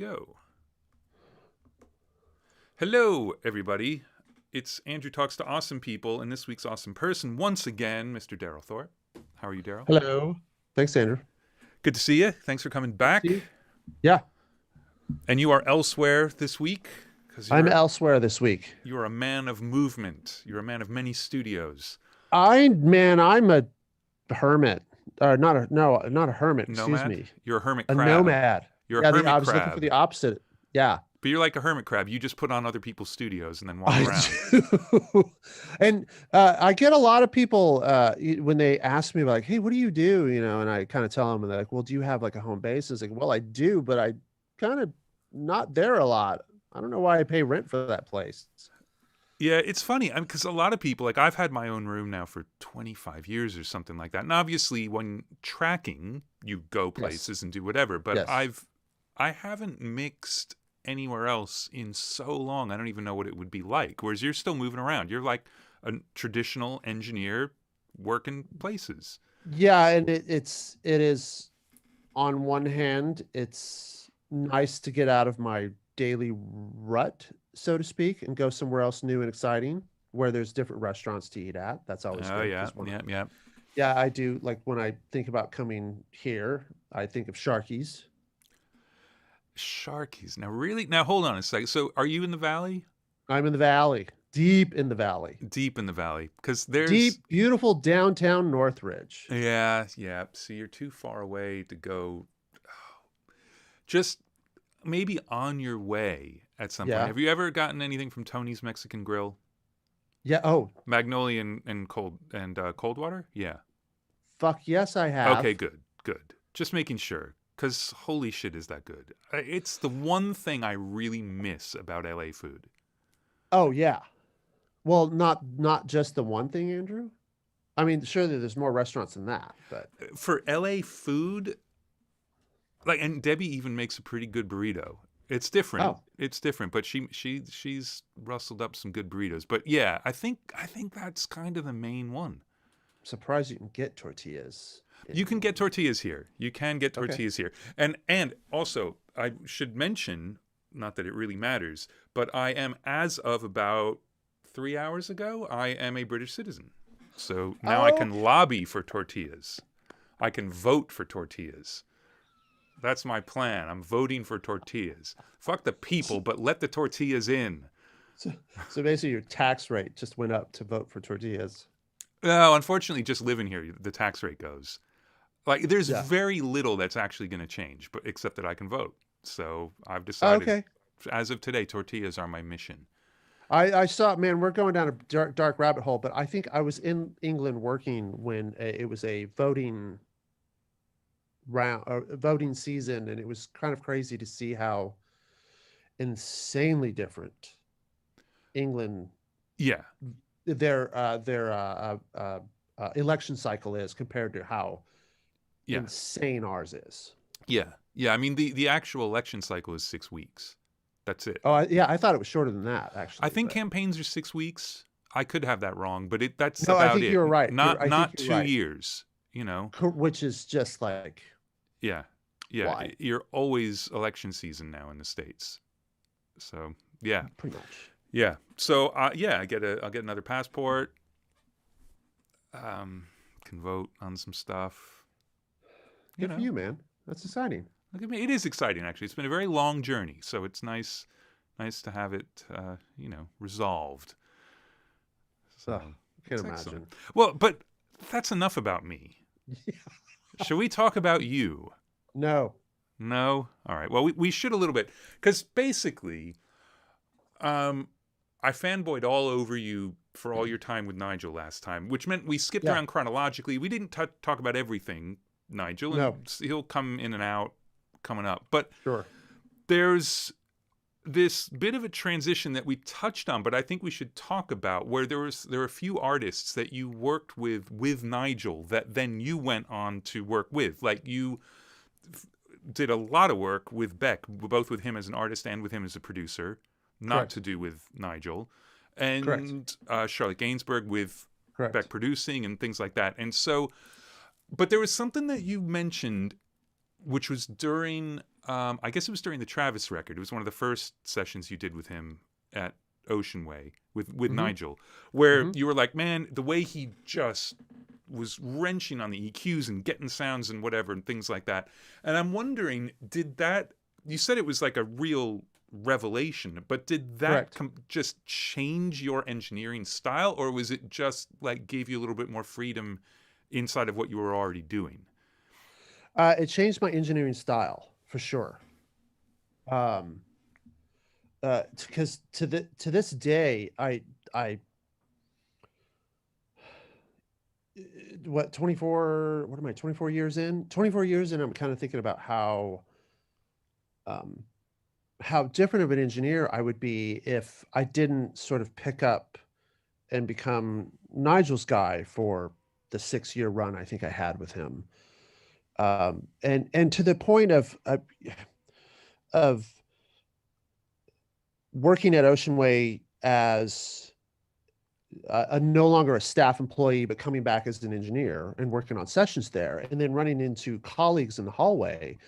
go. Hello, everybody. It's Andrew Talks to Awesome People, and this week's awesome person, once again, Mr. Darrell Thorp. How are you, Darrell? Hello. Thanks, Andrew. Good to see you. Thanks for coming back. See? Yeah, And you are elsewhere this week because I'm elsewhere this week. you're a man of movement. You're a man of many studios. I'm a hermit. Not a hermit. Excuse Nomad? me. You're a hermit A crab. nomad. You're a Yeah, hermit I was looking crab. for the opposite. Yeah. But you're like a hermit crab. You just put on other people's studios and then walk I around. do. And I get a lot of people when they ask me like, "Hey, what do you do?" And I kind of tell them, and they're like, "Well, do you have like a home base?" It's like, "Well, I do, but I kind of not there a lot. I don't know why I pay rent for that place." Yeah, it's funny because a lot of people, like I've had my own room now for 25 years or something like that. And obviously when tracking, you go places and do whatever. But Yes. I haven't mixed anywhere else in so long. I don't even know what it would be like. Whereas you're still moving around. You're like a traditional engineer working places. Yeah, and it is on one hand, it's nice to get out of my daily rut, so to speak, and go somewhere else new and exciting where there's different restaurants to eat at. That's always Oh, good. yeah. Yeah. Yeah, I do. Like when I think about coming here, I think of Sharky's. Sharkies. Now, really? Now, hold on a second. So are you in the valley? I'm in the valley, deep in the valley, Deep in the valley? Because there's... deep, beautiful downtown Northridge. Yeah. See, you're too far away to go. Just maybe on your way at some point. Yeah. Have you ever gotten anything from Tony's Mexican Grill? Yeah. Oh, Magnolia and Coldwater? Yeah. fuck yes, I have. Okay, good. Just making sure. Because holy shit, is that good. It's the one thing I really miss about LA food. Oh yeah. Well, not just the one thing, Andrew. I mean, surely there's more restaurants than that, but For LA food, like, and Debbie even makes a pretty good burrito. It's different. oh, It's different, but she's rustled up some good burritos. But yeah, I think that's kind of the main one. I'm surprised you can get tortillas. You can get tortillas here. You can get Okay. tortillas here. And also, I should mention, not that it really matters, but I am, as of about 3 hours ago, I am a British citizen. So now I Oh, can lobby for tortillas. I can vote for tortillas. That's my plan. I'm voting for tortillas. Fuck the people, but let the tortillas in. so basically your tax rate just went up to vote for tortillas. No, unfortunately, just living here, the tax rate goes. Like, there's Yeah. very little that's actually going to change, but except that I can vote. So I've Oh, decided, okay. as of today, tortillas are my mission. I saw, man, we're going down a dark rabbit hole, but I think I was in England working when it was a voting round, voting season, and it was kind of crazy to see how insanely different England Yeah, their election cycle is compared to how yeah, insane ours is. yeah. I mean, the actual election cycle is 6 weeks. That's it. Oh, yeah, I thought it was shorter than that, I actually. think But campaigns are 6 weeks. I could have that wrong, but that's no, I about think it. you're right. I Not think you're 2 right. years. You know. Which is just like Yeah, yeah. why, You're always election season now in the States. So yeah. pretty much. Yeah. So yeah, I'll get another passport. Can vote on some stuff. Good for you, man. That's exciting. Look at me. It is exciting, actually. It's been a very long journey, so it's nice to have it, resolved. So I can it's imagine. excellent. Well, but that's enough about me. Should we talk about you? No. No? All right. Well, we should a little bit, because basically, I fanboyed all over you for all your time with Nigel last time, which meant we skipped Yeah. around chronologically. We didn't talk about everything, Nigel, and No. he'll come in and out coming up. But Sure. there's this bit of a transition that we touched on, but I think we should talk about, where there are a few artists that you worked with Nigel that then you went on to work with. Like you did a lot of work with Beck, both with him as an artist and with him as a producer, not Correct. to do with Nigel, Correct. and Charlotte Gainsbourg with Correct. Beck producing and things like that. And so, but there was something that you mentioned, which was during I guess it was during the Travis record. It was one of the first sessions you did with him at Ocean Way with Mm-hmm. Nigel, where Mm-hmm. you were like, man, the way he just was wrenching on the EQs and getting sounds and whatever and things like that. And I'm wondering, you said it was like a real revelation, but did that Correct. just change your engineering style, or was it just like gave you a little bit more freedom inside of what you were already doing? It changed my engineering style for sure. Um, because to this day, I what 24 what am I 24 years in 24 years in I'm kind of thinking about um how different of an engineer I would be if I didn't sort of pick up and become Nigel's guy for the 6-year run I think I had with him. And to the point of working at Ocean Way as no longer a staff employee, but coming back as an engineer and working on sessions there, and then running into colleagues in the hallway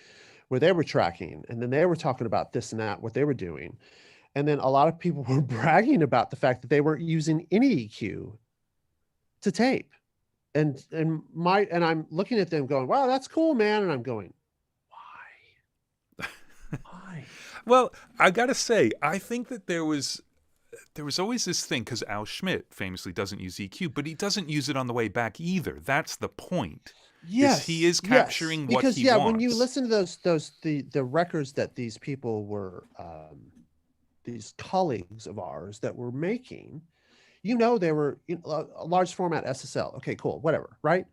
where they were tracking, and then they were talking about this and that, what they were doing. And then a lot of people were bragging about the fact that they weren't using any EQ to tape. And I'm looking at them going, wow, that's cool, man. And I'm going, why? Why? Well, I gotta say, I think that there was always this thing, because Al Schmidt famously doesn't use EQ, but he doesn't use it on the way back either. That's the point. Yes, He is yes. capturing what Because he yeah, wants. when you listen to the records that these people were these colleagues of ours that were making, they were a large format SSL. Okay, cool, whatever, right?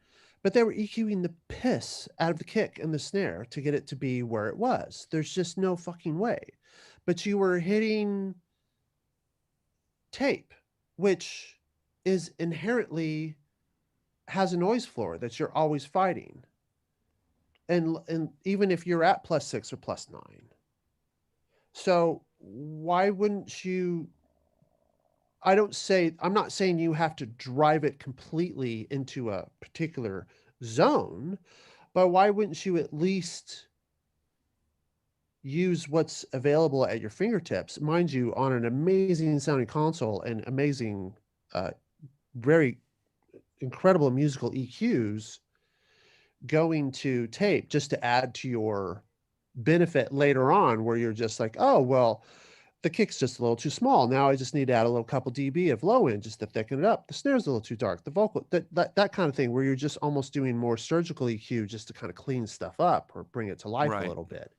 But they were EQing the piss out of the kick and the snare to get it to be where it was. There's just no fucking way. But you were hitting tape, which is inherently has a noise floor that you're always fighting. And even if you're at +6 or +9. So why wouldn't you I'm not saying you have to drive it completely into a particular zone, but why wouldn't you at least use what's available at your fingertips, mind you, on an amazing sounding console and amazing, very incredible musical EQs going to tape just to add to your benefit later on, where you're just like, oh, well, the kick's just a little too small. Now I just need to add a little couple dB of low end just to thicken it up. The snare's a little too dark. The vocal, that kind of thing, where you're just almost doing more surgical EQ just to kind of clean stuff up or bring it to life a little bit.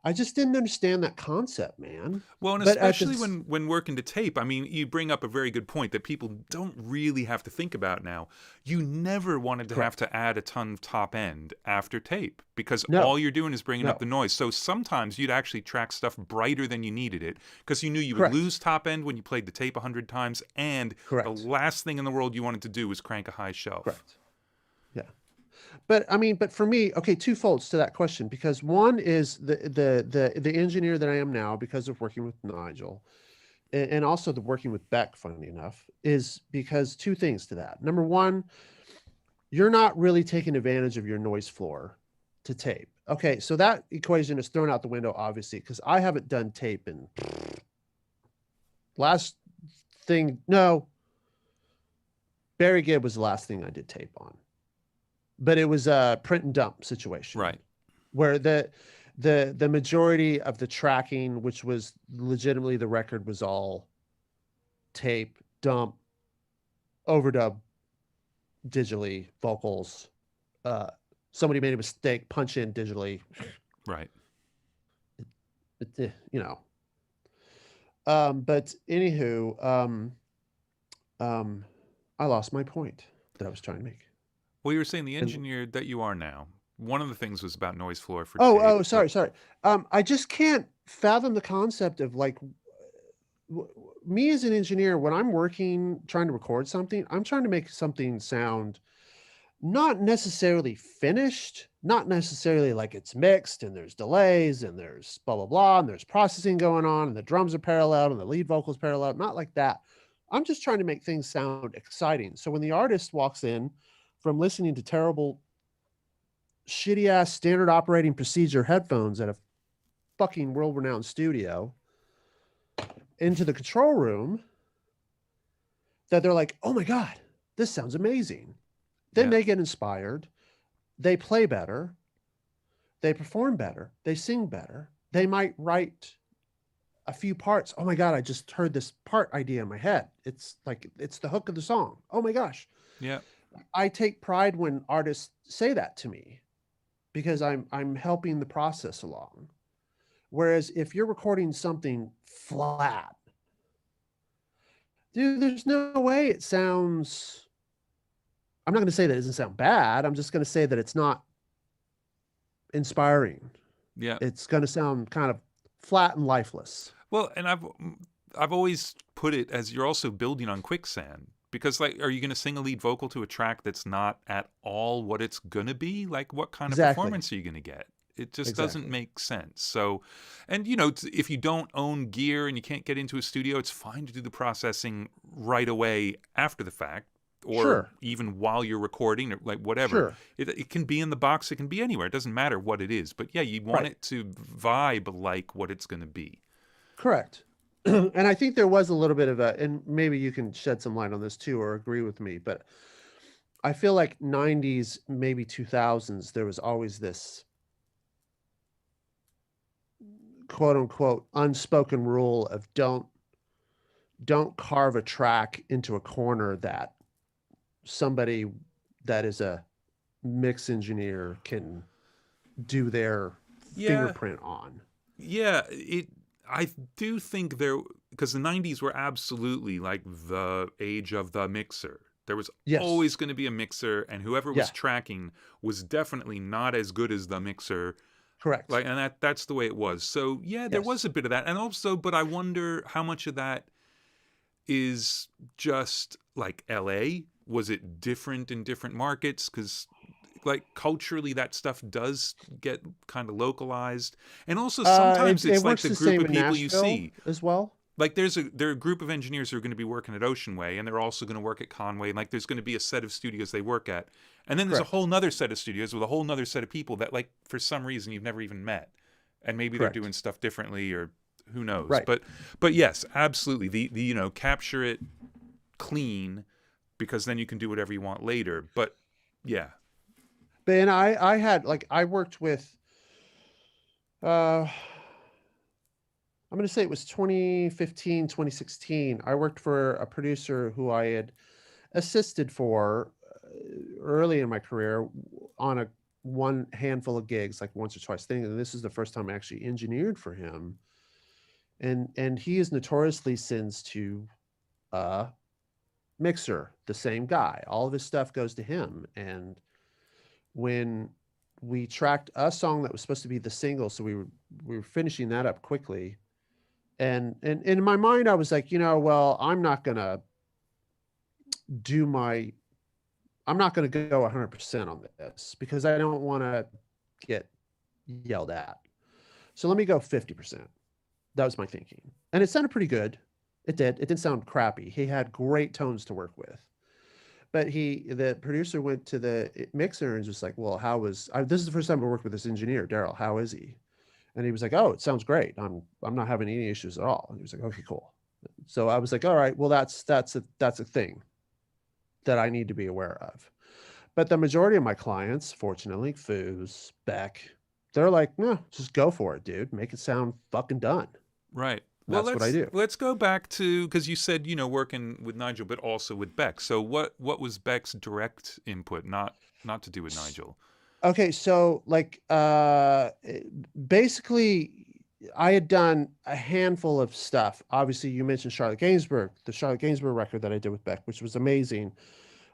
I just didn't understand that concept, man. Well, and But especially when working to tape, I mean, you bring up a very good point that people don't really have to think about now. You never wanted to have to add a ton of top end after tape, because all you're doing is bringing up the noise. So sometimes you'd actually track stuff brighter than you needed it, because you knew you would lose top end when you played the tape 100 times, and the last thing in the world you wanted to do was crank a high shelf. Correct. Yeah. But for me, okay, two folds to that question, because one is the engineer that I am now because of working with Nigel, and also the working with Beck, funny enough, is because two things to that. Number one, you're not really taking advantage of your noise floor to tape. Okay, so that equation is thrown out the window, obviously, because I haven't done tape in Barry Gibb was the last thing I did tape on. But it was a print and dump situation, right? Where the majority of the tracking, which was legitimately the record, was all tape, dump, overdub, digitally, vocals. Somebody made a mistake, punch in digitally, right? But anywho, I lost my point that I was trying to make. Well, you were saying the engineer that you are now, one of the things was about noise floor for tape. Sorry. I just can't fathom the concept of, like, me as an engineer, when I'm working, trying to record something, I'm trying to make something sound not necessarily finished, not necessarily like it's mixed and there's delays and there's blah, blah, blah, and there's processing going on and the drums are parallel and the lead vocals parallel, not like that. I'm just trying to make things sound exciting. So when the artist walks in from listening to terrible, shitty ass standard operating procedure headphones at a fucking world-renowned studio into the control room that they're like, oh my God, this sounds amazing. Then Yeah. they get inspired. They play better. They perform better. They sing better. They might write a few parts. Oh my God, I just heard this part idea in my head. It's like, it's the hook of the song. Oh my gosh. Yeah. I take pride when artists say that to me because I'm helping the process along. Whereas if you're recording something flat, dude, there's no way it sounds. I'm not going to say that it doesn't sound bad. I'm just going to say that it's not inspiring. Yeah. It's going to sound kind of flat and lifeless. Well, and I've always put it as you're also building on quicksand, because like, are you going to sing a lead vocal to a track that's not at all what it's going to be? Like, what kind of performance are you going to get? It just doesn't make sense. So, and if you don't own gear and you can't get into a studio, it's fine to do the processing right away after the fact, or even while you're recording, or like whatever. It can be in the box, it can be anywhere. It doesn't matter what it is. But yeah, you want it to vibe like what it's going to be. Correct. And I think there was a little bit of and maybe you can shed some light on this too, or agree with me, but I feel like 90s, maybe 2000s, there was always this quote unquote unspoken rule of don't carve a track into a corner that somebody that is a mix engineer can do their fingerprint on. Yeah, I do think because the 90s were absolutely like the age of the mixer. There was always going to be a mixer, and whoever was tracking was definitely not as good as the mixer. Correct. Like, and that's the way it was. So yeah, there was a bit of that. And also, but I wonder how much of that is just like LA. Was it different in different markets? Because like culturally that stuff does get kind of localized, and also sometimes it's like the group of people you see as well. Like there are a group of engineers who are going to be working at Ocean Way, and they're also going to work at Conway, and like there's going to be a set of studios they work at, and then there's a whole nother set of studios with a whole nother set of people that like for some reason you've never even met, and maybe they're doing stuff differently, or who knows. But yes, absolutely, the capture it clean, because then you can do whatever you want later. But yeah. And I had I worked with I'm going to say it was 2015, 2016. I worked for a producer who I had assisted for early in my career on one handful of gigs, like once or twice thing. And this is the first time I actually engineered for him. And he is notoriously sends to mixer, the same guy. All of his stuff goes to him. And when we tracked a song that was supposed to be the single, so we were finishing that up quickly. And in my mind, I was like, well, I'm not going to go 100% on this because I don't want to get yelled at. So let me go 50%. That was my thinking. And it sounded pretty good. It did. It didn't sound crappy. He had great tones to work with. But the producer went to the mixer and was just like, well, this is the first time I worked with this engineer, Darrell. How is he? And he was like, oh, it sounds great. I'm not having any issues at all. And he was like, okay, cool. So I was like, all right, well, that's a thing that I need to be aware of. But the majority of my clients, fortunately, Foos, Beck, they're like, no, just go for it, dude. Make it sound fucking done. Right. That's what I do. Let's go back to, because you said, working with Nigel, but also with Beck. So what was Beck's direct input, not to do with Nigel? Okay, so basically, I had done a handful of stuff. Obviously, you mentioned Charlotte Gainsbourg, the Charlotte Gainsbourg record that I did with Beck, which was amazing.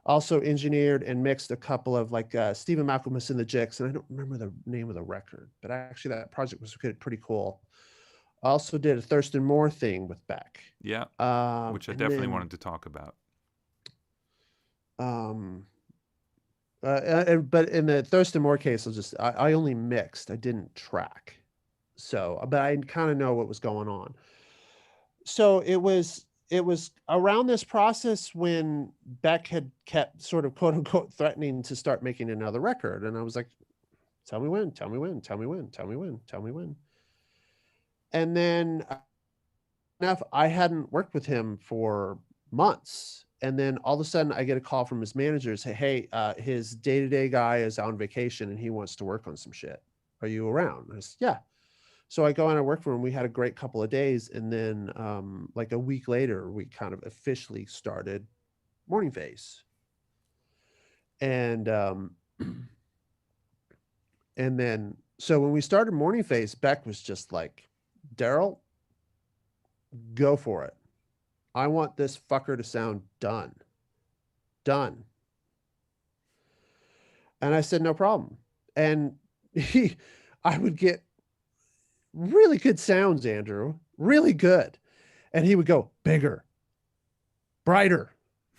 Also engineered and mixed a couple of Stephen Malcolm and the Jicks, and I don't remember the name of the record, but actually that project was pretty cool. I also did a Thurston Moore thing with Beck. Yeah, which I definitely wanted to talk about. But in the Thurston Moore case, I only mixed. I didn't track. So, but I kind of know what was going on. So it was around this process when Beck had kept sort of quote unquote threatening to start making another record. And I was like, tell me when. And then enough, I hadn't worked with him for months. And then all of a sudden I get a call from his manager, say, hey, his day-to-day guy is on vacation and he wants to work on some shit. Are you around? I said, yeah. So I go and I work for him. We had a great couple of days. And then like a week later, we kind of officially started Morning Phase. And and then, so when we started Morning Phase, Beck was just like, Darrell, go for it. I want this fucker to sound done. Done. And I said, no problem. And I would get really good sounds, Andrew, really good. And he would go bigger, brighter,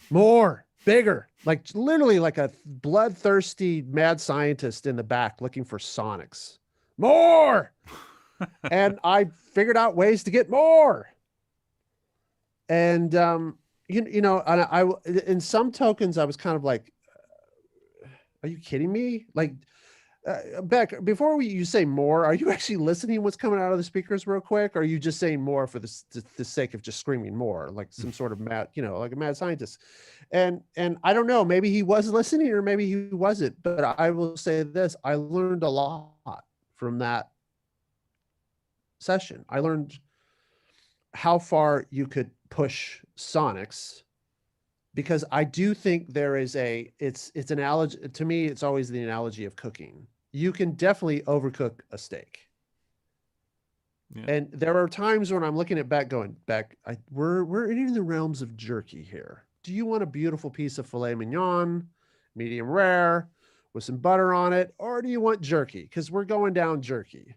more, bigger, like literally like a bloodthirsty mad scientist in the back looking for sonics. More. And I figured out ways to get more. And you know, and I in some tokens I was kind of like, are you kidding me? Like, Beck, before you say more, are you actually listening what's coming out of the speakers real quick? Or are you just saying more for the sake of just screaming more, like some sort of mad, you know, like a mad scientist? And I don't know, maybe he was listening or maybe he wasn't, but I will say this, I learned a lot from that session. I learned how far you could push sonics, because I do think there is it's an analogy to me. It's always the analogy of cooking. You can definitely overcook a steak. Yeah. And there are times when I'm looking at Beck going, Beck, we're in the realms of jerky here. Do you want a beautiful piece of filet mignon, medium rare, with some butter on it? Or do you want jerky? Because we're going down jerky.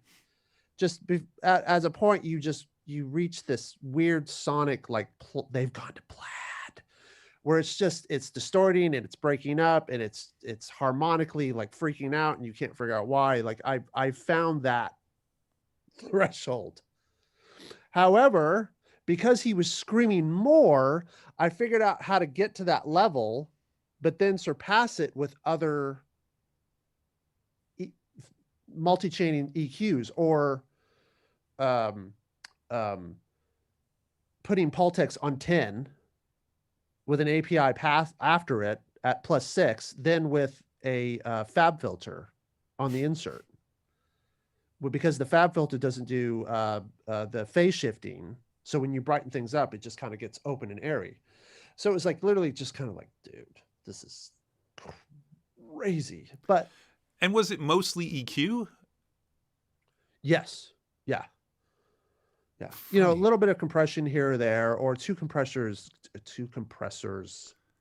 Just as a point, you reach this weird sonic, like they've gone to plaid, where it's distorting and it's breaking up and it's harmonically like freaking out and you can't figure out why. Like I found that threshold. However, because he was screaming more, I figured out how to get to that level, but then surpass it with other multi-chaining EQs or putting Pultex on 10 with an API path after it at +6, then with a fab filter on the insert. Because the fab filter doesn't do the phase shifting. So when you brighten things up, it just kind of gets open and airy. So it was like literally just kind of like, dude, this is crazy. And was it mostly EQ? Yes. Yeah. Yeah. Funny. You know, a little bit of compression here or there, or two compressors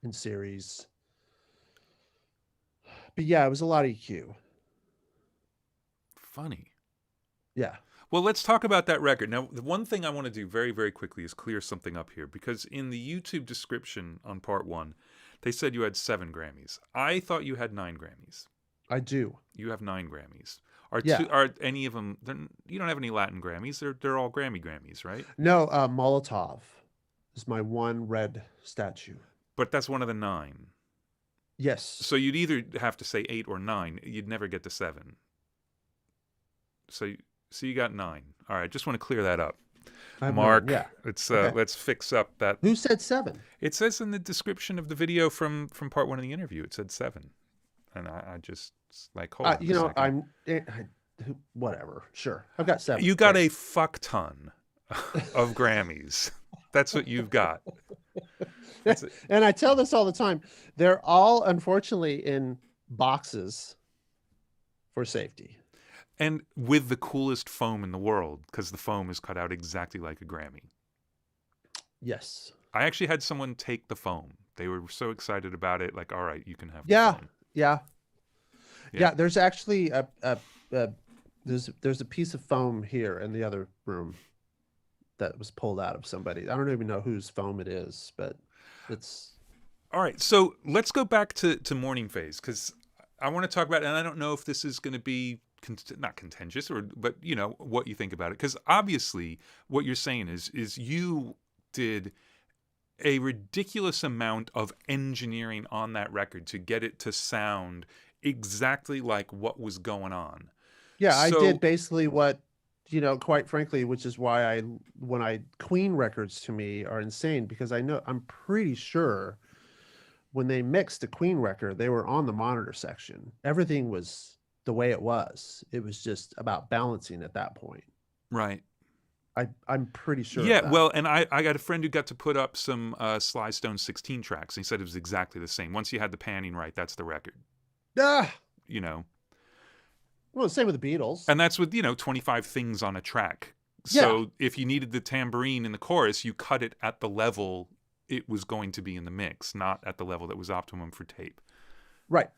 in series. But yeah, it was a lot of EQ. Funny. Yeah. Well, let's talk about that record. Now, the one thing I want to do very, very quickly is clear something up here, because in the YouTube description on part 1, they said you had 7 Grammys. I thought you had 9 Grammys. I do. You have 9 Grammys. Are any of them? You don't have any Latin Grammys. They're all Grammys, right? No, Molotov is my one red statue. But that's one of the 9. Yes. So you'd either have to say 8 or 9. You'd never get to 7. So you got 9. All right, just want to clear that up. Mark, yeah. Let's fix up that. Who said 7? It says in the description of the video from part 1 of the interview, it said 7. And I just like, hold on. You know, whatever. Sure. I've got 7. You got a fuck ton of Grammys. That's what you've got. And I tell this all the time. They're all, unfortunately, in boxes for safety. And with the coolest foam in the world, because the foam is cut out exactly like a Grammy. Yes. I actually had someone take the foam. They were so excited about it. Like, all right, you can have the foam. Yeah. There's actually there's a piece of foam here in the other room that was pulled out of somebody. I don't even know whose foam it is, but it's all right. So let's go back to Morning Phase, because I want to talk about it, and I don't know if this is going to be not contentious, but you know what you think about it, because obviously what you're saying is you did a ridiculous amount of engineering on that record to get it to sound exactly like what was going on. Yeah, I did basically what quite frankly, which is why when Queen records to me are insane, because I'm pretty sure when they mixed the Queen record, they were on the monitor section. Everything was the way it was. It was just about balancing at that point. Right. I'm pretty sure of Yeah, that. well, and I got a friend who got to put up some Sly Stone 16 tracks. And he said it was exactly the same. Once you had the panning right, that's the record. Ah, You know, well, same with the Beatles. and that's with 25 things on a track. Yeah, So if you needed the tambourine in the chorus, you cut it at the level it was going to be in the mix, not at the level that was optimum for tape. right.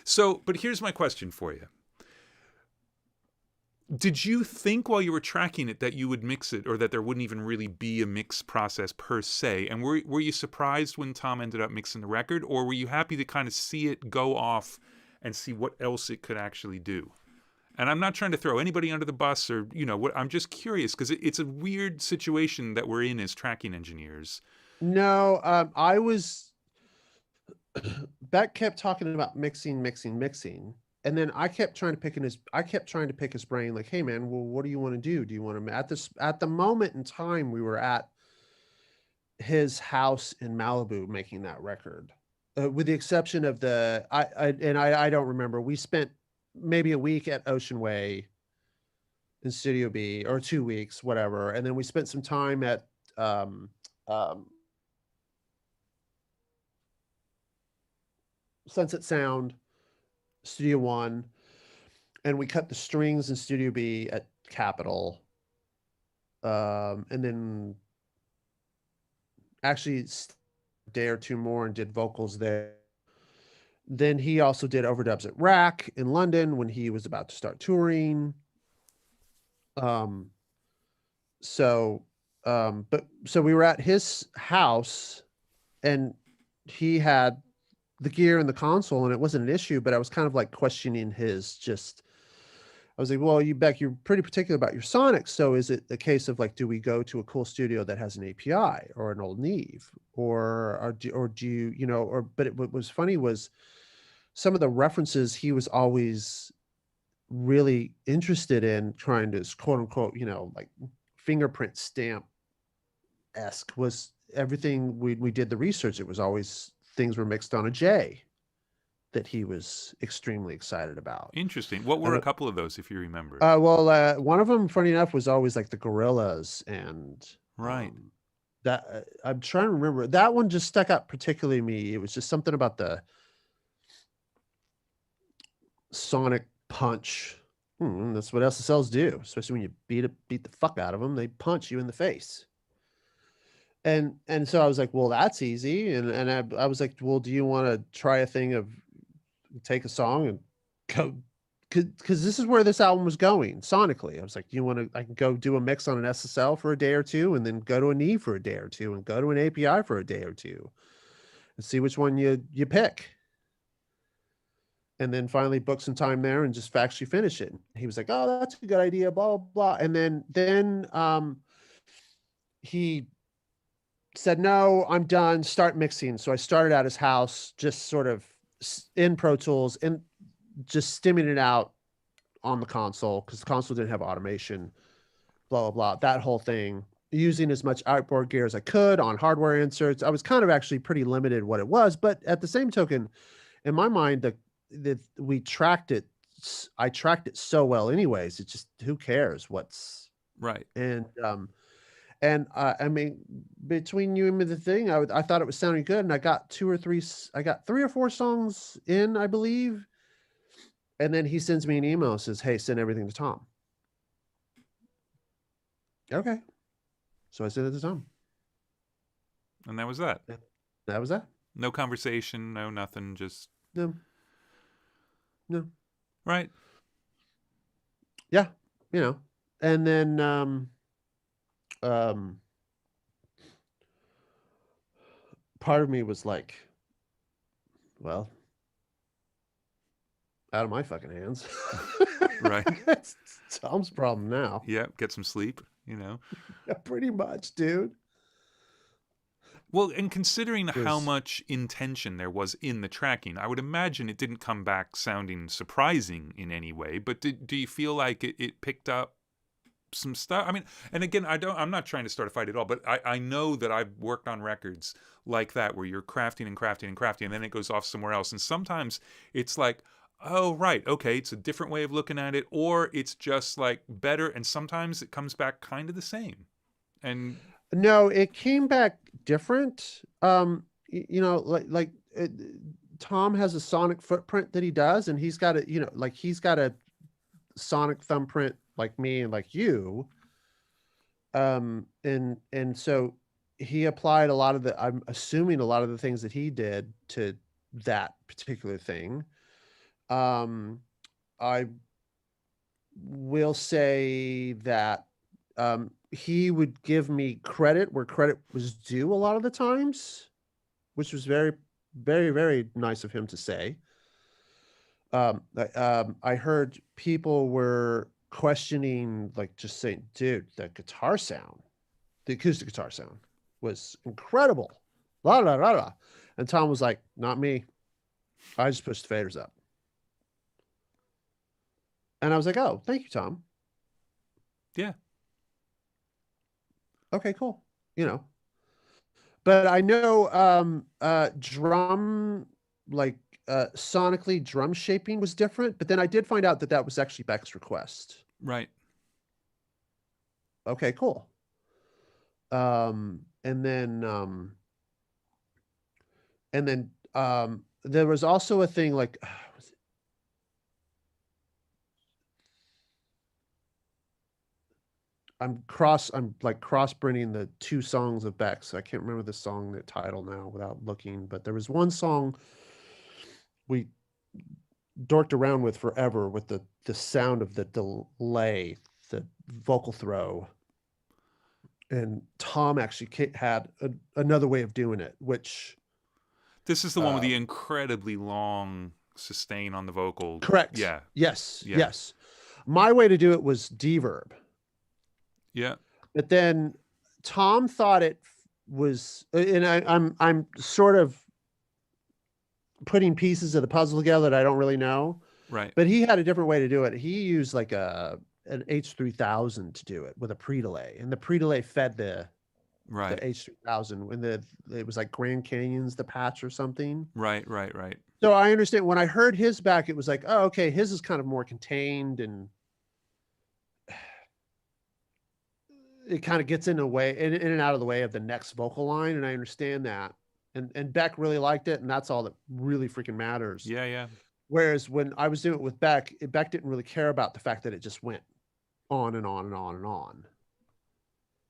So, but here's my question for you. Did you think while you were tracking it that you would mix it, or that there wouldn't even really be a mix process per se? And were you surprised when Tom ended up mixing the record, or were you happy to kind of see it go off and see what else it could actually do? And I'm not trying to throw anybody under the bus, or what. I'm just curious because it's a weird situation that we're in as tracking engineers. No, I was Beck kept talking about mixing, mixing, mixing. And then I kept trying to pick his brain, like, hey man, well, what do you want to do? Do you want to at the moment in time we were at his house in Malibu making that record. With the exception of I don't remember. We spent maybe a week at Ocean Way in Studio B, or 2 weeks, whatever. And then we spent some time at um, Sunset Sound, Studio One, and we cut the strings in Studio B at Capitol. And then actually a day or two more and did vocals there. Then he also did overdubs at Rack in London when he was about to start touring. So we were at his house, and he had the gear and the console, and it wasn't an issue, but I was kind of like questioning I was like, well, Beck, you're pretty particular about your sonics. So is it a case of like, do we go to a cool studio that has an API or an old Neve, or do you, but what was funny was some of the references he was always really interested in trying to quote unquote, like fingerprint stamp was everything we did the research. It was always things were mixed on a J that he was extremely excited about. Interesting. What were a couple of those, if you remember? One of them, funny enough, was always like the Gorillas, and right. That I'm trying to remember. That one just stuck out particularly to me. It was just something about the sonic punch. That's what SSLs do, especially when you beat the fuck out of them. They punch you in the face. And so I was like, well, that's easy. And I was like, well, do you want to try a thing of take a song and go, because this is where this album was going sonically. I was like, I can go do a mix on an SSL for a day or two, and then go to a Neve for a day or two, and go to an API for a day or two, and see which one you pick. And then finally book some time there and just actually finish it. He was like, oh, that's a good idea, blah, blah, blah. And then he said, no, I'm done, start mixing. So I started at his house, just sort of in Pro Tools, and just stimming it out on the console, because the console didn't have automation, blah, blah, blah, that whole thing, using as much outboard gear as I could on hardware inserts. I was kind of actually pretty limited what it was, but at the same token, in my mind, that we tracked it. I tracked it so well anyways. It's just, who cares what's right. And I mean, between you and me, the thing, I thought it was sounding good, and I got 3 or 4 songs in, I believe. And then he sends me an email and says, hey, send everything to Tom. Okay. So I sent it to Tom. And that was that. That was that. No conversation, no nothing, just... No. Right. Yeah. And then part of me was like, well, out of my fucking hands. Right. It's Tom's problem now. Yeah, get some sleep, Yeah, pretty much, dude. Well, and considering how much intention there was in the tracking, I would imagine it didn't come back sounding surprising in any way, but do you feel like it picked up some stuff. I mean, and again, I'm not trying to start a fight at all, but I know that I've worked on records like that where you're crafting and crafting and crafting, and then it goes off somewhere else. And sometimes it's like, oh, right, okay, it's a different way of looking at it, or it's just like better. And sometimes it comes back kind of the same. And No, it came back different. You know, Tom has a sonic footprint that he does, and he's got a, you know, like he's got a sonic thumbprint like me and like you. And so he applied a lot of the, I'm assuming a lot of the things that he did to that particular thing. I will say that he would give me credit where credit was due a lot of the times, which was very, very, very nice of him to say. I heard people were questioning, like just saying, dude, the guitar sound, the acoustic guitar sound was incredible. La la la la. And Tom was like, not me. I just pushed the faders up. And I was like, oh, thank you, Tom. yeah, Okay, cool. You know. But I know drum, like sonically drum shaping was different, but then I did find out that that was actually Beck's request. right. Okay, cool. And then there was also a thing like I'm like crossbreeding the two songs of Beck's. I can't remember the song, the title now without looking, but there was one song we dorked around with forever with the sound of the delay, the vocal throw. And Tom actually had another way of doing it, which This is the one with the incredibly long sustain on the vocal. correct. Yeah. Yes. Yeah. Yes. My way to do it was deverb. Yeah. But then Tom thought it was, and I'm sort of putting pieces of the puzzle together that I don't really know. Right. But he had a different way to do it. He used like an H3000 to do it with a pre-delay, and the pre-delay fed the Right. H3000 when it was like Grand Canyon's the patch or something. Right. So I understand when I heard his back, it was like, oh, okay, his is kind of more contained and it kind of gets in and out of the way of the next vocal line. And I understand that. And Beck really liked it. And that's all that really freaking matters. Yeah. Yeah. Whereas when I was doing it with Beck, Beck didn't really care about the fact that it just went on and on and on and on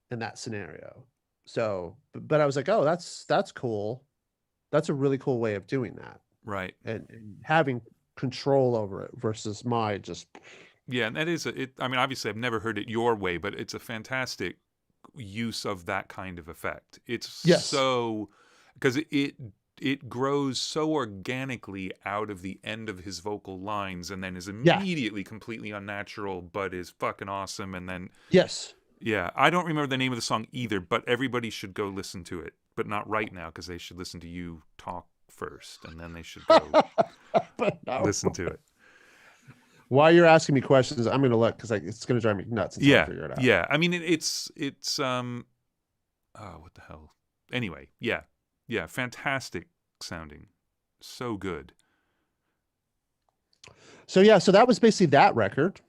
in that scenario. So, but I was like, oh, that's cool. That's a really cool way of doing that. Right. And having control over it versus my just. Yeah, and that is I mean, obviously, I've never heard it your way, but it's a fantastic use of that kind of effect. It's Yes. so because it grows so organically out of the end of his vocal lines, and then is immediately completely unnatural, but is fucking awesome. And then yes, yeah, I don't remember the name of the song either, but everybody should go listen to it, but not right now because they should listen to you talk first, and then they should go listen to it. While you're asking me questions, I'm going to look because it's going to drive me nuts until I figure it out. Yeah. I mean, it's oh, what the hell? Anyway, yeah, fantastic sounding, so good. So that was basically that record.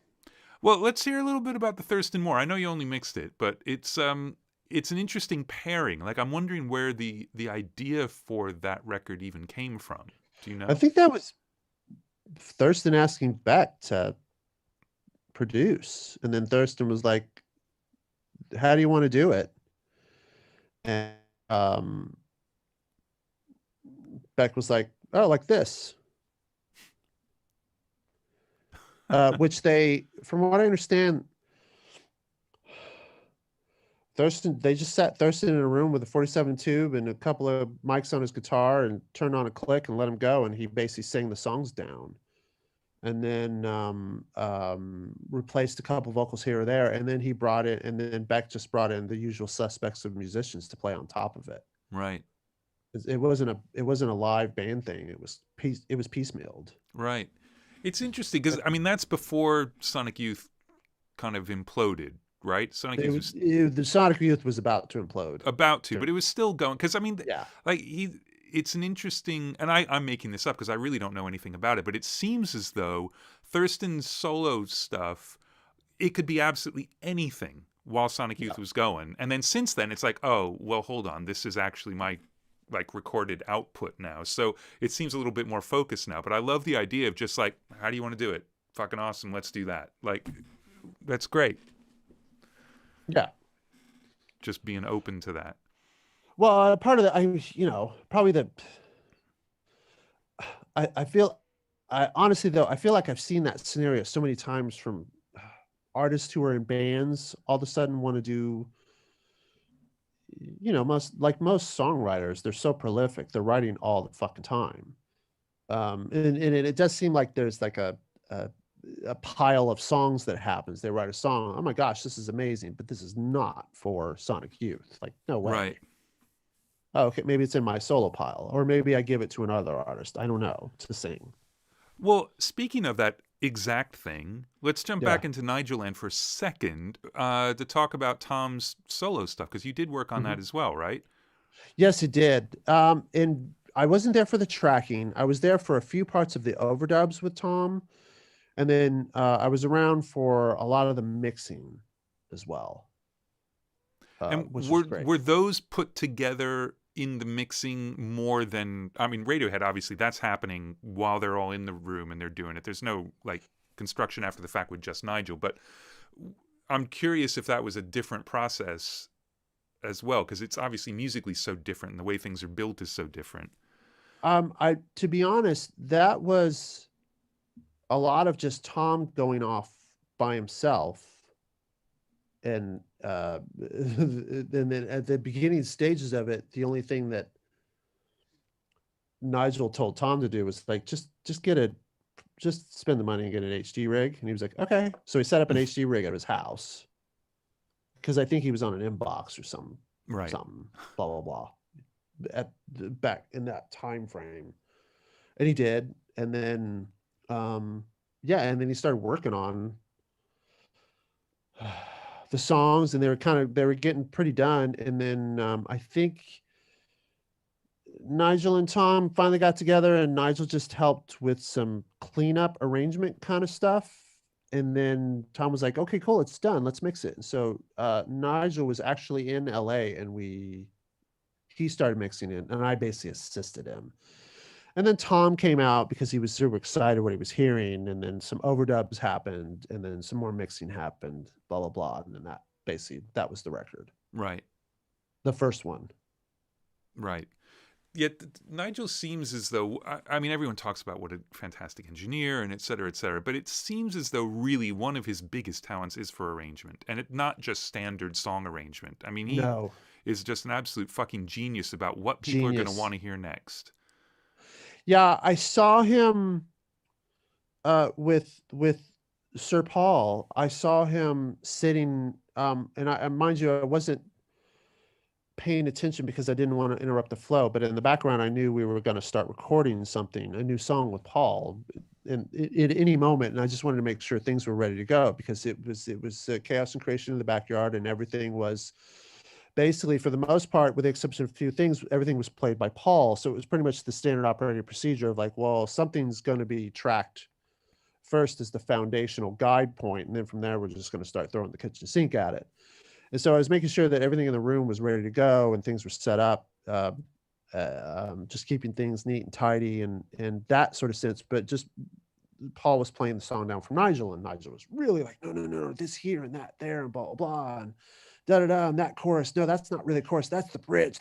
Well, let's hear a little bit about the Thurston Moore. I know you only mixed it, but it's an interesting pairing. Like, I'm wondering where the idea for that record even came from. Do you know? I think that was Thurston asking Beck to produce, and then Thurston was like, how do you want to do it? And Beck was like, oh, like this. Which from what I understand, they just sat Thurston in a room with a 47 tube and a couple of mics on his guitar and turned on a click and let him go. And he basically sang the songs down and then replaced a couple vocals here or there. And then then Beck just brought in the usual suspects of musicians to play on top of it. Right. It wasn't a live band thing. It was piecemealed. Right. It's interesting because, I mean, that's before Sonic Youth kind of imploded. right? Sonic Youth was The Sonic Youth was about to implode. about to, but it was still going. Because I mean, Yeah. like it's an interesting, and I'm making this up because I really don't know anything about it, but it seems as though Thurston's solo stuff, it could be absolutely anything while Sonic Youth was going, and then since then it's like, oh well, hold on, this is actually my like recorded output now, so it seems a little bit more focused now. But I love the idea of just like, how do you want to do it? Fucking awesome, let's do that. Like, that's great. Yeah. Just being open to that. Well, part of that, probably I feel, I honestly though, I feel like I've seen that scenario so many times from artists who are in bands all of a sudden want to do, most songwriters, they're so prolific, they're writing all the fucking time. And it does seem like there's like a pile of songs that happens. They write a song, oh my gosh, this is amazing, but this is not for Sonic Youth. Like, no way. Right. Oh, okay, maybe it's in my solo pile, or maybe I give it to another artist, I don't know, to sing. Well, speaking of that exact thing, let's jump Yeah. back into Nigel Land for a second to talk about Tom's solo stuff, because you did work on that as well, right? Yes, it did. And I wasn't there for the tracking. I was there for a few parts of the overdubs with Tom, and then I was around for a lot of the mixing as well, And which was great. were those put together in the mixing more than, I mean, Radiohead, obviously that's happening while they're all in the room and they're doing it. There's no like construction after the fact with just Nigel, but I'm curious if that was a different process as well, because it's obviously musically so different and the way things are built is so different. To be honest, that was a lot of just Tom going off by himself. And then at the beginning stages of it, the only thing that Nigel told Tom to do was like, just spend the money and get an HD rig. And he was like, okay. So he set up an HD rig at his house, because I think he was on an inbox or something, Right. blah, blah, blah, back in that time frame. And he did. And then, and then he started working on the songs, and they were getting pretty done. And then I think Nigel and Tom finally got together, and Nigel just helped with some cleanup arrangement kind of stuff. And then Tom was like, okay, cool, it's done, let's mix it. And so Nigel was actually in LA, and he started mixing it, and I basically assisted him. And then Tom came out because he was super excited what he was hearing, and then some overdubs happened, and then some more mixing happened, blah, blah, blah. And then that was the record. Right. The first one. Right. Yet Nigel seems as though, I mean, everyone talks about what a fantastic engineer and et cetera, but it seems as though really one of his biggest talents is for arrangement, and not just standard song arrangement. I mean, he is just an absolute fucking genius about what people are going to want to hear next. Yeah, I saw him with Sir Paul. I saw him sitting, and mind you, I wasn't paying attention because I didn't want to interrupt the flow, but in the background I knew we were going to start recording something, a new song with Paul, and at any moment, and I just wanted to make sure things were ready to go, because it was chaos and creation in the backyard, and everything was basically, for the most part, with the exception of a few things, everything was played by Paul. So it was pretty much the standard operating procedure of like, well, something's going to be tracked first as the foundational guide point, and then from there we're just going to start throwing the kitchen sink at it. And so I was making sure that everything in the room was ready to go and things were set up, just keeping things neat and tidy and that sort of sense. But just Paul was playing the song down from Nigel, and Nigel was really like, no, this here and that there and blah, blah, blah. And da-da-da, and that chorus, no, that's not really a chorus. That's the bridge,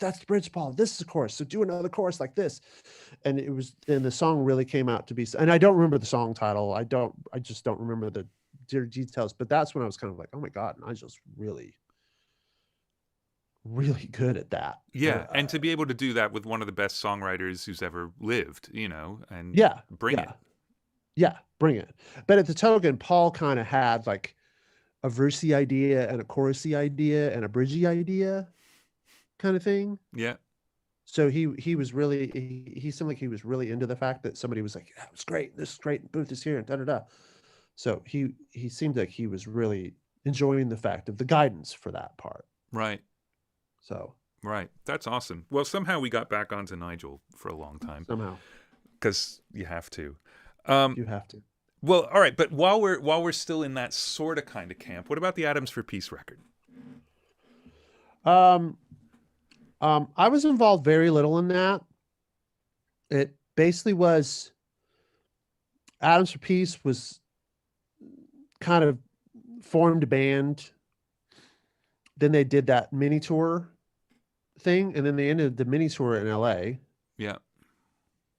Paul. This is a chorus. So do another chorus like this. And the song really came out to be, and I don't remember the song title. I just don't remember the details, but that's when I was kind of like, oh my God, Nigel's really good at that. Yeah, and to be able to do that with one of the best songwriters who's ever lived, and bring it. Yeah, bring it. But at the token, Paul kind of had like a versey idea and a chorusy idea and a bridgey idea kind of thing. Yeah. So he was really, he seemed like he was really into the fact that somebody was like, that was great, this is great, Booth is here, and da-da-da. So he seemed like he was really enjoying the fact of the guidance for that part. Right. So Right. That's awesome. Well, somehow we got back onto Nigel for a long time somehow because you have to. you have to. Well, all right. But while we're still in that sort of kind of camp, what about the Atoms for Peace record? Um, I was involved very little in that. It basically was Atoms for Peace was kind of formed a band. Then they did that mini tour thing, and then they ended the mini tour in LA. Yeah.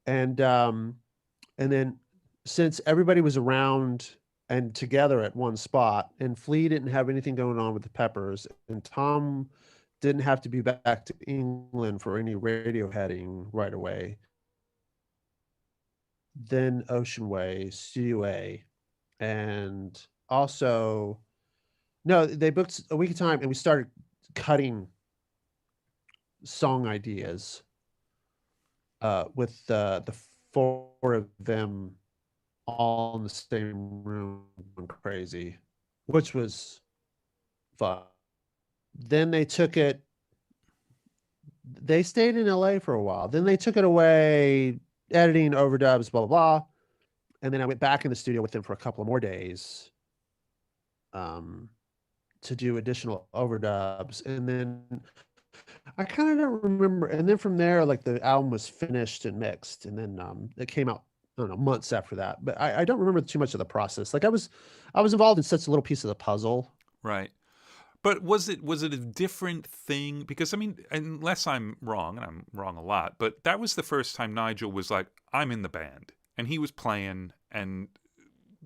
And then since everybody was around and together at one spot, and Flea didn't have anything going on with the Peppers, and Tom didn't have to be back to England for any radio heading right away. Then Ocean Way, Studio A, and also no, they booked a week of time, and we started cutting song ideas with the four of them all in the same room going crazy, which was fun. Then they stayed in LA for a while. Then they took it away, editing, overdubs, blah, blah, blah. And then I went back in the studio with them for a couple of more days to do additional overdubs. And then I kind of don't remember. And then from there, like the album was finished and mixed. And then it came out, I don't know, months after that. But I don't remember too much of the process. Like I was involved in such a little piece of the puzzle. Right. But was it a different thing? Because I mean, unless I'm wrong, and I'm wrong a lot, but that was the first time Nigel was like, "I'm in the band," and he was playing, and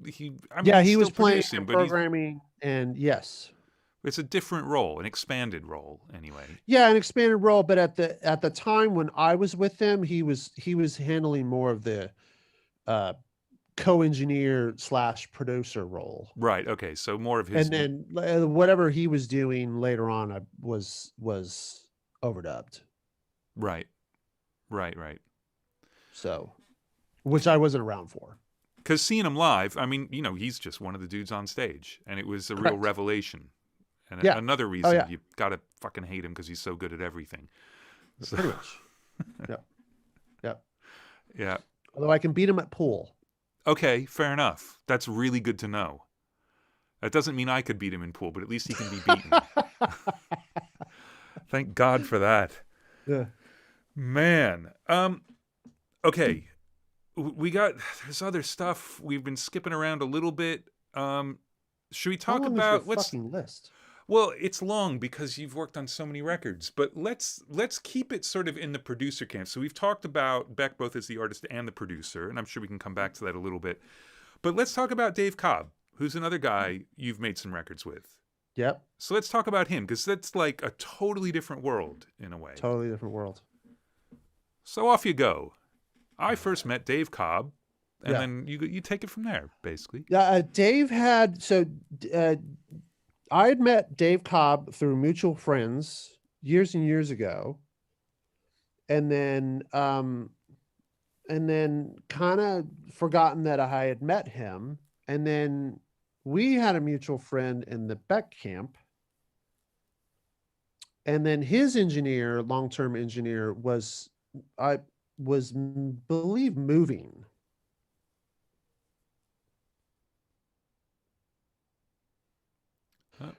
he was playing and programming, and yes, it's a different role, an expanded role, anyway. Yeah, an expanded role, but at the time when I was with him, he was handling more of the co-engineer / producer role. Right. Okay. So more of his. And then whatever he was doing later on was overdubbed. Right. Right. So, which I wasn't around for. Because seeing him live, I mean, he's just one of the dudes on stage, and it was a real revelation. And another reason you gotta fucking hate him because he's so good at everything. So. Pretty much. Yeah. Yeah. Although I can beat him at pool. Okay, fair enough. That's really good to know. That doesn't mean I could beat him in pool, but at least he can be beaten. Thank God for that. Yeah. Man. Okay. There's other stuff. We've been skipping around a little bit. Should we talk about what's fucking list? Well, it's long because you've worked on so many records, but let's keep it sort of in the producer camp. So we've talked about Beck both as the artist and the producer, and I'm sure we can come back to that a little bit. But let's talk about Dave Cobb, who's another guy you've made some records with. Yep. So let's talk about him, because that's like a totally different world in a way. Totally different world. So off you go. I first met Dave Cobb, and then you take it from there, basically. Yeah, Dave had I had met Dave Cobb through mutual friends years and years ago, and then kind of forgotten that I had met him. And then we had a mutual friend in the Beck camp, and then his engineer, long-term engineer, was believe moving.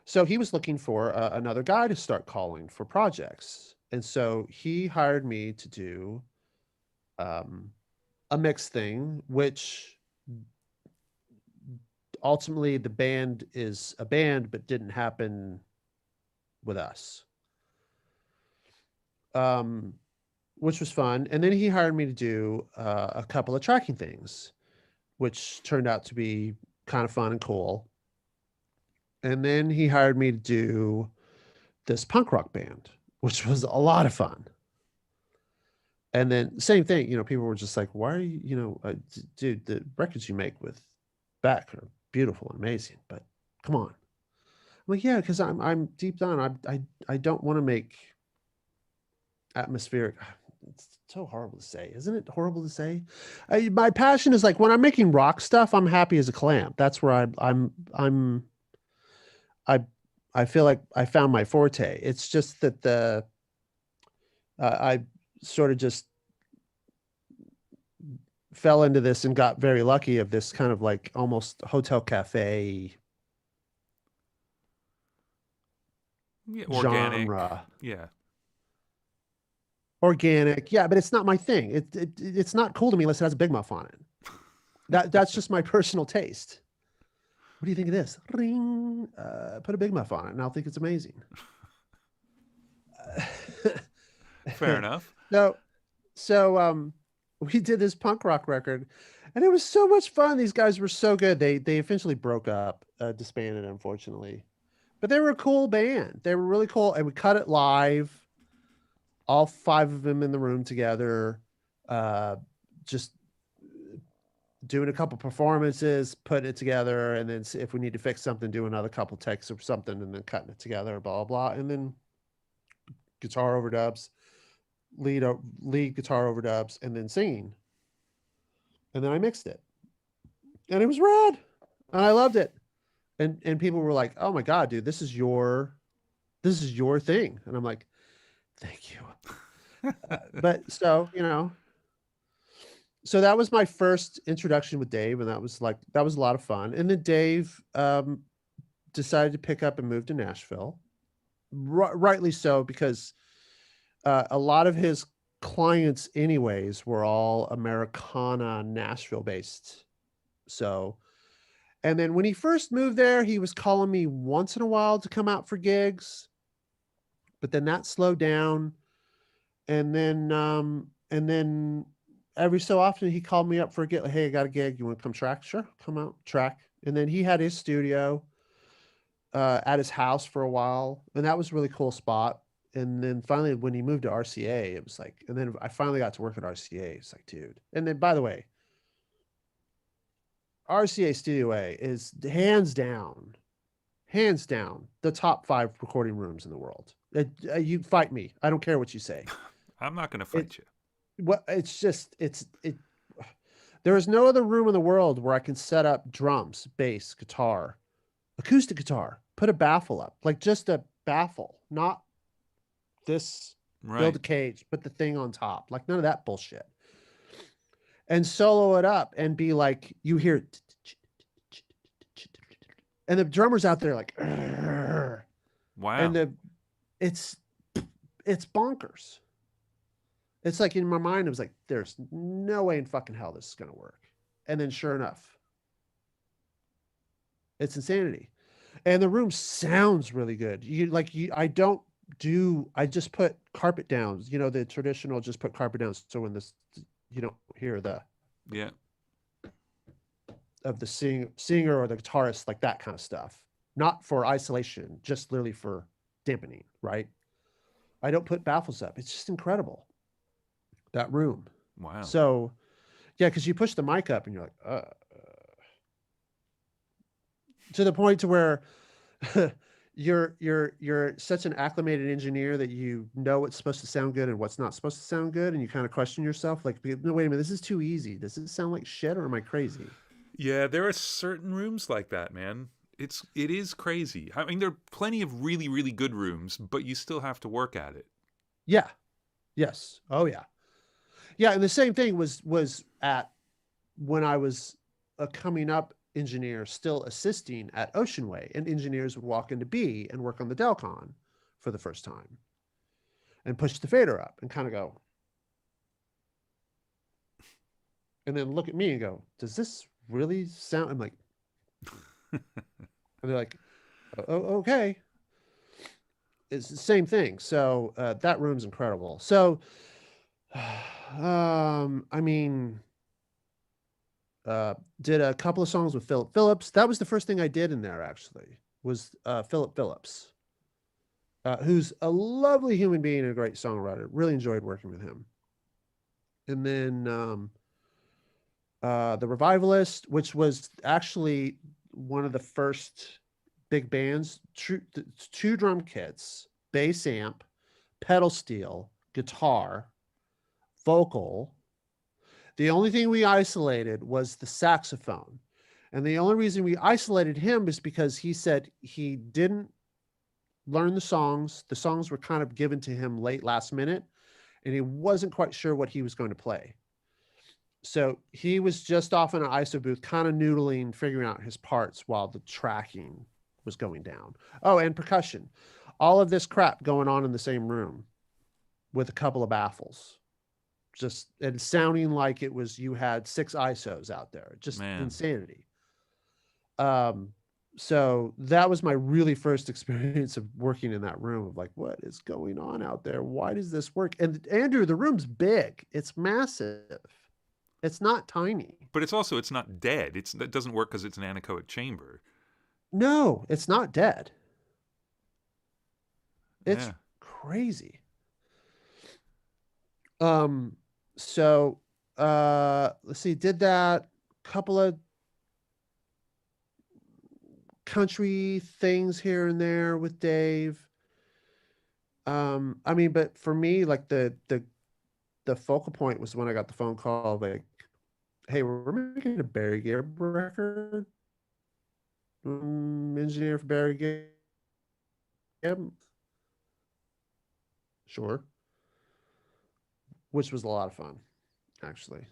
So he was looking for another guy to start calling for projects. And so he hired me to do a mix thing, which ultimately the band is a band, but didn't happen with us, which was fun. And then he hired me to do a couple of tracking things, which turned out to be kind of fun and cool. And then he hired me to do this punk rock band, which was a lot of fun. And then same thing, people were just like, why are you, dude, the records you make with Beck are beautiful and amazing, but come on. I'm like, yeah, because I'm deep down, I don't want to make atmospheric. It's so horrible to say. Isn't it horrible to say? My passion is like when I'm making rock stuff, I'm happy as a clam. That's where I I feel like I found my forte. It's just that I sort of just fell into this and got very lucky of this kind of like almost hotel cafe Yeah, organic. genre. Yeah. Organic, yeah, but it's not my thing. It's not cool to me unless it has a Big Muff on it. That's just my personal taste. What do you think of this? Ring. Put a Big Muff on it, and I'll think it's amazing. Fair enough. so so we did this punk rock record, and it was so much fun. These guys were so good. They eventually broke up, disbanded, unfortunately. But they were a cool band. They were really cool, and we cut it live. All five of them in the room together, just doing a couple performances, putting it together, and then if we need to fix something, do another couple takes or something, and then cutting it together, blah blah, and then guitar overdubs, lead guitar overdubs, and then singing, and then I mixed it, and it was rad, and I loved it, and people were like, "Oh my god, dude, this is your thing," and I'm like, "Thank you." But so so that was my first introduction with Dave, and that was a lot of fun. And then Dave decided to pick up and move to Nashville, rightly so, because a lot of his clients, anyways, were all Americana, Nashville based. So, and then when he first moved there, he was calling me once in a while to come out for gigs, but then that slowed down, and then every so often he called me up for a gig. Like, hey, I got a gig. You want to come track? Sure, come out track. And then he had his studio at his house for a while, and that was a really cool spot. And then finally, when he moved to RCA, it was like, and then I finally got to work at RCA. It's like, dude. And then, by the way, RCA Studio A is hands down, the top 5 recording rooms in the world. You fight me. I don't care what you say. I'm not going to It fight you. what it's just it. There is no other room in the world where I can set up drums, bass, guitar, acoustic guitar, put a baffle up, like just a baffle, not this build Right. a cage, put the thing on top, like none of that bullshit, and solo it up and be like, you hear, and the drummer's out there like, and Wow. it's it's bonkers. It's like in my mind, it was like, there's no way in fucking hell this is gonna work. And then sure enough, it's insanity. And the room sounds really good. I just put carpet down, the traditional just put carpet down. So when this, you don't hear the Yeah. of the singer or the guitarist, like that kind of stuff. Not for isolation, just literally for dampening, right? I don't put baffles up. It's just incredible, that room. Wow. So yeah, because you push the mic up and you're like, to the point to where you're such an acclimated engineer that you know what's supposed to sound good and what's not supposed to sound good, and you kind of question yourself, like, no, wait a minute, this is too easy. Does it sound like shit, or am I crazy? Yeah, there are certain rooms like that, man. It is crazy. I mean, there are plenty of really really good rooms, but you still have to work at it. Yeah. Yes. Oh yeah. Yeah, and the same thing was at when I was a coming up engineer, still assisting at Ocean Way, and engineers would walk into B and work on the Delcon for the first time and push the fader up and kind of go, and then look at me and go, does this really sound? I'm like, and they're like, oh, okay. It's the same thing. So that room's incredible. So, I mean, did a couple of songs with Philip Phillips. That was the first thing I did in there, actually, was Philip Phillips, who's a lovely human being and a great songwriter. Really enjoyed working with him. And then the Revivalist, which was actually one of the first big bands, two drum kits, bass amp, pedal steel, guitar, vocal. The only thing we isolated was the saxophone. And the only reason we isolated him is because he said he didn't learn the songs. The songs were kind of given to him late last minute, and he wasn't quite sure what he was going to play. So he was just off in an ISO booth, kind of noodling, figuring out his parts while the tracking was going down. Oh, and percussion. All of this crap going on in the same room with a couple of baffles. Just and sounding like it was you had 6 ISOs out there. Just insanity. So that was my really first experience of working in that room of like, what is going on out there? Why does this work? And Andrew, the room's big. It's massive. It's not tiny. But it's not dead. It doesn't work because it's an anechoic chamber. No, it's not dead. It's crazy. So let's see, did that couple of country things here and there with Dave. I mean, but for me, like the focal point was when I got the phone call, like, hey, we're making a Barry Gibb record. Engineer for Barry Gibb. Sure. Which was a lot of fun, actually.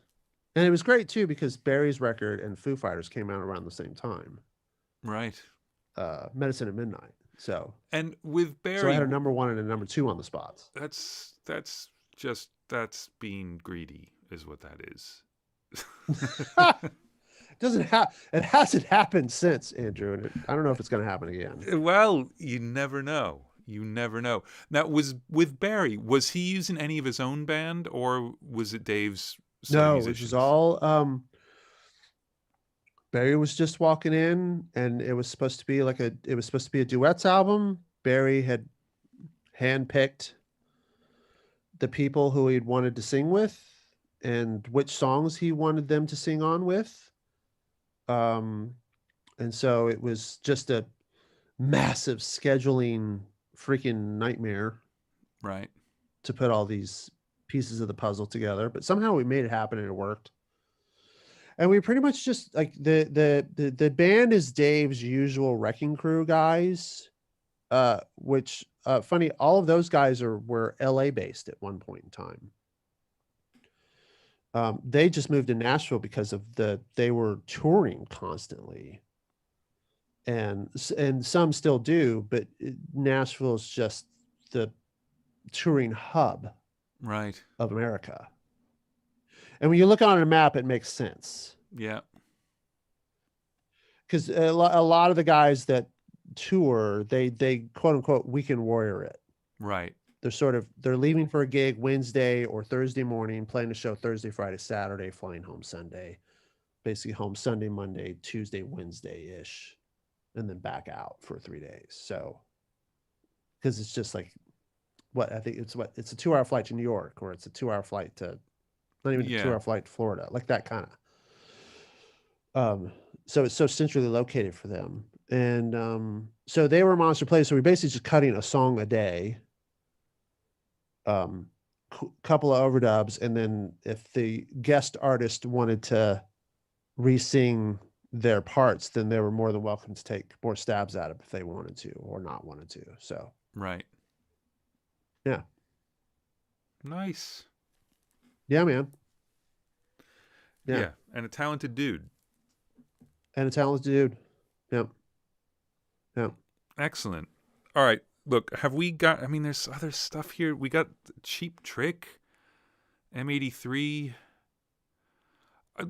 And it was great too, because Barry's record and Foo Fighters came out around the same time. Right. Medicine at Midnight. So, and with Barry, so I had a number 1 and a number 2 on the spots. That's being greedy is what that is. It hasn't happened since, Andrew, and I don't know if it's going to happen again. Well, you never know. You never know. Now, with Barry, was he using any of his own band, or was it Dave's? No, it was all. Barry was just walking in, and it was supposed to be a duets album. Barry had handpicked the people who he'd wanted to sing with, and which songs he wanted them to sing on with. And so it was just a massive scheduling freaking nightmare, right, to put all these pieces of the puzzle together, but somehow we made it happen and it worked. And we pretty much just like the band is Dave's usual Wrecking Crew guys, which funny, all of those guys were LA based at one point in time. They just moved to Nashville because they were touring constantly, and some still do, but Nashville is just the touring hub, right, of America. And when you look on a map, it makes sense. Yeah, because a lot of the guys that tour, they quote unquote weekend warrior it. Right. They're leaving for a gig Wednesday or Thursday morning, playing a show Thursday, Friday, Saturday, flying home Sunday, basically home Sunday, Monday, Tuesday, Wednesday-ish, and then back out for 3 days. So, because it's just like, it's a 2-hour flight to New York, or it's a 2-hour flight to, not even a 2-hour flight to Florida, like that kind of. So it's so centrally located for them. And so they were Monster Plays. So we're basically just cutting a song a day, couple of overdubs, and then if the guest artist wanted to re-sing their parts, then they were more than welcome to take more stabs at it if they wanted to or not wanted to. So right. Yeah. Nice. Yeah, man. Yeah. And a talented dude. Yep. Excellent. All right. Look, have we got, I mean, there's other stuff here. We got Cheap Trick, M83.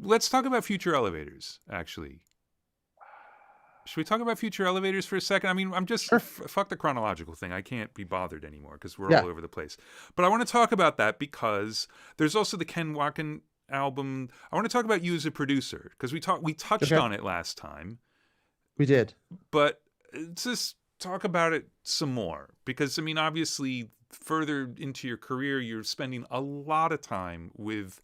Let's talk about Future Elevators, actually. Should we talk about Future Elevators for a second? I mean, I'm just, sure. Fuck the chronological thing. I can't be bothered anymore because we're all over the place. But I want to talk about that because there's also the Ken Wacken album. I want to talk about you as a producer because we touched on it last time. We did. But just talk about it some more because, I mean, obviously further into your career, you're spending a lot of time with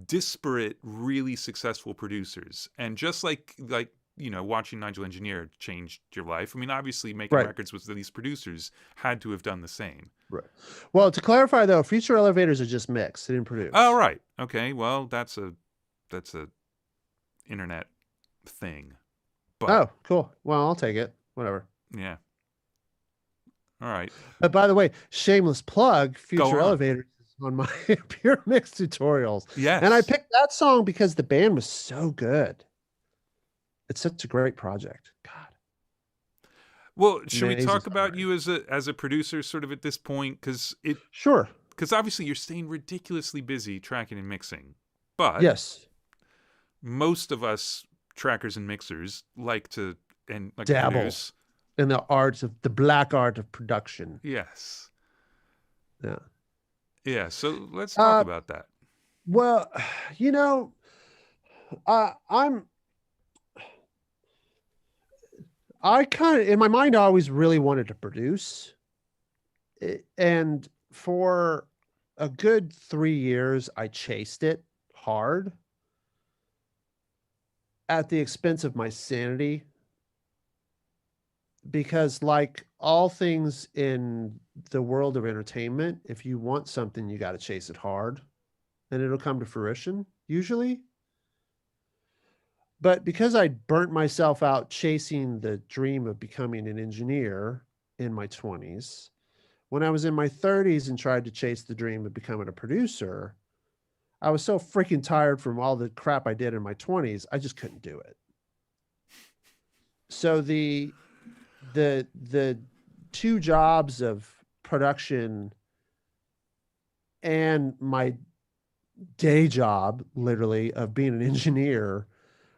disparate, really successful producers. And just like you know, watching Nigel Engineer changed your life. I mean, obviously making records with these producers had to have done the same. Right. Well, to clarify though, Future Elevators are just mixed. They didn't produce. Oh, right. Okay. Well, that's a internet thing. But Oh, cool. Well, I'll take it. Whatever. yeah. All right. But by the way, shameless plug, Go Future on. Elevators is on my Pure Mix tutorials. And I Yes. picked that song because the band was so good. It's such a great project. God, Well, should we amazing talk about songwriting. you as a producer sort of at this point Sure. cuz obviously you're staying ridiculously busy tracking and mixing. But Yes. most of us trackers and mixers like to and like to Dabble produce. in the arts of the black art of production. Yes. Yeah. Yeah, so let's talk Uh, about that. well, you know, I'm I kind of in my mind I always really wanted to produce. And for a good 3 years I chased it hard at the expense of my sanity, because like all things in the world of entertainment, if you want something you got to chase it hard and it'll come to fruition usually. But because I burnt myself out chasing the dream of becoming an engineer in my 20s, when I was in my 30s and tried to chase the dream of becoming a producer, I was so freaking tired from all the crap I did in my 20s, I just couldn't do it. So the two jobs of production and my day job, literally, of being an engineer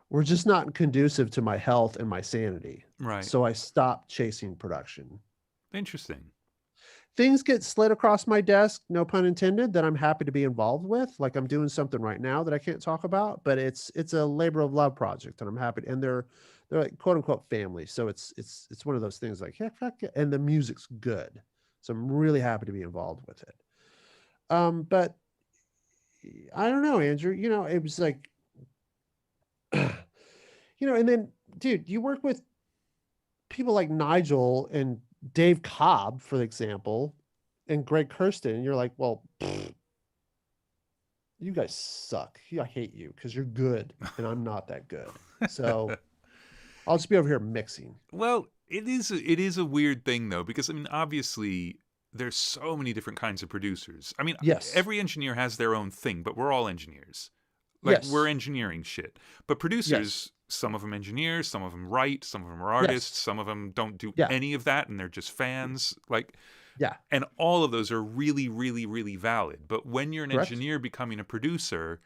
were just not conducive to my health and my sanity. Right. So I stopped chasing production. Interesting. Things get slid across my desk, no pun intended, that I'm happy to be involved with. Like I'm doing something right now that I can't talk about, but it's a labor of love project, and I'm happy. And they're like quote unquote family, so it's one of those things like heck, heck, yeah. And the music's good, so I'm really happy to be involved with it. But I don't know, Andrew. You know, it was like, you know, and then, dude, you work with people like Nigel and Dave Cobb, for example, and Greg Kirsten, and you're like, well, you guys suck. I hate you because you're good and I'm not that good. So I'll just be over here mixing. Well, it is a weird thing though, because I mean obviously there's so many different kinds of producers. I mean, Yes. every engineer has their own thing, but we're all engineers. Like we're Yes. engineering shit. But Yes. producers, some of them engineers, some of them write, some of them are Yes. artists, some of them don't do Yeah. any of that and they're just fans. Like, Yeah. and all of those are really, really, really valid. But when you're an Correct. engineer becoming a producer,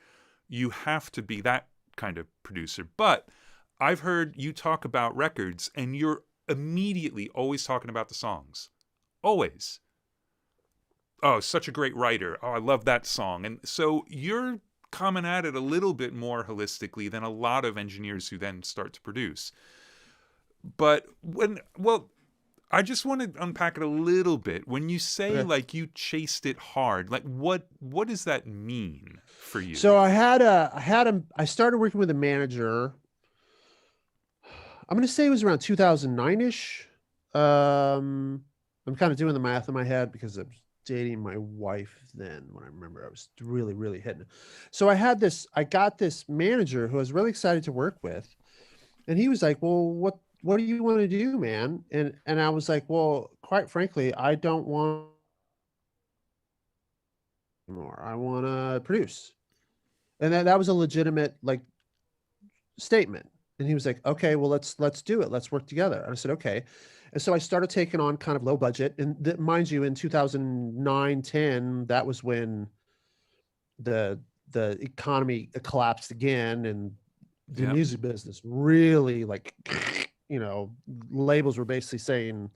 you have to be that kind of producer. But I've heard you talk about records and you're immediately always talking about the songs. Always. Oh, such a great writer. Oh, I love that song. And so you're coming at it a little bit more holistically than a lot of engineers who then start to produce. But I just want to unpack it a little bit. When you say Okay. like you chased it hard, like what does that mean for you? So I started working with a manager. I'm going to say it was around 2009-ish. I'm kind of doing the math in my head because I was dating my wife then, when I remember I was really, really hitting it. So I got this manager who I was really excited to work with. And he was like, well, what do you want to do, man? And I was like, well, quite frankly, I don't want more. I want to produce. And that was a legitimate like statement. And he was like, okay, well, let's do it. Let's work together. And I said, okay. And so I started taking on kind of low budget. And mind you, in 2009, 10, that was when the economy collapsed again, and the Yeah. music business really like, you know, labels were basically saying,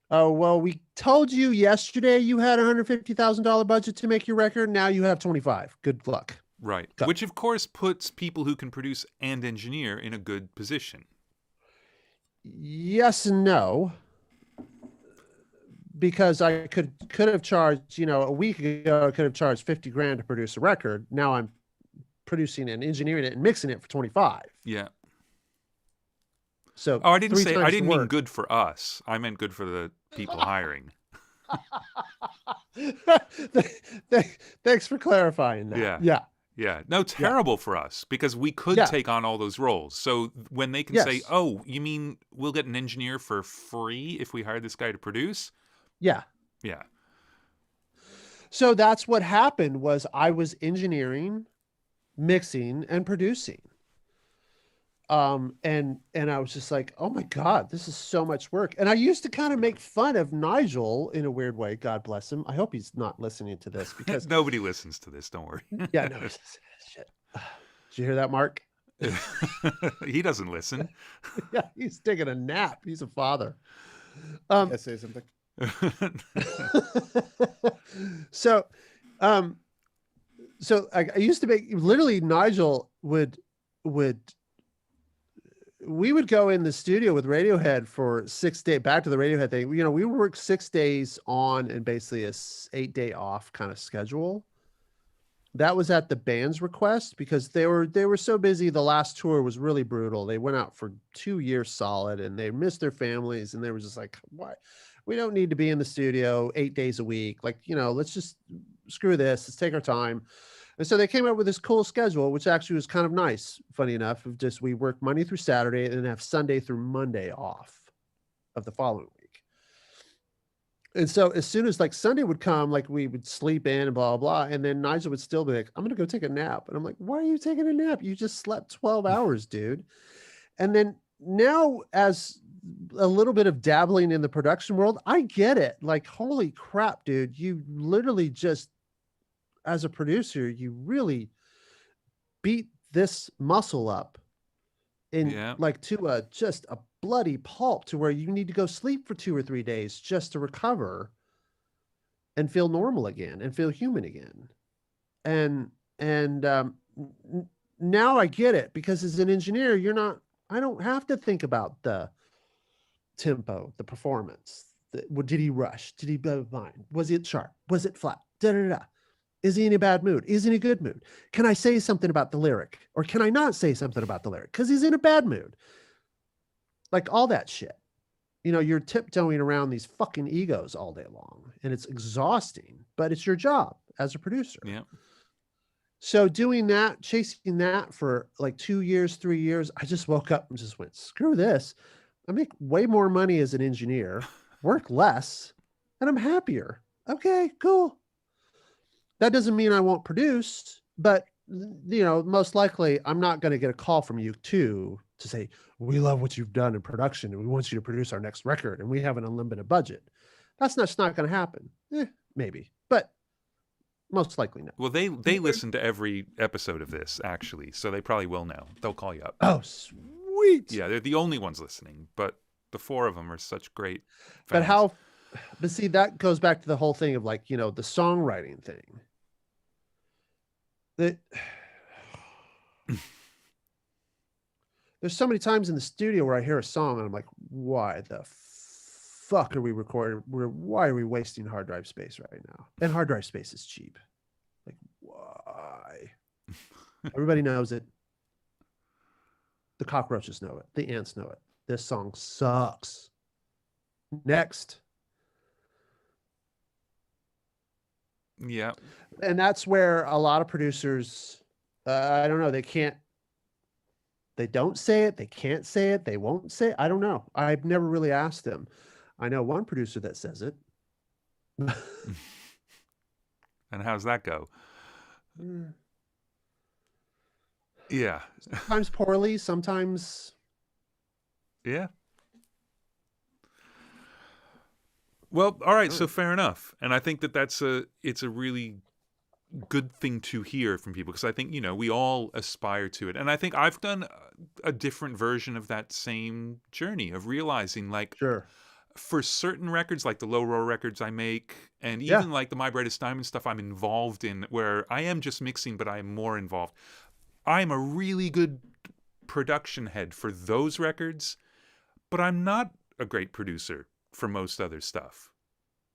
oh, well, we told you yesterday you had $150,000 budget to make your record. Now you have 25. Good luck. Right. Go. Which of course puts people who can produce and engineer in a good position. Yes and no, because I could have charged, you know, a week ago, I could have charged 50 grand to produce a record. Now I'm producing and engineering it and mixing it for 25. Yeah. So Oh, I didn't mean work. good for us. I meant good for the people hiring. Thanks for clarifying that. Yeah. Yeah. Yeah. No, Yeah. terrible for us because we could Yeah. take on all those roles. So when they can say, Yes. "Oh, you mean we'll get an engineer for free if we hire this guy to produce?" Yeah. Yeah. So that's what happened was I was engineering, mixing, and producing. And I was just like, oh my God, this is so much work. And I used to kind of make fun of Nigel in a weird way. God bless him. I hope he's not listening to this because Nobody listens to this, don't worry. yeah, no, shit. Did you hear that, Mark? He doesn't listen. Yeah, he's taking a nap. He's a father. Can I say something? so so I used to make literally Nigel would we would go in the studio with Radiohead for 6 days, back to the Radiohead thing. We would work 6 days on and basically a 8-day off kind of schedule. That was at the band's request because they were so busy. The last tour was really brutal. They went out for 2 years solid and they missed their families. And they were just like, why? We don't need to be in the studio 8 days a week. Like, let's just screw this. Let's take our time. And so they came up with this cool schedule, which actually was kind of nice, funny enough, of just we work Monday through Saturday and then have Sunday through Monday off of the following week. And so as soon as like Sunday would come, like we would sleep in and blah, blah, blah. And then Nigel would still be like, I'm going to go take a nap. And I'm like, why are you taking a nap? You just slept 12 hours, dude. And then now as a little bit of dabbling in the production world, I get it. Like, holy crap, dude, you literally just, as a producer, you really beat this muscle up in like to just a bloody pulp to where you need to go sleep for 2 or 3 days just to recover and feel normal again and feel human again. And now I get it because as an engineer, I don't have to think about the tempo, the performance. Did he rush? Did he mind? Was it sharp? Was it flat? Da da da. Is he in a bad mood? Is he in a good mood? Can I say something about the lyric? Or can I not say something about the lyric? Because he's in a bad mood. Like all that shit. You're tiptoeing around these fucking egos all day long. And it's exhausting, but it's your job as a producer. Yeah. So doing that, chasing that for like 2 years, 3 years, I just woke up and just went, screw this. I make way more money as an engineer, work less, and I'm happier. Okay, cool. That doesn't mean I won't produce, but most likely I'm not going to get a call from you to say, we love what you've done in production and we want you to produce our next record and we have an unlimited budget. That's not going to happen. Maybe, but most likely no. Well, they listen to every episode of this actually, so they probably will know. They'll call you up. Oh, sweet. Yeah, they're the only ones listening, but the 4 of them are such great fans. But see, that goes back to the whole thing of like, the songwriting thing. There's so many times in the studio where I hear a song and I'm like, why the fuck are we recording? Why are we wasting hard drive space right now? And hard drive space is cheap. Like, why? Everybody knows it. The cockroaches know it. The ants know it. This song sucks. Next. Yeah. And that's where a lot of producers, I don't know, they don't say it, they can't say it, they won't say it. I don't know. I've never really asked them. I know one producer that says it. And how's that go? Yeah. Sometimes poorly, sometimes. Yeah. Well, all right, so fair enough. And I think that it's a really good thing to hear from people because I think, we all aspire to it. And I think I've done a different version of that same journey of realizing like sure. For certain records, like the low roll records I make, and even like the My Brightest Diamond stuff I'm involved in, where I am just mixing, but I am more involved. I'm a really good production head for those records, but I'm not a great producer for most other stuff.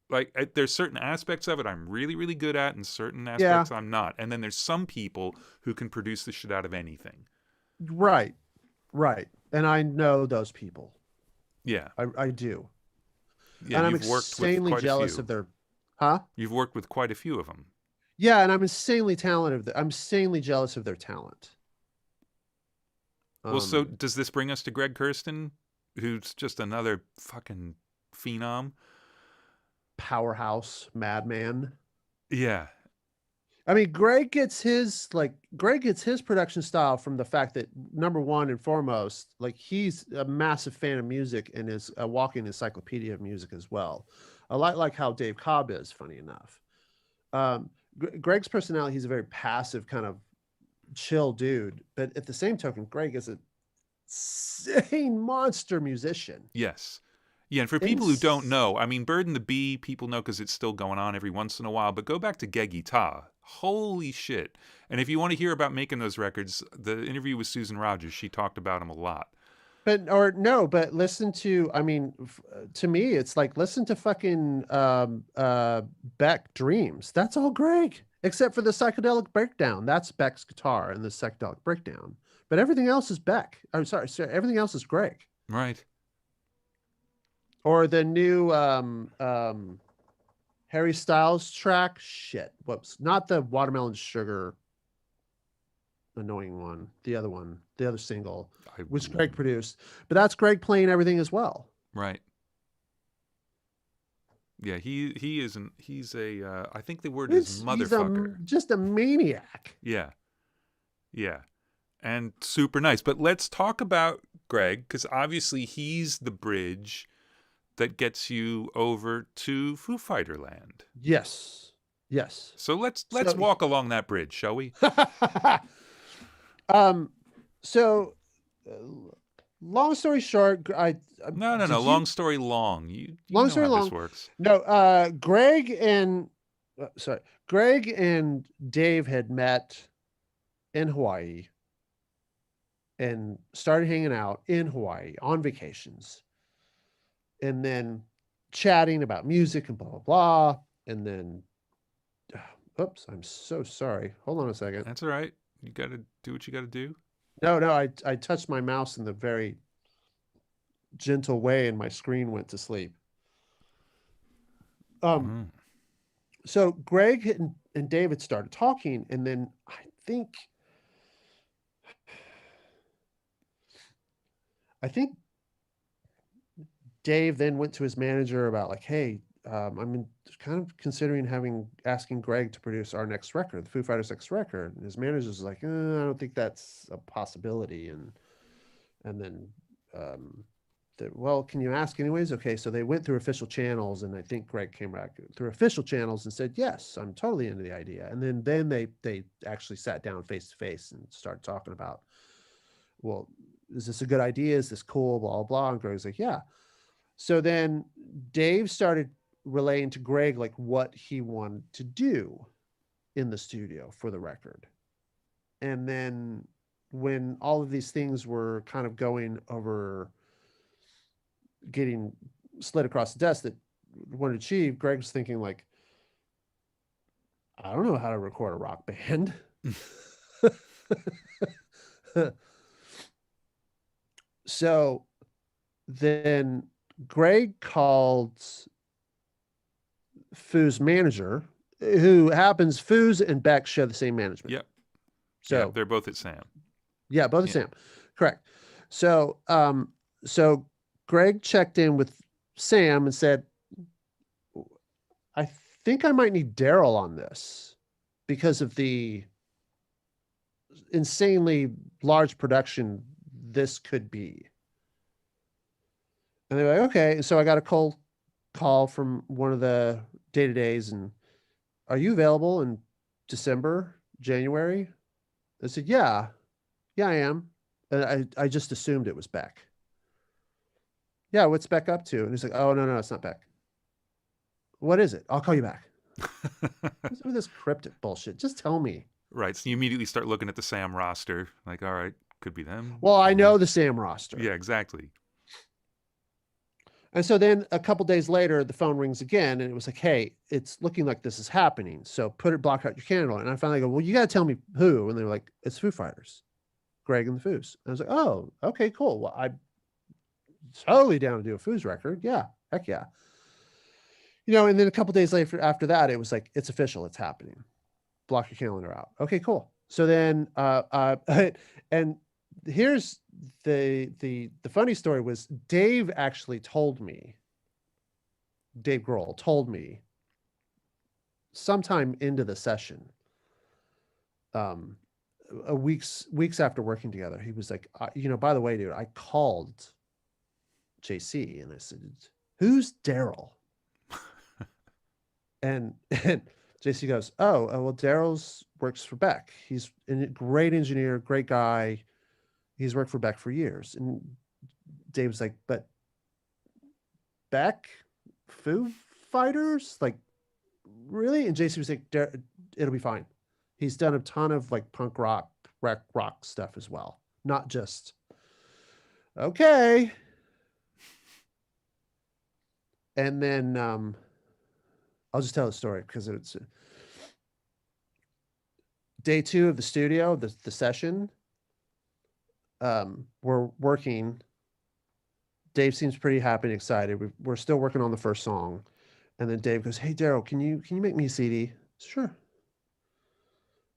Like there's certain aspects of it I'm really, really good at, and certain aspects I'm not. And then there's some people who can produce the shit out of anything. Right. And I know those people. Yeah. I do. Yeah, and I'm you've worked with insanely quite jealous a few. of their, huh? You've worked with quite a few of them. Yeah, and I'm insanely talented. I'm insanely jealous of their talent. Well, so does this bring us to Greg Kurstin, who's just another fucking phenom? Powerhouse madman. Yeah. I mean, Greg gets his production style from the fact that, number one and foremost, like, he's a massive fan of music and is a walking encyclopedia of music as well. A lot like how Dave Cobb is, funny enough. Greg's personality, he's a very passive kind of chill dude, but at the same token, Greg is a insane monster musician. Yes. Yeah, and for people who don't know, I mean, Bird and the Bee, people know because it's still going on every once in a while, but go back to Geggy Ta. Holy shit. And if you want to hear about making those records, the interview with Susan Rogers, she talked about him a lot. But listen to, I mean, to me, it's like, listen to fucking Beck Dreams. That's all Greg, except for the psychedelic breakdown. That's Beck's guitar and the psychedelic breakdown. But everything else is Beck. I'm sorry, everything else is Greg. Right. Or the new Harry Styles track. Shit. Whoops. Not the Watermelon Sugar annoying one. The other single, which Greg produced. But that's Greg playing everything as well. Right. Yeah, he's a I think the word is motherfucker. He's just a maniac. Yeah. Yeah. And super nice. But let's talk about Greg, because obviously he's the bridge that gets you over to Foo Fighter Land. Yes. So let's walk along that bridge, shall we? Long story short, No. Long story long. You long know story how long. This works. No. Greg and Dave had met in Hawaii and started hanging out in Hawaii on vacations, and then chatting about music and blah blah blah, and then oops, I'm so sorry. Hold on a second. That's all right. You got to do what you got to do. No, I touched my mouse in the very gentle way and my screen went to sleep. So Greg and David started talking, and then I think Dave then went to his manager about, like, hey, I'm kind of considering asking Greg to produce our next record, the Foo Fighters' next record. And his manager was like, I don't think that's a possibility. And then, well, can you ask anyways? Okay, so they went through official channels, and I think Greg came back through official channels and said, yes, I'm totally into the idea. And then they actually sat down face to face and started talking about, well, is this a good idea? Is this cool? Blah, blah, blah. And Greg's like, yeah. So then Dave started relaying to Greg, like, what he wanted to do in the studio for the record. And then when all of these things were kind of going over, getting slid across the desk that wanted to achieve, Greg was thinking, like, I don't know how to record a rock band. So then Greg called Foo's manager, who happens, Foo's and Beck share the same management. Yep. So yeah, they're both at Sam. Yeah, both at Sam. Correct. So Greg checked in with Sam and said, I think I might need Darrell on this because of the insanely large production this could be. And they're like, okay. So I got a cold call from one of the day-to-days, and are you available in December, January? I said, yeah, I am. And I just assumed it was Beck. Yeah, what's Beck up to? And he's like, oh, no, it's not Beck. What is it? I'll call you back. What's with this cryptic bullshit? Just tell me. Right. So you immediately start looking at the Sam roster. Like, all right, could be them. Well, I know the Sam roster. Yeah, exactly. And so then a couple days later, the phone rings again, and it was like, hey, it's looking like this is happening. So block out your calendar. And I finally go, well, you got to tell me who. And they're like, it's Foo Fighters, Greg and the Foos. And I was like, oh, okay, cool. Well, I'm totally down to do a Foos record. Yeah, heck yeah. And then a couple days later after that, it was like, it's official, it's happening. block your calendar out. Okay, cool. So then, and here's the funny story was Dave actually told me, Dave Grohl told me sometime into the session, weeks after working together, he was like, by the way, dude, I called JC and I said, who's Darrell? and JC goes, well, Darrell's works for Beck. He's a great engineer, great guy. He's worked for Beck for years. And Dave was like, but Beck, Foo Fighters, like, really? And JC was like, it'll be fine. He's done a ton of like punk rock stuff as well, not just okay. And then I'll just tell the story because it's day 2 of the studio, the session. We're working. Dave seems pretty happy and excited. We're still working on the first song, and then Dave goes, "Hey, Darrell, can you make me a CD?" Sure.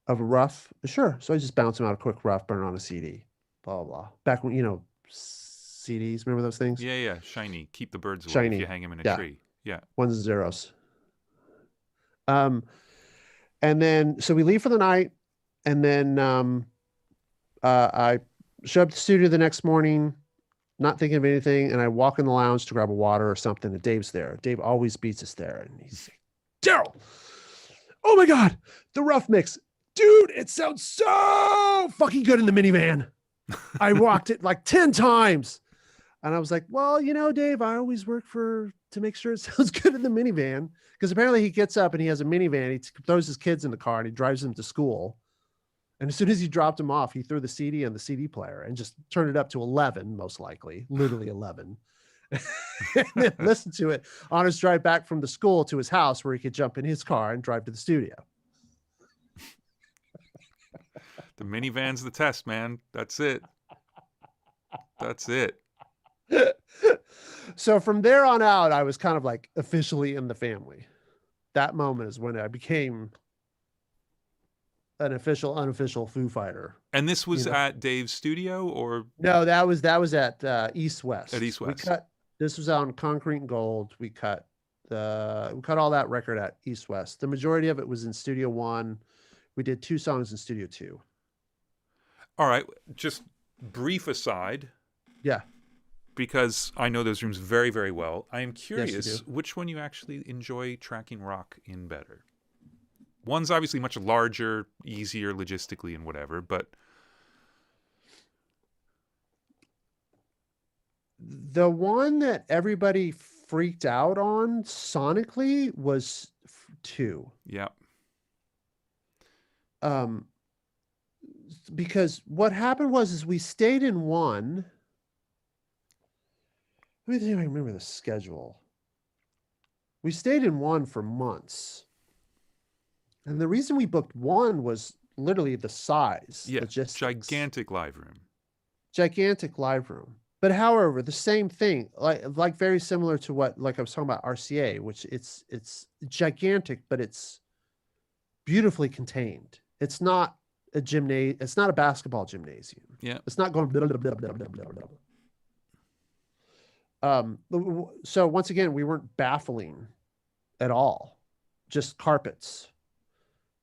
Of a rough, sure. So I just bounce him out a quick rough, burn on a CD. Blah blah blah. Back when CDs, remember those things? Yeah. Shiny. Keep the birds away Shiny. if you hang them in a tree. Yeah. Ones and zeros. And then so we leave for the night, and then I show up to the studio the next morning, not thinking of anything, and I walk in the lounge to grab a water or something, and Dave's there. Dave always beats us there, and he's like, Darrell, oh my God, the rough mix. Dude, it sounds so fucking good in the minivan. I walked it like 10 times. And I was like, well, Dave, I always work to make sure it sounds good in the minivan. Because apparently he gets up and he has a minivan. He throws his kids in the car and he drives them to school. And as soon as he dropped them off, he threw the CD in the CD player and just turned it up to 11, most likely, literally 11. And then listened to it on his drive back from the school to his house where he could jump in his car and drive to the studio. The minivan's the test, man. That's it. That's it. So from there on out, I was kind of like officially in the family. That moment is when I became an official, unofficial Foo Fighter. And this was at Dave's studio, or no? That was at East West. At East West. This was on Concrete and Gold. We cut all that record at East West. The majority of it was in Studio 1. We did 2 songs in Studio 2. All right, just brief aside. Yeah. Because I know those rooms very, very well. I am curious Yes, which one you actually enjoy tracking rock in better. One's obviously much larger, easier logistically and whatever, but the one that everybody freaked out on sonically was 2. Yeah. Because what happened was we stayed in 1. Let me think if I remember the schedule. We stayed in 1 for months. And the reason we booked 1 was literally the size. Yeah, logistics. gigantic live room. Gigantic live room. But however, the same thing, like very similar to what, like I was talking about RCA, which it's gigantic, but it's beautifully contained. It's not a it's not a basketball gymnasium. Yeah. It's not going blah, blah, blah, blah, blah, blah, blah. So once again, we weren't baffling at all, just carpets.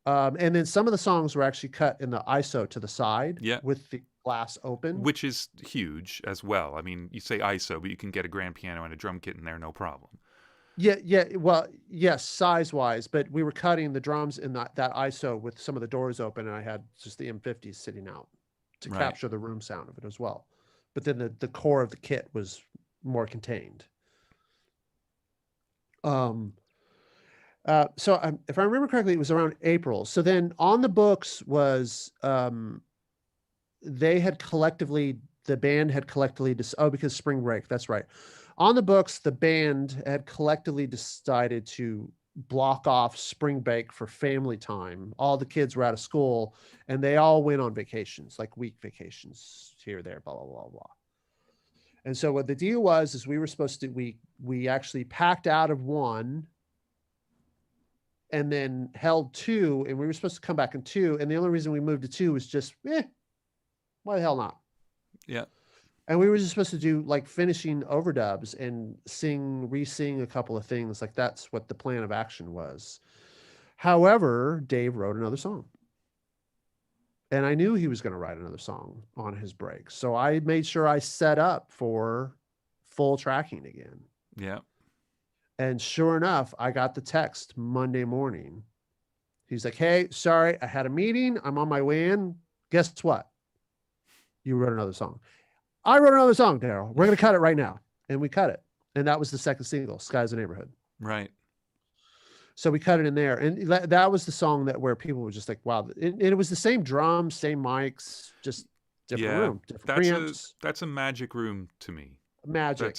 And then some of the songs were actually cut in the ISO to the side, with the glass open, which is huge as well. I mean, you say ISO, but you can get a grand piano and a drum kit in there, no problem. Yeah. Well, yes, size wise, but we were cutting the drums in that ISO with some of the doors open, and I had just the M50s sitting out to capture the room sound of it as well. But then the core of the kit was more contained. So if I remember correctly, it was around April. So then on the books was the band had collectively because spring break, that's right. On the books, the band had collectively decided to block off spring break for family time. All the kids were out of school and they all went on vacations, like week vacations here, there, blah, blah, blah, blah. And so what the deal was is we were supposed to, we actually packed out of 1 and then held 2, and we were supposed to come back in 2. And the only reason we moved to 2 was just, why the hell not? Yeah. And we were just supposed to do like finishing overdubs and re-sing a couple of things. Like that's what the plan of action was. However, Dave wrote another song. And I knew he was going to write another song on his break. So I made sure I set up for full tracking again. Yeah. And sure enough, I got the text Monday morning. He's like, hey, sorry, I had a meeting. I'm on my way in. Guess what? You wrote another song. I wrote another song, Darrell. We're going to cut it right now. And we cut it. And that was the second single, Sky's the Neighborhood. Right. So we cut it in there. And that was the song where people were just like, wow. It was the same drums, same mics, just different room, different preamps. That's a magic room to me. Magic.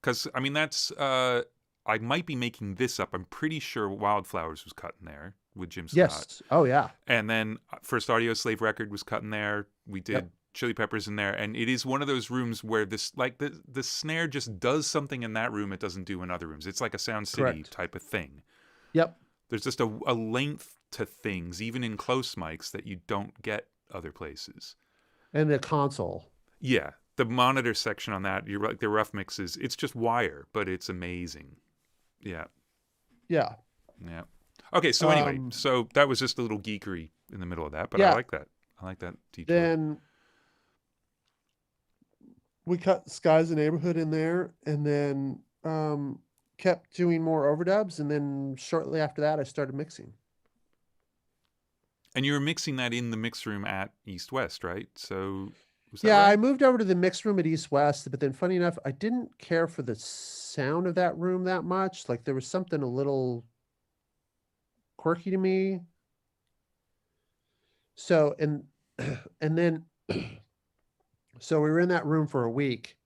Because, I mean, I might be making this up. I'm pretty sure Wildflowers was cut in there with Jim Scott. Yes. Oh, yeah. And then First Audio Slave record was cut in there. We did Chili Peppers in there. And it is one of those rooms where the snare just does something in that room it doesn't do in other rooms. It's like a Sound City type of thing. Yep. There's just a length to things, even in close mics, that you don't get other places. And the console. Yeah. The monitor section on that, you're like the rough mixes, it's just wire, but it's amazing. Yeah. Yeah. Yeah. Okay, so anyway, so that was just a little geekery in the middle of that, but I like that. I like that detail. Then we cut Sky's the Neighborhood in there, and then kept doing more overdubs, and then shortly after that I started mixing. And you were mixing that in the mix room at East West, right? So was that yeah, right? I moved over to the mix room at East West, but then funny enough, I didn't care for the sound of that room that much. Like there was something a little quirky to me. So and then so we were in that room for a week,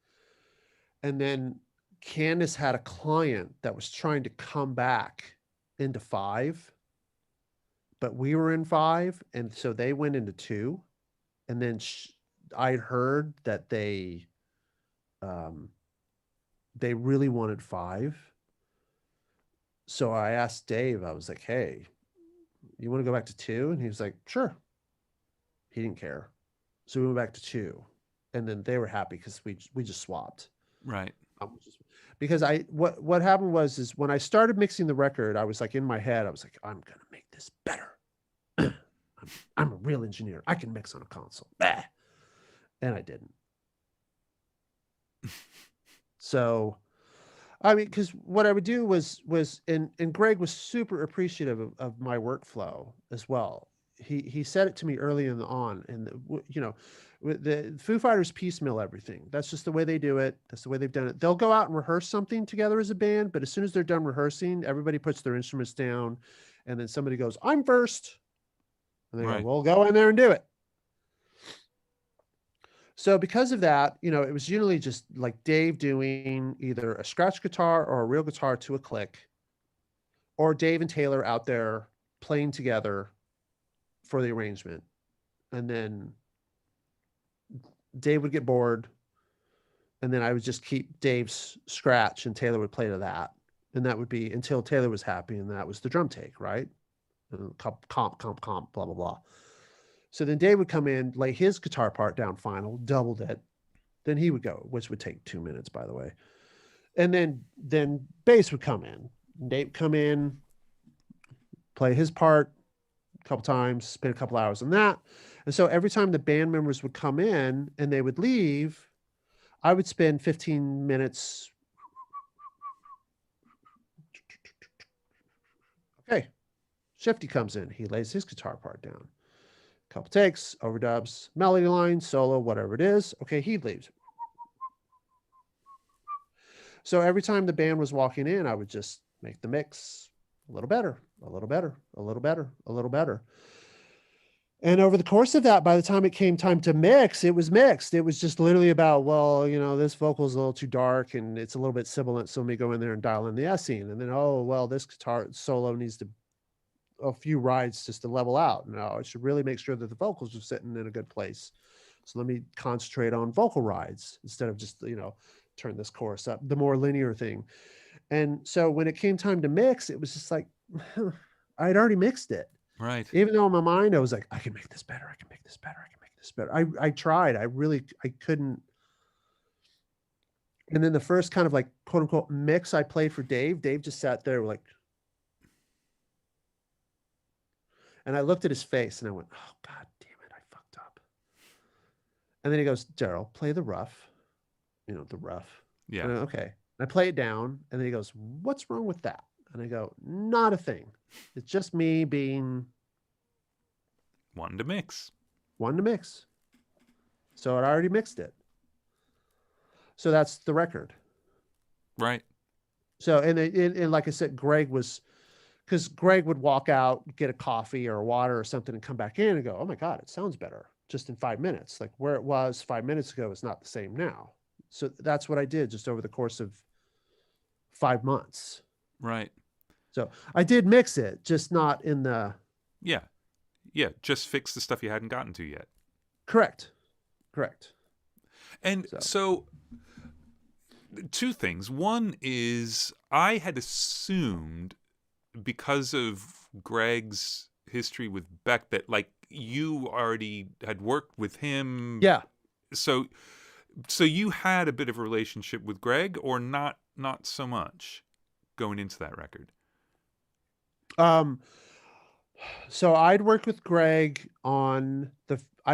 and then Candace had a client that was trying to come back into 5, but we were in 5, and so they went into 2, and then I'd heard that they really wanted 5. So I asked Dave, I was like, hey, you want to go back to 2? And he was like, sure. He didn't care. So we went back to 2, and then they were happy because we just swapped. Right. Because what happened is when I started mixing the record, I was like in my head, I was like, I'm going to make this better. I'm a real engineer. I can mix on a console. Bah. And I didn't. So, I mean, because what I would do was and Greg was super appreciative of my workflow as well. He said it to me early on, and the Foo Fighters piecemeal everything. That's just the way they do it. That's the way they've done it. They'll go out and rehearse something together as a band, but as soon as they're done rehearsing, everybody puts their instruments down, and then somebody goes, I'm first. And they go, well, go in there and do it. So because of that, it was usually just like Dave doing either a scratch guitar or a real guitar to a click, or Dave and Taylor out there playing together for the arrangement. And then Dave would get bored, and then I would just keep Dave's scratch and Taylor would play to that. And that would be until Taylor was happy, and that was the drum take, right? Comp, blah, blah, blah. So then Dave would come in, lay his guitar part down final, doubled it. Then he would go, which would take 2 minutes, by the way. And then bass would come in. Dave would come in, play his part a couple times, spend a couple hours on that. And so every time the band members would come in and they would leave, I would spend 15 minutes. Okay. Shifty comes in. He lays his guitar part down. Couple takes, overdubs, melody line, solo, whatever it is. Okay, he leaves. So every time the band was walking in, I would just make the mix a little better, a little better, a little better, a little better. And over the course of that, by the time it came time to mix, it was mixed. It was just literally about, well, this vocal is a little too dark and it's a little bit sibilant, so let me go in there and dial in the S-ing. And then, oh, well, this guitar solo needs a few rides just to level out. No, I should really make sure that the vocals are sitting in a good place. So let me concentrate on vocal rides instead of just, turn this chorus up, the more linear thing. And so when it came time to mix, it was just like, I'd already mixed it. Right. Even though in my mind I was like, I can make this better. I can make this better. I can make this better. I tried. I couldn't. And then the first kind of like quote unquote mix I played for Dave just sat there like, and I looked at his face and I went, oh God damn it, I fucked up. And then he goes, Darrell, play the rough. The rough. Yeah. And I, okay. I play it down, and then he goes, what's wrong with that? And I go, not a thing. It's just me being Wanting to mix. So I already mixed it. So that's the record. Right. So, and like I said, because Greg would walk out, get a coffee or water or something and come back in and go, oh my God, it sounds better just in 5 minutes. Like where it was 5 minutes ago is not the same now. So that's what I did just over the course of 5 months. Right. So I did mix it, just not in the... Yeah. Yeah. Just fix the stuff you hadn't gotten to yet. Correct. And so 2 things. One is I had assumed, because of Greg's history with Beck, that like you already had worked with him. Yeah. So you had a bit of a relationship with Greg, or not so much going into that record? So I'd worked with Greg I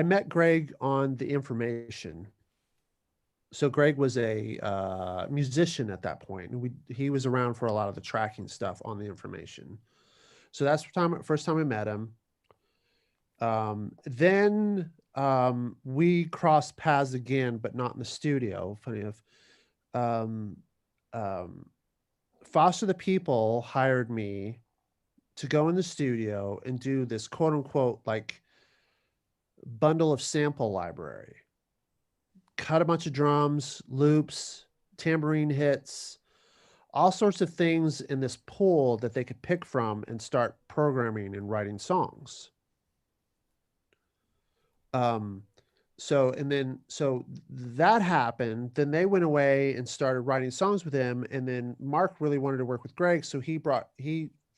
met Greg on The Information. So Greg was a musician at that point, and he was around for a lot of the tracking stuff on The Information. So that's the first time I met him. Then we crossed paths again, but not in the studio. Funny enough, Foster the People hired me to go in the studio and do this quote unquote like bundle of sample library. Cut a bunch of drums, loops, tambourine hits, all sorts of things in this pool that they could pick from and start programming and writing songs. So that happened. Then they went away and started writing songs with him. And then Mark really wanted to work with Greg. So he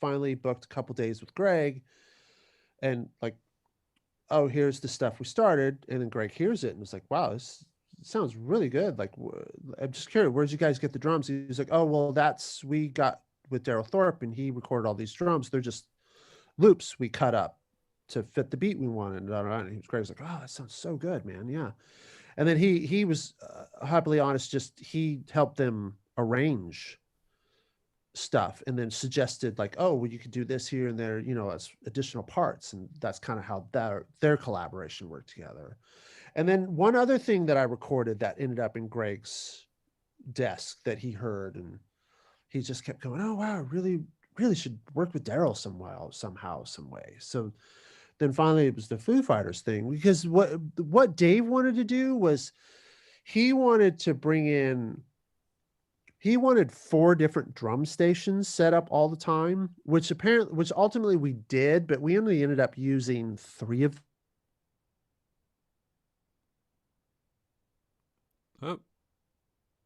finally booked a couple days with Greg and like, oh, here's the stuff we started. And then Greg hears it and was like, wow, this sounds really good. Like, I'm just curious, where'd you guys get the drums? He was like, oh, well, we got with Darrell Thorp and he recorded all these drums. They're just loops we cut up to fit the beat we wanted. And Greg was like, oh, that sounds so good, man. Yeah. And then he was happily honest, just he helped them arrange stuff and then suggested like, oh, well, you could do this here and there, as additional parts. And that's kind of how their collaboration worked together. And then one other thing that I recorded that ended up in Greg's desk that he heard, and he just kept going, oh, wow, really, really should work with Darrell somehow, some way. So then finally it was the Foo Fighters thing, because what Dave wanted to do was he wanted 4 different drum stations set up all the time, which ultimately we did, but we only ended up using 3 of them. Oh,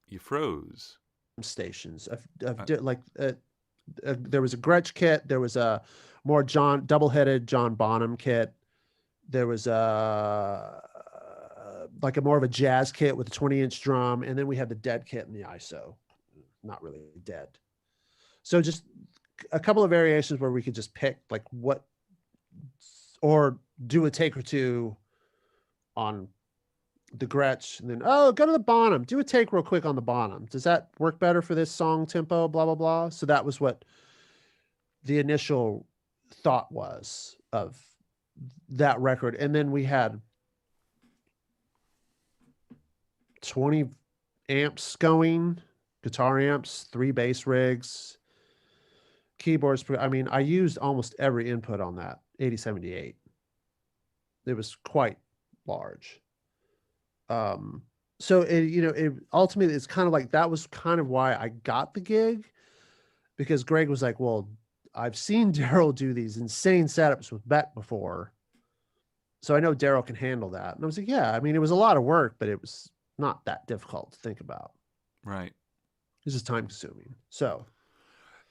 you froze. Stations there was a Gretsch kit, there was a more double-headed John Bonham kit, there was a more of a jazz kit with a 20-inch drum, and then we had the dead kit and the ISO, not really dead. So just a couple of variations where we could just pick like what, or do a take or two on the Gretsch, and then, oh, go to the Bonham, do a take real quick on the Bonham. Does that work better for this song tempo, blah, blah, blah. So that was what the initial thought was of that record. And then we had 20 amps going, guitar amps, 3 bass rigs, keyboards. I mean, I used almost every input on that 8078. It was quite large. So it ultimately, it's kind of like, that was kind of why I got the gig, because Greg was like, well, I've seen Darrell do these insane setups with Beck before, so I know Darrell can handle that. And I was like, yeah, I mean, it was a lot of work, but it was not that difficult to think about. Right. This is time consuming. So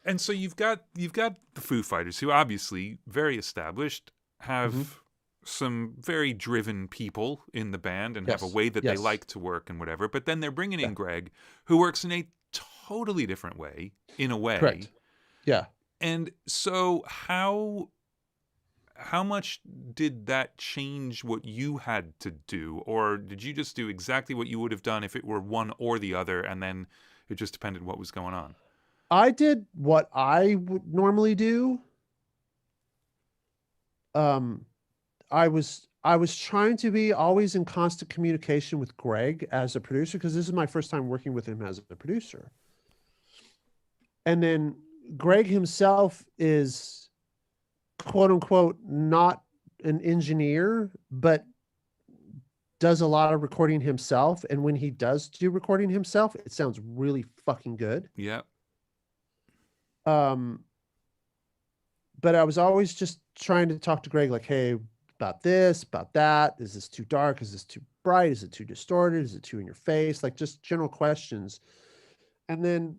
And so you've got the Foo Fighters, who obviously very established, have some very driven people in the band and have a way that they like to work and whatever. But then they're bringing in Greg, who works in a totally different way, in a way. Correct. Yeah. And so how much did that change what you had to do, or did you just do exactly what you would have done if it were one or the other, and then it just depended what was going on? I did what I would normally do. I was trying to be always in constant communication with Greg as a producer, because this is my first time working with him as a producer. And then Greg himself is, quote unquote, not an engineer, but does a lot of recording himself. And when he does do recording himself, it sounds really fucking good. Yeah. But I was always just trying to talk to Greg, like, hey, about this, about that. Is this too dark? Is this too bright? Is it too distorted? Is it too in your face? Like, just general questions. And then,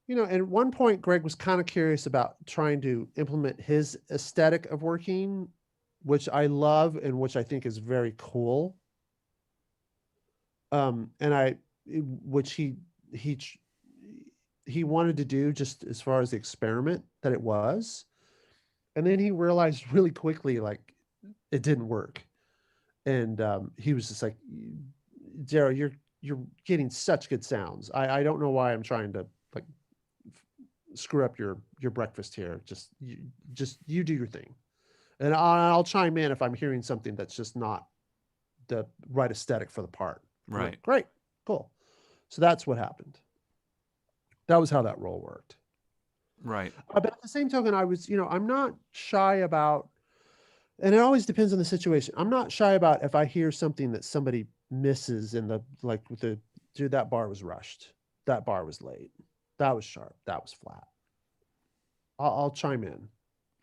you know, at one point, Greg was kind of curious about trying to implement his aesthetic of working, which I love and which I think is very cool. Which he wanted to do, just as far as the experiment that it was. And then he realized really quickly, like, it didn't work. And he was just like, Darrell, you're getting such good sounds. I don't know why I'm trying to, like, screw up your breakfast here. Just you do your thing. And I'll chime in if I'm hearing something that's just not the right aesthetic for the part. Right. Like, great. Cool. So that's what happened. That was how that role worked. Right. But at the same token, I was, you know, I'm not shy about, and it always depends on the situation. I'm not shy about if I hear something that somebody misses in the, like, with the, dude, that bar was rushed. That bar was late. That was sharp. That was flat. I'll chime in,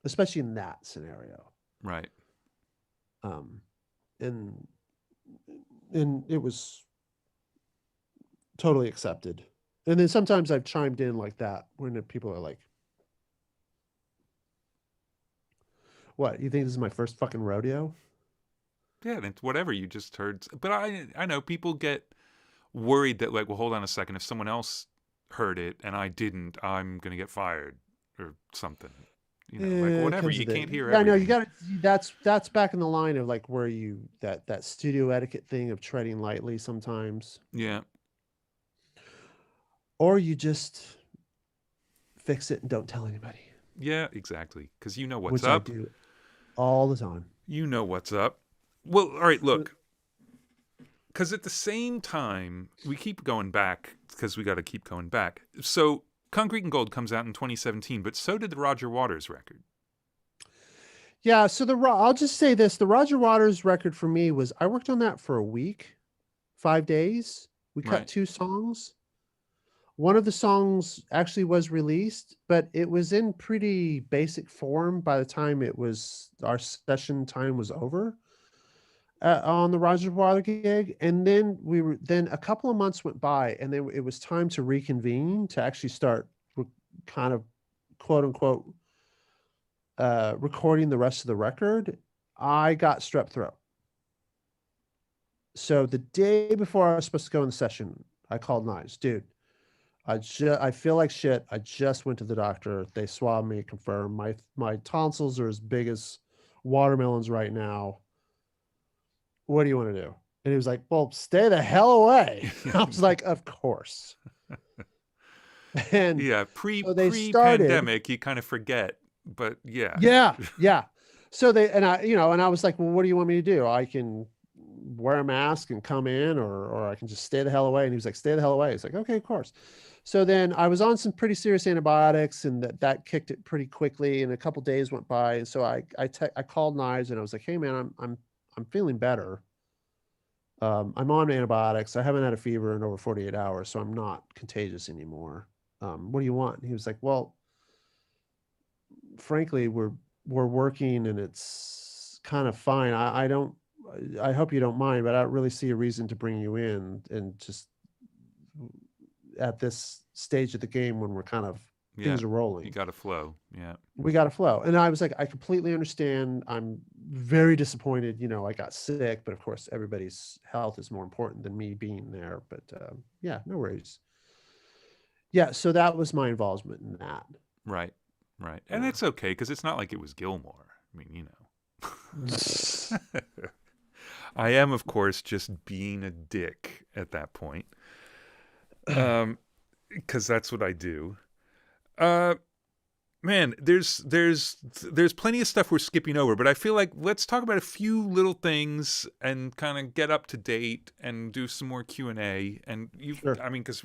especially in that scenario. Right. And it was totally accepted. And then sometimes I've chimed in like that when people are like, what, you think this is my first fucking rodeo? Yeah, it's whatever you just heard. But I know people get worried that, like, well, hold on a second. If someone else heard it and I didn't, I'm going to get fired or something. You know, like, whatever. You can't hear everything. I know, you got to, that's back in the line of, like, where you, that studio etiquette thing of treading lightly sometimes. Yeah. Or you just fix it and don't tell anybody. Yeah, exactly. Because you know what's Which up. I do all the time. You know what's up. Well, all right, look. Because at the same time, we keep going back because we got to keep going back. So Concrete and Gold comes out in 2017, but so did the Roger Waters record. Yeah, so I'll just say this. The Roger Waters record for me was, I worked on that for a week, 5 days. We cut 2 songs. One of the songs actually was released, but it was in pretty basic form by the time our session time was over on the Roger Waters gig. And then a couple of months went by, and then it was time to reconvene to actually start kind of, quote unquote, recording the rest of the record. I got strep throat. So the day before I was supposed to go in the session, I called Nige, dude, I feel like shit. I just went to the doctor. They swabbed me, confirmed my tonsils are as big as watermelons right now. What do you want to do? And he was like, well, stay the hell away. I was like, of course. And yeah, so pre-pandemic, you kind of forget, but yeah. Yeah. So I was like, well, what do you want me to do? I can wear a mask and come in, or I can just stay the hell away. And he was like, stay the hell away. He's like, okay, of course. So then I was on some pretty serious antibiotics, and that kicked it pretty quickly. And a couple days went by, and so I called Nige, and I was like, hey man, I'm feeling better. I'm on antibiotics. I haven't had a fever in over 48 hours, so I'm not contagious anymore. What do you want? And he was like, well, frankly, we're working and it's kind of fine. I hope you don't mind, but I don't really see a reason to bring you in, and just at this stage of the game when we're kind of things are You rolling. got to flow. Yeah. We got to flow. And I was like, I completely understand. I'm very disappointed. I got sick, but of course, everybody's health is more important than me being there. But yeah, no worries. Yeah, so that was my involvement in that. Right. And it's okay because it's not like it was Gilmore. I mean, I am, of course, just being a dick at that point. Because that's what I do. Man, there's plenty of stuff we're skipping over, but I feel like let's talk about a few little things and kind of get up to date and do some more Q&A. And Sure. I mean, because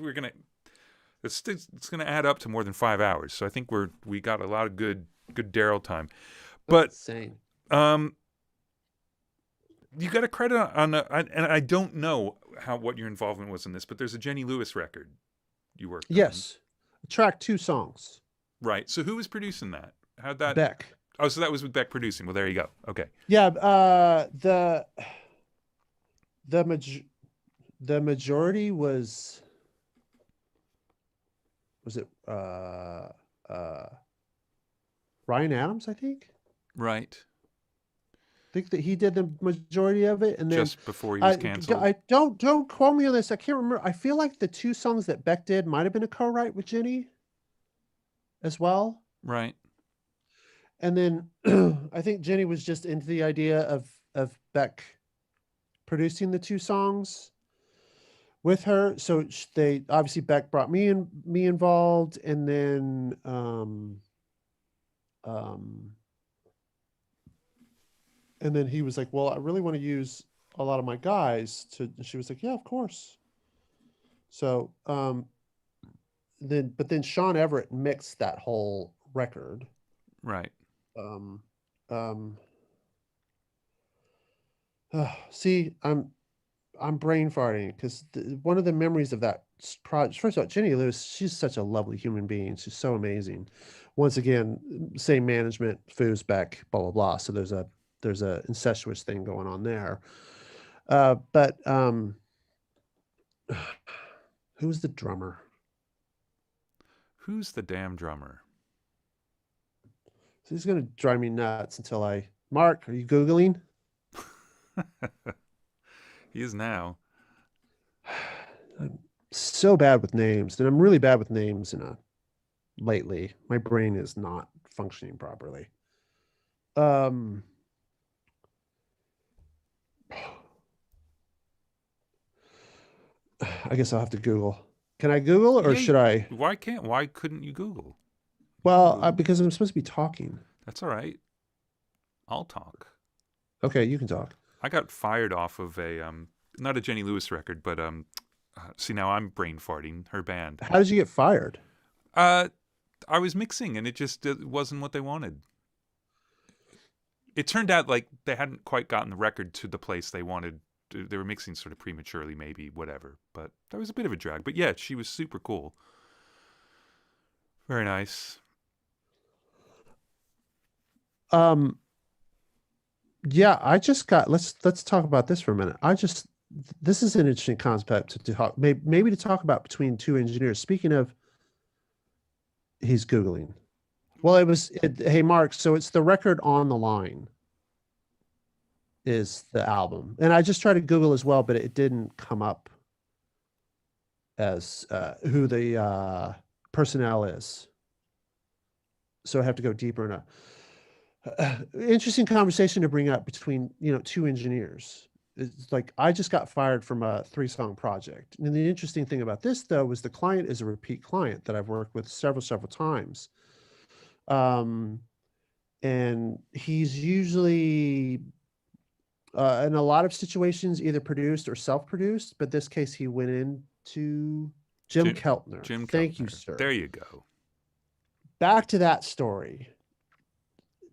it's gonna add up to more than 5 hours. So I think we got a lot of good Darrell time. But insane. You got a credit on and I don't know what your involvement was in this, but there's a Jenny Lewis record you worked on. Yes, track 2 songs. Right. So who was producing that? How'd that? Beck. Oh, so that was with Beck producing. Well, there you go. Okay. Yeah. The majority was it Ryan Adams, I think. Right. I think that he did the majority of it, and then just before he was canceled. I don't quote me on this. I can't remember. I feel like the 2 songs that Beck did might have been a co-write with Jenny as well. Right. And then I think Jenny was just into the idea of Beck producing the 2 songs with her. So they obviously Beck brought me involved, and then and then he was like, well, I really want to use a lot of my guys and she was like, yeah, of course. So then Sean Everett mixed that whole record. Right. See, I'm brain farting because one of the memories of that project, first of all, Jenny Lewis, she's such a lovely human being. She's so amazing. Once again, same management, Foos, Beck, blah, blah, blah. So there's a incestuous thing going on there. But who was the drummer? Who's the damn drummer? So he's going to drive me nuts until Mark, are you Googling? He is now. I'm so bad with names, and I'm really bad with names lately. My brain is not functioning properly. I guess I'll have to Google. Can I Google or should I? Why couldn't you Google? Well, because I'm supposed to be talking. That's all right. I'll talk. Okay, you can talk. I got fired off of not a Jenny Lewis record, but see, now I'm brain farting, her band. How did you get fired? I was mixing and it wasn't what they wanted. It turned out like they hadn't quite gotten the record to the place they wanted. They were mixing sort of prematurely, maybe, whatever. But that was a bit of a drag. But yeah, she was super cool. Very nice. Yeah, I just got, let's talk about this for a minute. This is an interesting concept to talk, maybe to talk about between 2 engineers. Speaking of, he's Googling. Well, hey, Mark, so it's the record On the Line is the album. And I just tried to Google as well, but it didn't come up as who the personnel is. So I have to go deeper in interesting conversation to bring up between 2 engineers. It's like I just got fired from a 3-song project, and the interesting thing about this though was the client is a repeat client that I've worked with several times, and he's usually in a lot of situations either produced or self-produced, but this case he went into Jim Keltner. Thank you, sir. There you go. Back to that story.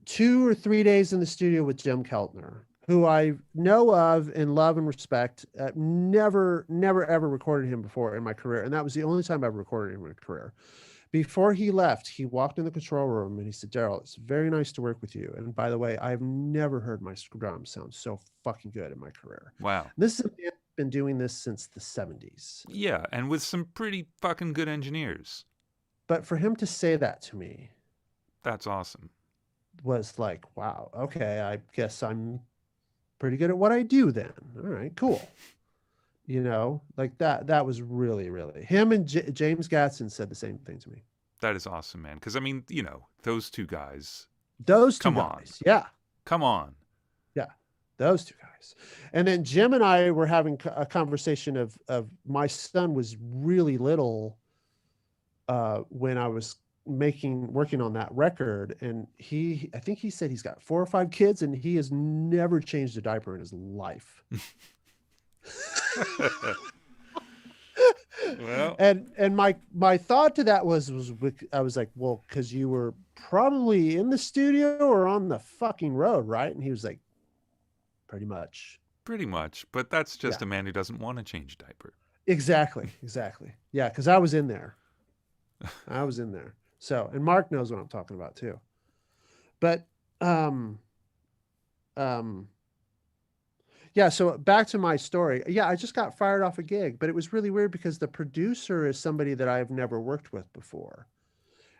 2 or 3 days in the studio with Jim Keltner, who I know of and love and respect. Never ever recorded him before in my career, and that was the only time I ever recorded him in my career. Before he left, he walked in the control room and he said, Darrell, it's very nice to work with you. And by the way, I've never heard my drum sound so fucking good in my career. Wow. This is a man who's been doing this since the 70s. Yeah, and with some pretty fucking good engineers. But for him to say that to me That's awesome. was like, wow, okay, I guess I'm pretty good at what I do then. All right, cool. Like that was really, really him. And James Gatson said the same thing to me. That is awesome, man. Because, I mean, those two guys. Those two Come guys. on. Yeah. Come on. Yeah. Those two guys. And then Jim and I were having a conversation of my son was really little when I was working on that record. And I think he said he's got 4 or 5 kids and he has never changed a diaper in his life. Well, and my thought to that was I was like, well, because you were probably in the studio or on the fucking road, right? And he was like, pretty much. But that's just a man who doesn't want to change a diaper. Exactly. Yeah, because I was in there. So, and Mark knows what I'm talking about too. But yeah, so back to my story. Yeah, I just got fired off a gig, but it was really weird because the producer is somebody that I've never worked with before.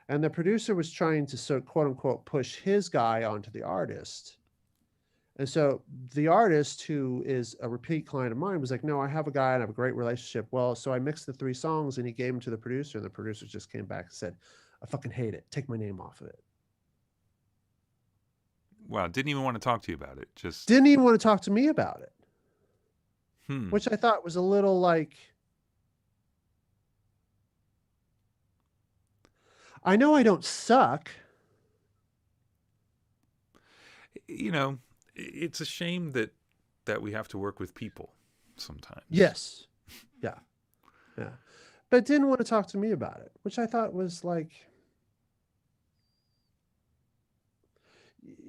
And the producer was trying to sort of quote unquote push his guy onto the artist. And so the artist, who is a repeat client of mine, was like, no, I have a guy and I have a great relationship. Well, so I mixed the 3 songs and he gave them to the producer, and the producer just came back and said, I fucking hate it. Take my name off of it. Wow, didn't even want to talk to you about it. Just didn't even want to talk to me about it. Hmm. Which I thought was a little like, I know I don't suck. It's a shame that we have to work with people sometimes. Yes. Yeah. But didn't want to talk to me about it, which I thought was like,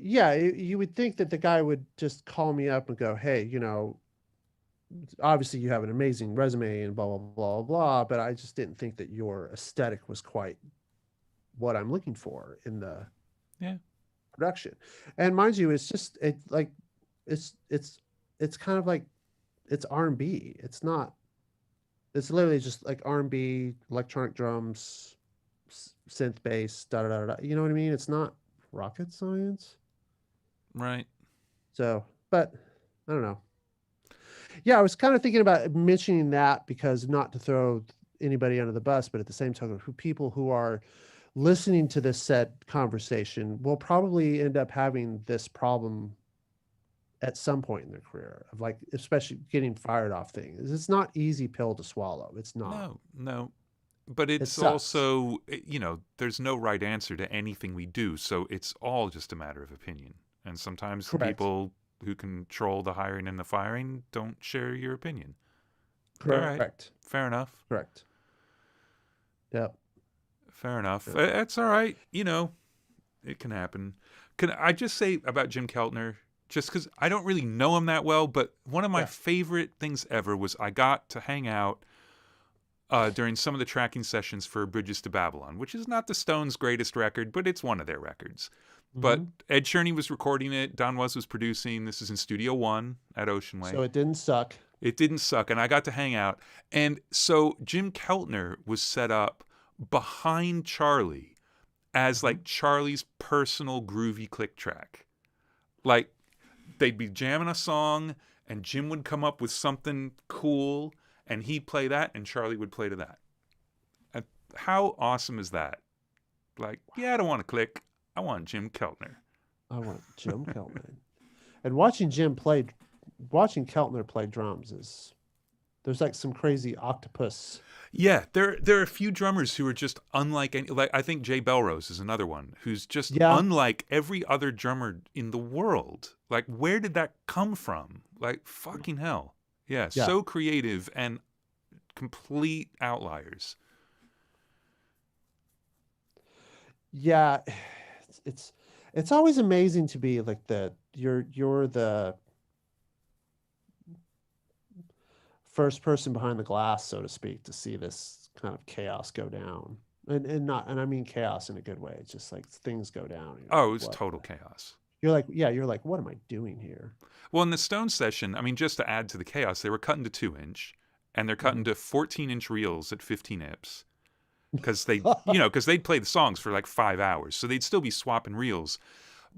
yeah, you would think that the guy would just call me up and go, hey, obviously you have an amazing resume and blah, blah, blah, blah, but I just didn't think that your aesthetic was quite what I'm looking for in the production. And mind you, it's just, it's kind of like, it's R&B. It's literally just like R&B, electronic drums, synth bass, da, da, da, da. You know what I mean? It's not rocket science. Right. So, but I don't know. Yeah, I was kind of thinking about mentioning that because not to throw anybody under the bus, but at the same time, people who are listening to this said conversation will probably end up having this problem at some point in their career of like, especially getting fired off things. It's not easy pill to swallow. It's not. No. But it's also, there's no right answer to anything we do. So it's all just a matter of opinion. And sometimes the people who control the hiring and the firing don't share your opinion. Correct. Right. Fair enough. Correct. Yep. Fair enough. That's all right. It can happen. Can I just say about Jim Keltner, just because I don't really know him that well, but one of my favorite things ever was I got to hang out during some of the tracking sessions for Bridges to Babylon, which is not the Stones' greatest record, but it's one of their records. But Ed Sheeran was recording it. Don Was producing. This is in Studio One at Ocean Way. So it didn't suck. It didn't suck, and I got to hang out. And so Jim Keltner was set up behind Charlie as like Charlie's personal groovy click track. Like they'd be jamming a song, and Jim would come up with something cool, and he'd play that, and Charlie would play to that. And how awesome is that? Like, I don't want to click. I want Jim Keltner. I want Jim Keltner. And watching Keltner play drums there's like some crazy octopus. Yeah, there are a few drummers who are just unlike any. Like I think Jay Belrose is another one who's just unlike every other drummer in the world. Like, where did that come from? Like, fucking hell. Yeah, so creative and complete outliers. Yeah, it's always amazing to be like you're the first person behind the glass, so to speak, to see this kind of chaos go down. And I mean chaos in a good way. It's just like things go down. Oh, it was total chaos. You're like, what am I doing here? Well, in the Stones session, I mean, just to add to the chaos, they were cutting to 2-inch, and they're cutting to 14-inch reels at 15 ips. because because they'd play the songs for like 5 hours. So they'd still be swapping reels.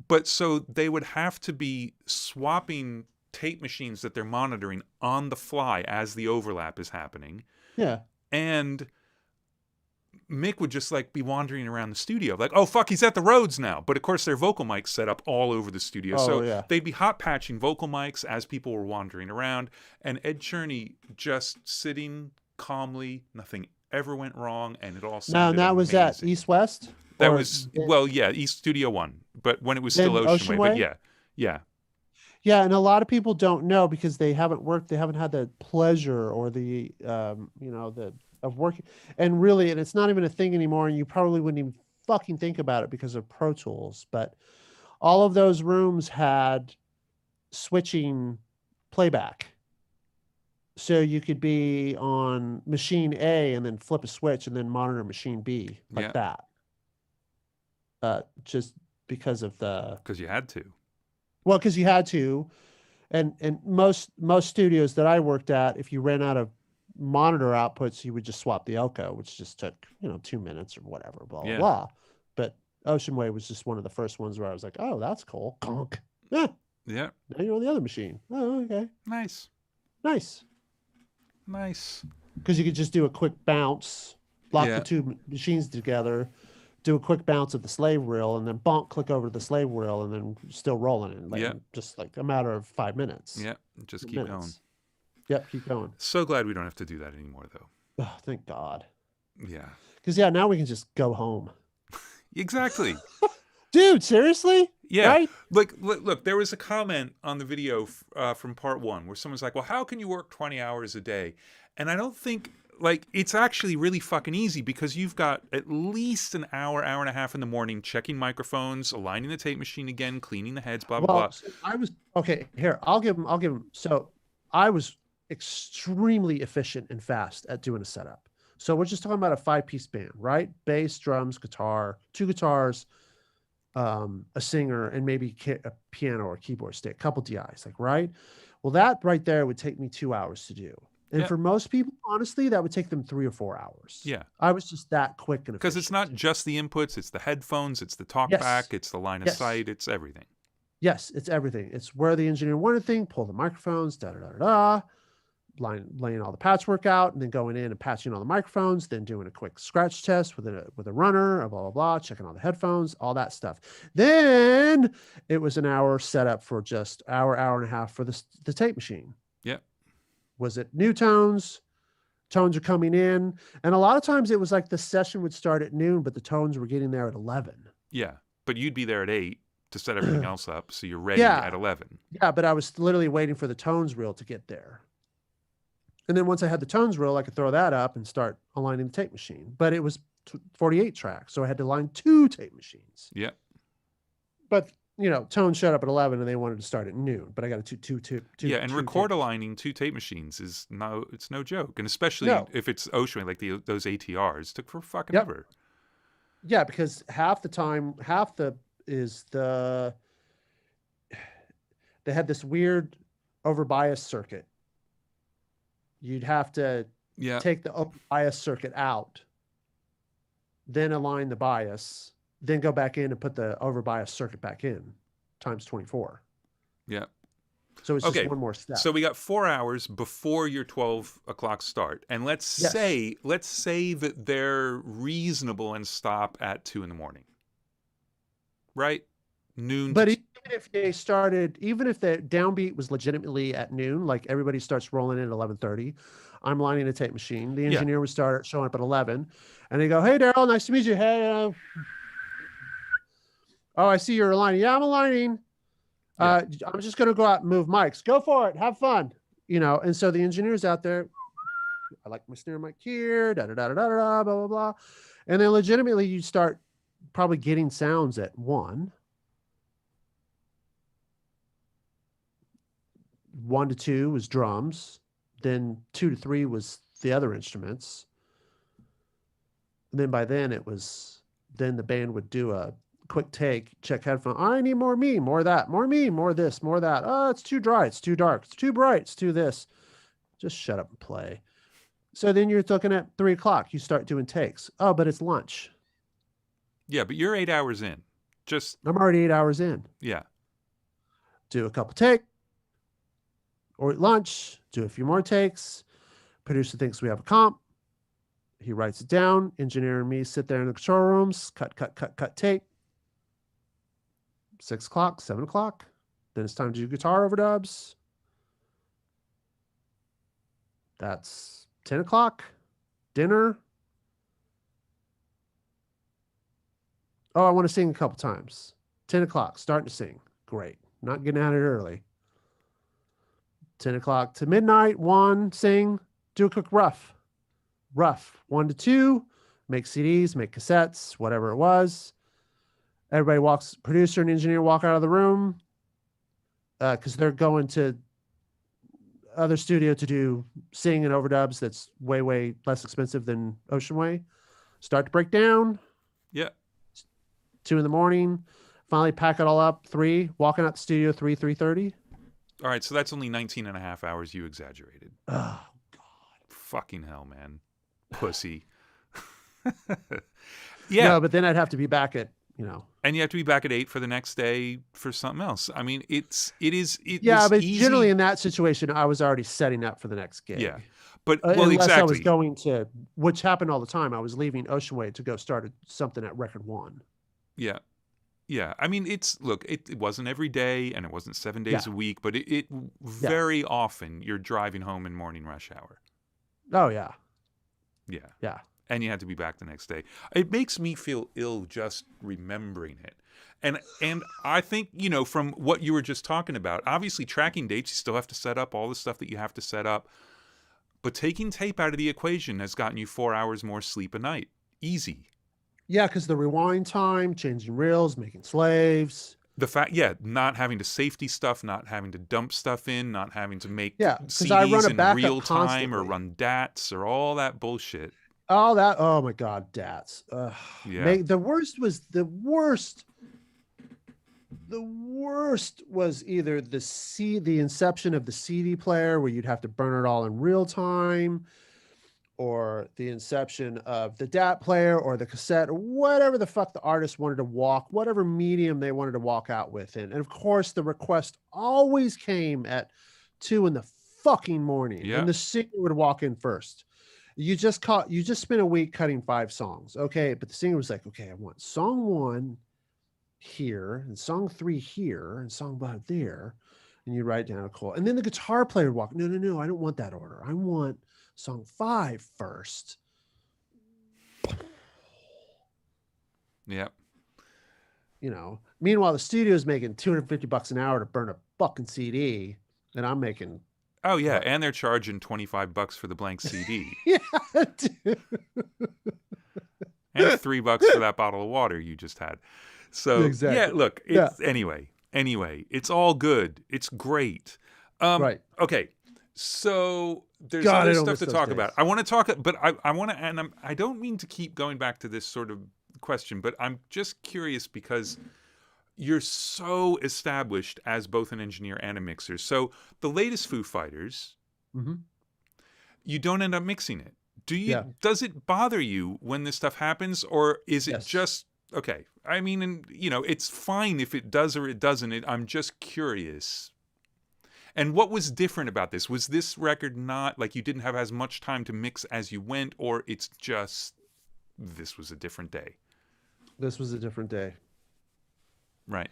But so they would have to be swapping tape machines that they're monitoring on the fly as the overlap is happening. Yeah. And Mick would just like be wandering around the studio like, oh fuck, he's at the Rhodes now. But of course their vocal mics set up all over the studio. They'd be hot patching vocal mics as people were wandering around, and Ed Cherney just sitting calmly, nothing ever went wrong, and it all sounded that was amazing. at East West? That was East Studio One, but when it was still Ocean Way. But yeah, and a lot of people don't know because they haven't had the pleasure or the of working, and it's not even a thing anymore, and you probably wouldn't even fucking think about it because of Pro Tools, but all of those rooms had switching playback. So you could be on machine A and then flip a switch and then monitor machine B like that. Just because you had to. Well, because you had to, and most studios that I worked at, if you ran out of monitor outputs, you would just swap the Elko, which just took 2 minutes or whatever, blah blah blah. But Ocean Way was just one of the first ones where I was like, oh, that's cool. Conk. Yeah. Yeah. Now you're on the other machine. Oh, okay. Nice. Because you could just do a quick bounce, lock the two machines together, do a quick bounce of the slave reel, and then bonk, click over to the slave reel, and then still rolling it. Just like a matter of 5 minutes. Yeah, just keep going. Yep, keep going. So glad we don't have to do that anymore, though. Oh, thank God. Yeah. Because now we can just go home. Exactly. Dude, seriously? Yeah. Right? Look, there was a comment on the video from part 1 where someone's like, well, how can you work 20 hours a day? And I don't think, it's actually really fucking easy because you've got at least an hour and a half in the morning checking microphones, aligning the tape machine again, cleaning the heads, blah, blah, blah. So I was, okay, here, I'll give him. So I was extremely efficient and fast at doing a setup. So we're just talking about a 5-piece band, right? Bass, drums, guitar, 2 guitars, a singer, and maybe a piano or keyboard stick, a couple DIs, right? Well, that right there would take me 2 hours to do. And for most people, honestly, that would take them 3 or 4 hours. Yeah. I was just that quick and efficient. Because it's not just the inputs, it's the headphones, it's the talkback, it's the line of sight, it's everything. Yes, it's everything. It's where the engineer wanted thing, pull the microphones, da-da-da-da-da, laying all the patchwork out, and then going in and patching all the microphones, then doing a quick scratch test with a runner, blah, blah, blah, checking all the headphones, all that stuff. Then it was an hour setup for just hour and a half for the tape machine. Yep. Was it new tones? Tones are coming in. And a lot of times it was like the session would start at noon, but the tones were getting there at 11. Yeah. But you'd be there at 8 to set everything else up. So you're ready at 11. Yeah. But I was literally waiting for the tones reel to get there. And then once I had the tones reel, I could throw that up and start aligning the tape machine. But it was 48 tracks. So I had to line 2 tape machines. Yeah. But tones showed up at 11 and they wanted to start at noon, but I got a two. Yeah, and record aligning 2 tape machines it's no joke, and especially if it's Ocean Way, like those ATRs took for fucking ever. Yeah, because they had this weird overbias circuit. You'd have to take the overbias circuit out, then align the bias, then go back in and put the overbias circuit back in times 24. Yeah. So it's just one more step. So we got 4 hours before your 12 o'clock start. And let's say that they're reasonable and stop at 2 a.m. Right? Noon. But even if the downbeat was legitimately at noon, like everybody starts rolling in at 11:30, I'm lining a tape machine. The engineer would start showing up at 11 and they go, hey, Darrell, nice to meet you. Hey, oh, I see you're aligning. Yeah, I'm aligning. I'm just going to go out and move mics. Go for it. Have fun. And so the engineer's out there. I like my snare mic here, da-da-da-da-da-da, blah, blah, blah. And then legitimately you start probably getting sounds at 1. 1 to 2 was drums. Then 2 to 3 was the other instruments. And then by then then the band would do a quick take, check headphone. I need more me, more of that, more me, more this, more that. Oh, it's too dry, it's too dark, it's too bright, it's too this. Just shut up and play. So then you're looking at 3 o'clock. You start doing takes. Oh, but it's lunch. Yeah, but you're 8 hours in. Just I'm already 8 hours in. yeah. Do a couple takes, or at lunch, do a few more takes. Producer thinks we have a comp. He writes it down. Engineer and me sit there in the control rooms, cut tape. 6 o'clock, 7 o'clock. Then it's time to do guitar overdubs. That's 10 o'clock. Dinner. Oh, I want to sing a couple times. 10 o'clock, starting to sing. Great. Not getting at it early. 10 o'clock to midnight, 1, sing, do a quick rough. 1 to 2, make CDs, make cassettes, whatever it was. Everybody walks, producer and engineer walk out of the room because they're going to other studio to do sing and overdubs that's way, way less expensive than Ocean Way. Start to break down. Yeah. 2 a.m. Finally pack it all up. 3, walking out the studio, 3:30. All right, so that's only 19 and a half hours. You exaggerated. Oh, God. Fucking hell, man. Pussy. Yeah. No, but then I'd have to be back at, And you have to be back at 8 for the next day for something else. I mean, it is yeah, but easy. generally in that situation, I was already setting up for the next gig. Yeah. But well, unless exactly. I was going to, which happened all the time. I was leaving Ocean Way to go start something at Record One. Yeah. Yeah. I mean, it wasn't every day and it wasn't 7 days a week, but it very often you're driving home in morning rush hour. Oh, yeah. Yeah. Yeah. And you had to be back the next day. It makes me feel ill just remembering it. And I think, from what you were just talking about, obviously tracking dates, you still have to set up all the stuff that you have to set up. But taking tape out of the equation has gotten you 4 hours more sleep a night. Easy. Yeah, because the rewind time, changing reels, making slaves. The fact, not having to safety stuff, not having to dump stuff in, not having to make CDs I run a in backup real time constantly. or run DATs or all that bullshit. Oh my God, DATs. Yeah. The worst was either the inception of the CD player where you'd have to burn it all in real time, or the inception of the DAT player or the cassette or whatever the fuck the artist wanted to whatever medium they wanted to walk out with. And of course the request always came at 2 in the fucking morning. Yeah. And the singer would walk in first. You just spent a week cutting 5 songs. Okay. But the singer was like, okay, I want song 1 here and song 3 here and song 5 there. And you write down a call. And then the guitar player would walk. No, I don't want that order. I want song 5 first. Yeah. Meanwhile, the studio's making $250 an hour to burn a fucking CD, and I'm making. Oh yeah, and they're charging $25 for the blank CD. Yeah, dude. And $3 for that bottle of water you just had. So Exactly. yeah, look. Anyway, it's all good. It's great. Right. Okay. So there's God, other stuff to talk about. I want to talk, but I want to, and I don't mean to keep going back to this sort of question, but I'm just curious because you're so established as both an engineer and a mixer. So the latest Foo Fighters, you don't end up mixing it. Do you? Yeah. Does it bother you when this stuff happens, or is it Yes. just okay? I mean, and it's fine if it does or it doesn't. I'm just curious. And what was different about this? Was this record not like you didn't have as much time to mix as you went, or it's just this was a different day? This was a different day. Right.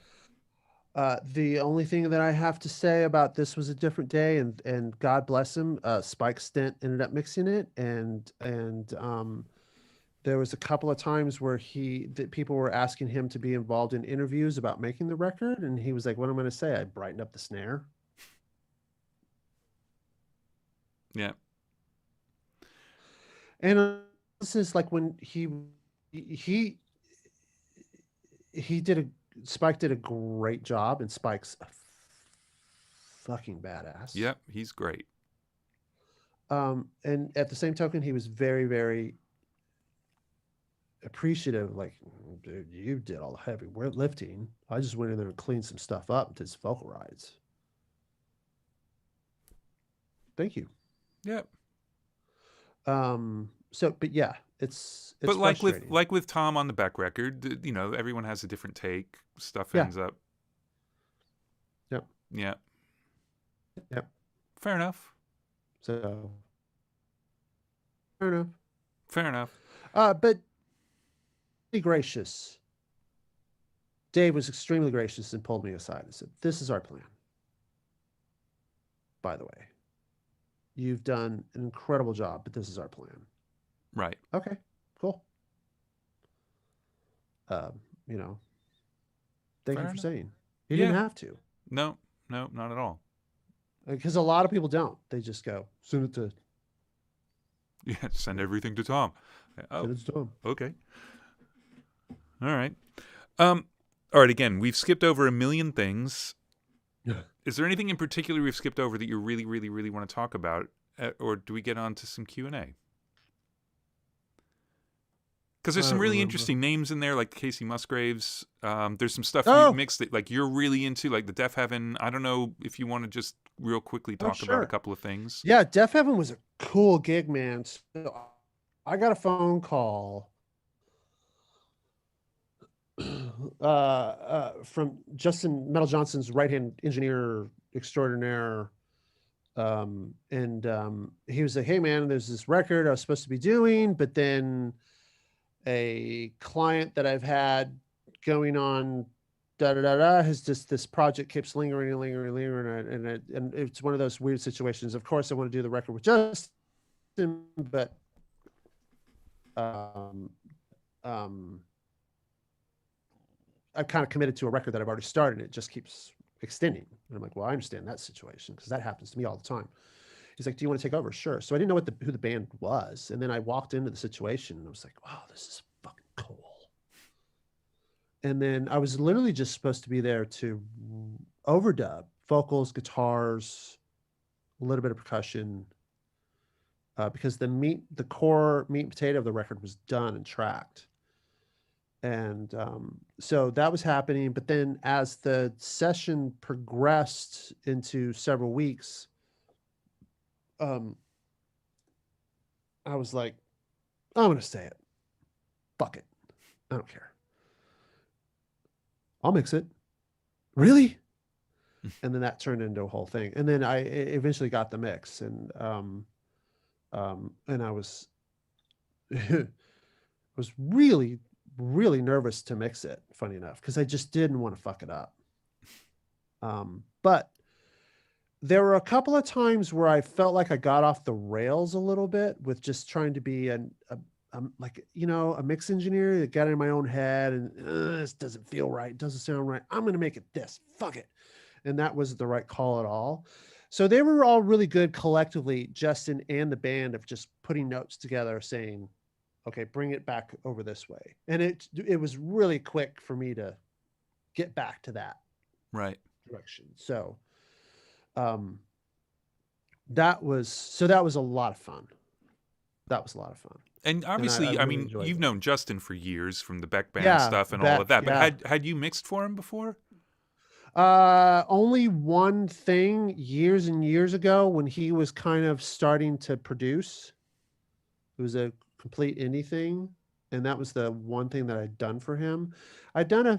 The only thing that I have to say about this was a different day, and God bless him, Spike Stent ended up mixing it, and there was a couple of times where that people were asking him to be involved in interviews about making the record, and he was like, "What am I going to say? I brightened up the snare." Yeah. And this is like when Spike did a great job, and Spike's a fucking badass. Yep, he's great. And at the same token, he was very, very appreciative. Like, dude, you did all the heavy lifting. I just went in there and cleaned some stuff up and did some vocal rides. Thank you. Yep. So, but yeah, it's But frustrating. like with Tom on the Beck record, everyone has a different take. Stuff Yeah. ends up. Yep. Yeah. Yep. Fair enough. So, fair enough. Fair enough. But be gracious. Dave was extremely gracious and pulled me aside and said, "This is our plan. By the way, you've done an incredible job, but this is our plan." Right. Okay, cool. Um, you know, thank Fair you for enough. saying. He didn't Yeah. have to, No, not at all. because a lot of people don't. They just go, send it to Yeah, send everything to Tom. Oh, send it to Tom. okay. All right. Um, all right, again, we've skipped over a million things. Is there anything in particular we've skipped over that you really, really, really want to talk about? Or do we get on to some Q&A? Because there's I some don't really remember. interesting names in there, like Casey Musgraves. There's some stuff Oh! you mixed that like you're really into, like the Deaf Heaven. I don't know if you want to just real quickly Oh, talk about a sure. couple of things. Yeah, Deaf Heaven was a cool gig, man. So I got a phone call from Justin Metal Johnson's right-hand engineer extraordinaire. And he was like, "Hey man, there's this record I was supposed to be doing, but then a client that I've had going on has just, this project keeps lingering and lingering and lingering, and it's one of those weird situations. Of course I want to do the record with Justin, but um I've kind of committed to a record that I've already started, and it just keeps extending." And I'm like, "Well, I understand that situation, because that happens to me all the time." He's like, "Do you want to take over?" Sure. So I didn't know who the band was. And then I walked into the situation and I was like, "Wow, this is fucking cool." And then I was literally just supposed to be there to overdub vocals, guitars, a little bit of percussion, because the core meat and potato of the record was done and tracked. And so that was happening. But then as the session progressed into several weeks, I was like, "I'm going to say it. Fuck it. I don't care. I'll mix it." "Really?" And then that turned into a whole thing. And then I eventually got the mix, and I was was really, really nervous to mix it, funny enough, because I just didn't want to fuck it up. But there were a couple of times where I felt like I got off the rails a little bit with just trying to be a mix engineer that got in my own head, and this doesn't feel right. It doesn't sound right. I'm going to make it this. Fuck it. And that wasn't the right call at all. So they were all really good collectively, Justin and the band, of just putting notes together saying, "Okay, bring it back over this way." And it was really quick for me to get back to that Right. direction. So that was a lot of fun. That was a lot of fun. And I obviously, I really mean, enjoyed you've it. known Justin for years from the Beck band Yeah, stuff and all of Beck, that. But yeah. had you mixed for him before? Only one thing years and years ago when he was kind of starting to produce. It was a complete indie thing, and that was the one thing that I'd done for him. I'd done a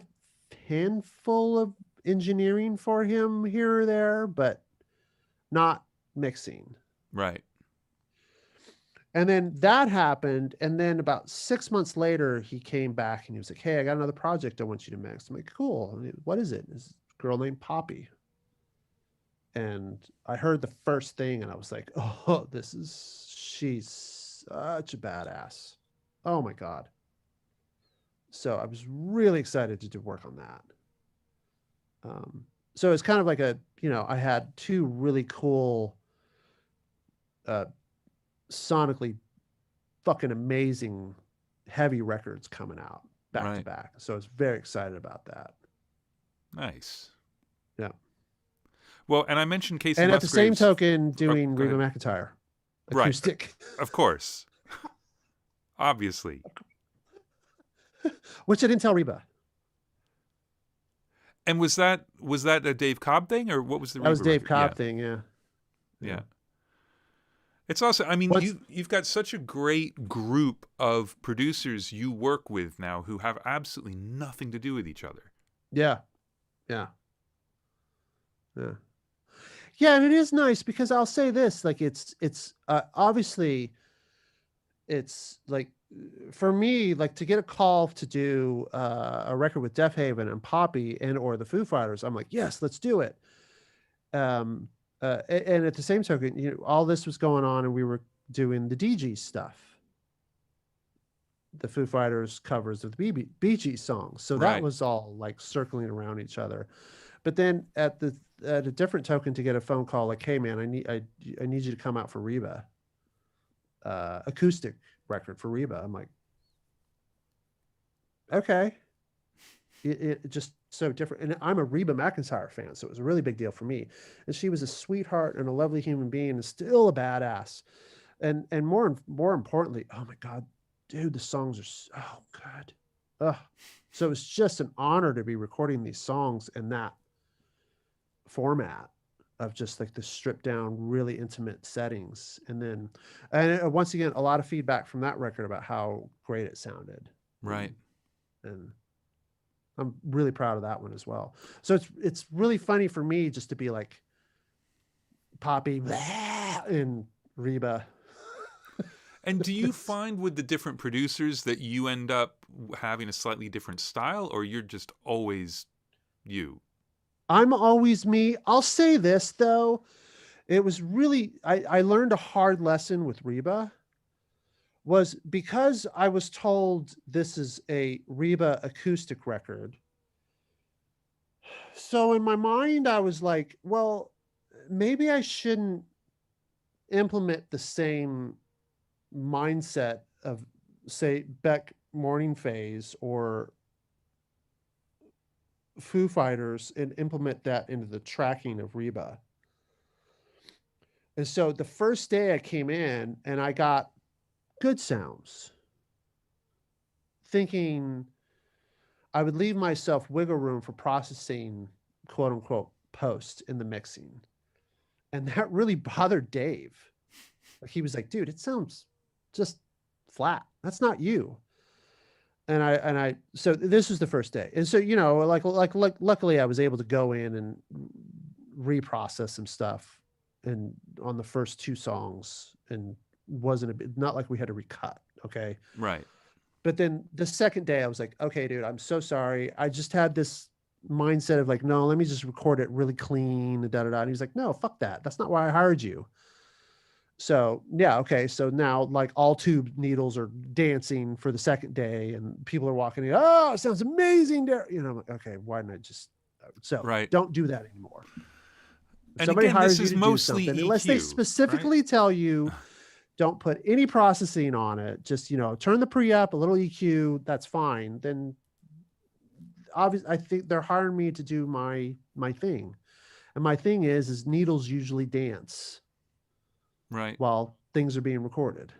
handful of engineering for him here or there, but not mixing. Right. And then that happened, and then about 6 months later, he came back and he was like, "Hey, I got another project I want you to mix." I'm like, "Cool. What is it?" "It's a girl named Poppy." And I heard the first thing and I was like, "Oh, she's such a badass. Oh my God." So I was really excited to do work on that. So it's kind of like I had two really cool, sonically fucking amazing heavy records coming out back to Right. back. So I was very excited about that. Nice. Yeah. Well, and I mentioned Casey And at the same Musgraves. token, doing go Reba ahead. McEntire Right. acoustic, Of course. Obviously. which I didn't tell Reba. And was that a Dave Cobb thing, or what was the That was Reba Dave record? Cobb Yeah. thing. Yeah. Yeah. It's also, I mean, What's you've got such a great group of producers you work with now who have absolutely nothing to do with each other. yeah, yeah, yeah. Yeah, and it is nice because I'll say this, like it's obviously it's like for me, like to get a call to do a record with Def Haven and Poppy and or the Foo Fighters, I'm like, yes, let's do it. Um, and at the same token, you know, all this was going on, and we were doing the DG stuff, the Foo Fighters covers of the Bee Gees songs, so that Right. was all like circling around each other. But then at a different token, to get a phone call like, hey man, I need you to come out for Reba, acoustic record for Reba. I'm like, okay. It just so different. And I'm a Reba McEntire fan, so it was a really big deal for me. And she was a sweetheart and a lovely human being and still a badass. And more importantly, oh my God, dude, the songs are so good. Ugh. So it's just an honor to be recording these songs in that format of just like the stripped down, really intimate settings. And once again, a lot of feedback from that record about how great it sounded. Right. And I'm really proud of that one as well. So it's really funny for me just to be like Poppy and Reba. And do you find with the different producers that you end up having a slightly different style, or you're just always you? I'm always me. I'll say this though. It was really, I learned a hard lesson with Reba, was because I was told this is a Reba acoustic record. So in my mind, I was like, well, maybe I shouldn't implement the same mindset of, say, Beck Morning Phase or Foo Fighters and implement that into the tracking of Reba. And so the first day I came in and I got good sounds, thinking I would leave myself wiggle room for processing, quote unquote, post in the mixing. And that really bothered Dave. He was like, dude, it sounds just flat. That's not you. And so this was the first day. And so, you know, like luckily I was able to go in and reprocess some stuff and on the first two songs, and not like we had to recut. Okay. Right. But then the second day I was like, okay, dude, I'm so sorry. I just had this mindset of like, no, let me just record it really clean, da da da. And he's like, no, fuck that. That's not why I hired you. So yeah, okay. So now like all tube needles are dancing for the second day, and people are walking in. Oh, it sounds amazing there. You know, I'm like, okay, why didn't I just? So Right. don't do that anymore. If And somebody again, hires this you is to do mostly something, EQ, unless they specifically right? tell you, don't put any processing on it. Just, you know, turn the pre-up, a little EQ. That's fine. Then obviously, I think they're hiring me to do my thing, and my thing is needles usually dance. Right. While things are being recorded.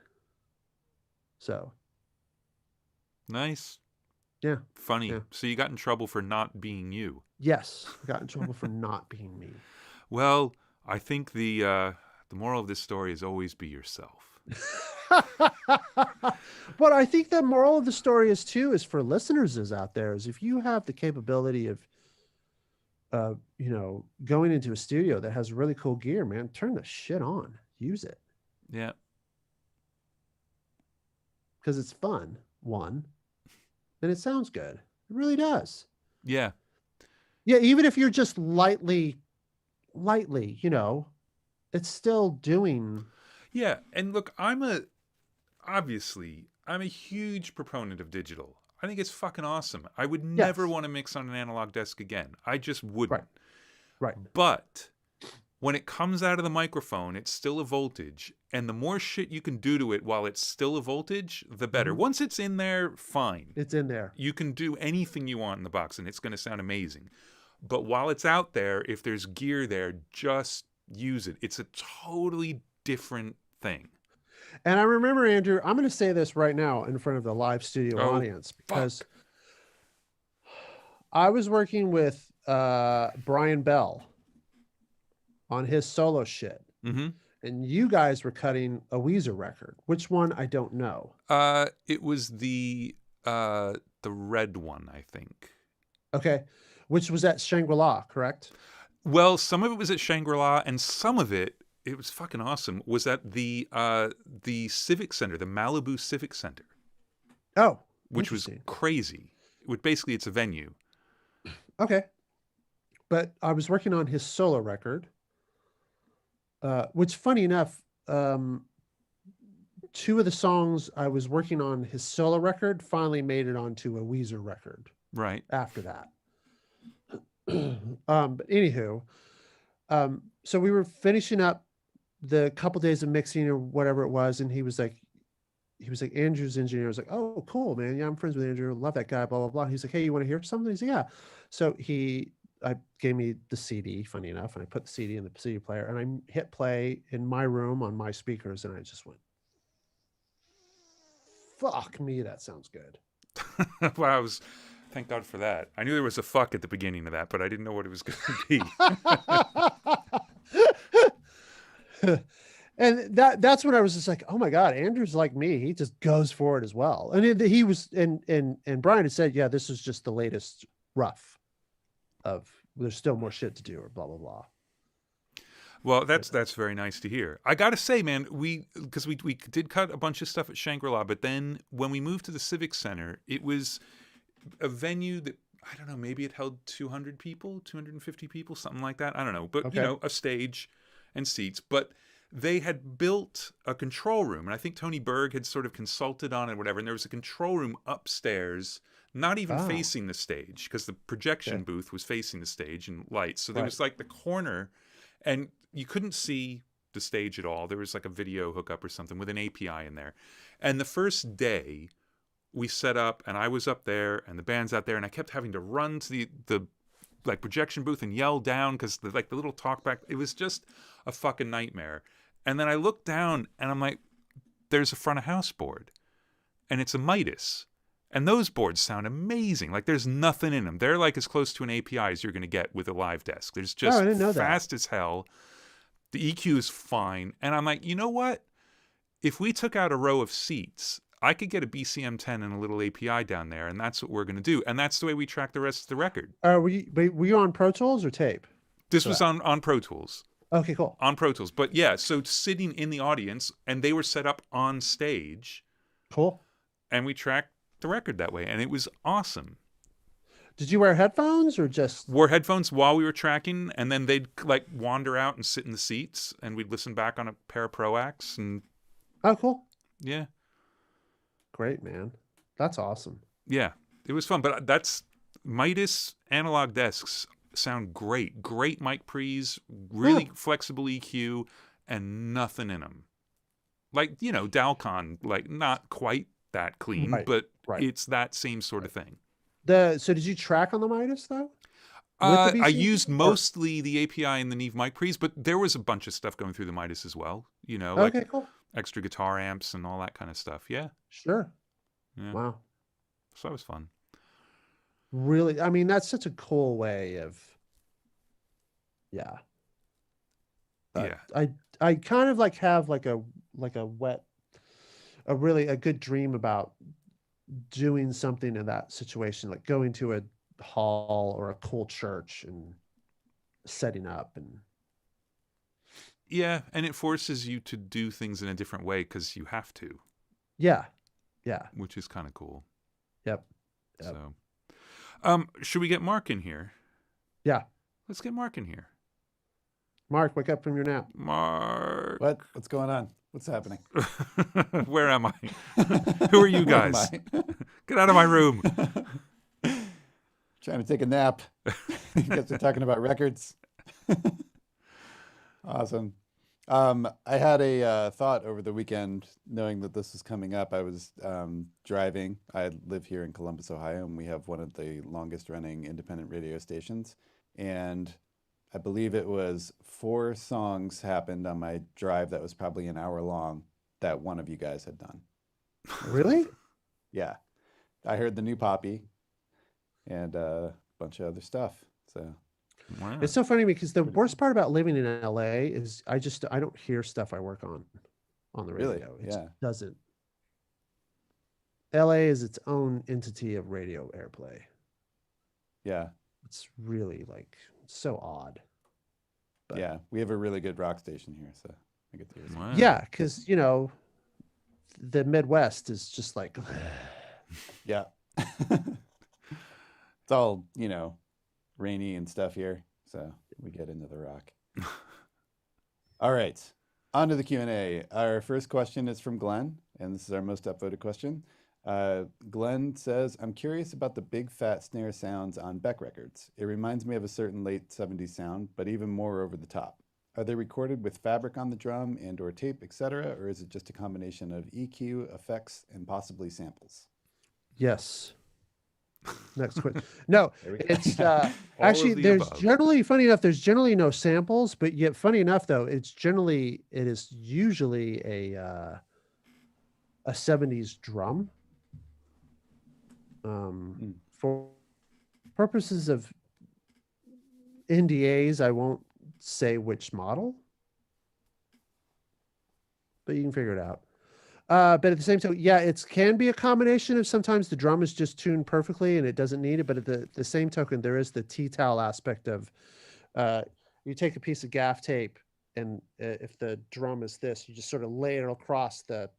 So. Nice. Yeah. Funny. Yeah. So you got in trouble for not being you. Yes. I got in trouble for not being me. Well, I think the moral of this story is always be yourself. But I think the moral of the story is for listeners is out there is if you have the capability of, you know, going into a studio that has really cool gear, man, turn the shit on. Use it. Yeah. Because it's fun, one, and it sounds good. It really does. Yeah. Yeah, even if you're just lightly, you know, it's still doing. Yeah. And look, I'm a huge proponent of digital. I think it's fucking awesome. I would never want to mix on an analog desk again. I just wouldn't. Right. But when it comes out of the microphone, it's still a voltage. And the more shit you can do to it while it's still a voltage, the better. Mm-hmm. Once it's in there, fine. It's in there. You can do anything you want in the box and it's going to sound amazing. But while it's out there, if there's gear there, just use it. It's a totally different thing. And I remember, Andrew, I'm going to say this right now in front of the live studio audience, because I was working with Brian Bell on his solo shit. Mm-hmm. and you guys were cutting a Weezer record. Which one? I don't know. It was the red one, I think. Okay. Which was at Shangri-La, correct? Well, some of it was at Shangri-La, and some of it was fucking awesome, was at the Civic Center, the Malibu Civic Center. Oh, which was crazy. Basically, it's a venue. Okay. But I was working on his solo record, which, funny enough, 2 of the songs I was working on his solo record finally made it onto a Weezer record. Right. After that. But anywho, so we were finishing up the couple days of mixing or whatever it was, and he was like, Andrew's engineer was like, "Oh, cool, man. Yeah, I'm friends with Andrew. Love that guy, blah, blah, blah." He's like, "Hey, you want to hear something?" He's like, "Yeah." So I gave me the CD, funny enough, and I put the CD in the CD player, and I hit play in my room on my speakers, and I just went, "Fuck me, that sounds good." Wow, thank God for that. I knew there was a fuck at the beginning of that, but I didn't know what it was going to be. And that's when I was just like, "Oh my God, Andrew's like me. He just goes for it as well." And he was, and Brian had said, "Yeah, this is just the latest rough of, there's still more shit to do," or blah, blah, blah. Well, that's very nice to hear. I got to say, man, because we did cut a bunch of stuff at Shangri-La, but then when we moved to the Civic Center, it was a venue that, I don't know, maybe it held 200 people, 250 people, something like that. I don't know. But, Okay. A stage and seats. But they had built a control room, and I think Tony Berg had sort of consulted on it or whatever, and there was a control room upstairs, not even facing the stage, because the projection booth was facing the stage and lights. So there was like the corner, and you couldn't see the stage at all. There was like a video hookup or something with an API in there. And the first day we set up, and I was up there and the band's out there, and I kept having to run to the like projection booth and yell down because the little talkback, it was just a fucking nightmare. And then I looked down and I'm like, there's a front of house board, and it's a Midas. And those boards sound amazing. Like, there's nothing in them. They're like as close to an API as you're going to get with a live desk. There's just I didn't know fast as hell. The EQ is fine. And I'm like, you know what? If we took out a row of seats, I could get a BCM10 and a little API down there, and that's what we're going to do. And that's the way we track the rest of the record. Were you on Pro Tools or tape? This was on Pro Tools. Okay, cool. On Pro Tools. But yeah, so sitting in the audience, and they were set up on stage. Cool. And we tracked the record that way, and it was awesome. Did you wear headphones or just... Wore headphones while we were tracking, and then they'd like wander out and sit in the seats, and we'd listen back on a pair of Proax. And oh, cool. Yeah. Great, man. That's awesome. Yeah, it was fun. But that's Midas analog desks sound great. Great mic pre's, really flexible EQ, and nothing in them. Like, Dalcon, like not quite that clean, but it's that same sort of thing. So did you track on the Midas though? I used mostly the API and the Neve mic pre's, but there was a bunch of stuff going through the Midas as well. Like cool. Extra guitar amps and all that kind of stuff. Yeah. Sure. Yeah. Wow. So that was fun. Really, I mean, that's such a cool way of. Yeah. I kind of like have like a good dream about doing something in that situation, like going to a hall or a cool church and setting up and. Yeah, and it forces you to do things in a different way because you have to. Yeah. Which is kind of cool. Yep. So, should we get Mark in here? Yeah. Let's get Mark in here. Mark, wake up from your nap. Mark. What's going on? What's happening? Where am I? Who are you guys? Get out of my room. Trying to take a nap. You guys are talking about records. Awesome. I had a thought over the weekend, knowing that this was coming up. I was driving. I live here in Columbus, Ohio, and we have one of the longest running independent radio stations. And I believe it was 4 songs happened on my drive that was probably an hour long that one of you guys had done. Really? Yeah. I heard the new Poppy and a bunch of other stuff. So Wow. It's so funny because the worst part about living in LA is I don't hear stuff I work on the Really? radio. It Yeah. doesn't. LA is its own entity of radio airplay. Yeah. It's really like so odd. But Yeah. We have a really good rock station here, so I get to hear some. Wow. yeah, because the Midwest is just like Yeah. It's all, rainy and stuff here, so we get into the rock. All right. On to the Q&A. Our first question is from Glenn, and this is our most upvoted question. Glenn says, I'm curious about the big fat snare sounds on Beck records. It reminds me of a certain late 70s sound, but even more over the top. Are they recorded with fabric on the drum and or tape, etc., or is it just a combination of EQ, effects, and possibly samples? yes. Next question. No, There we go. it's All actually of the there's above. generally funny enough. There's generally no samples, but yet funny enough though, it is usually a 70s drum. For purposes of NDAs, I won't say which model, but you can figure it out. But at the same time, yeah, it can be a combination of sometimes the drum is just tuned perfectly and it doesn't need it. But at the same token, there is the T-towel aspect of you take a piece of gaff tape and if the drum is this, you just sort of lay it across the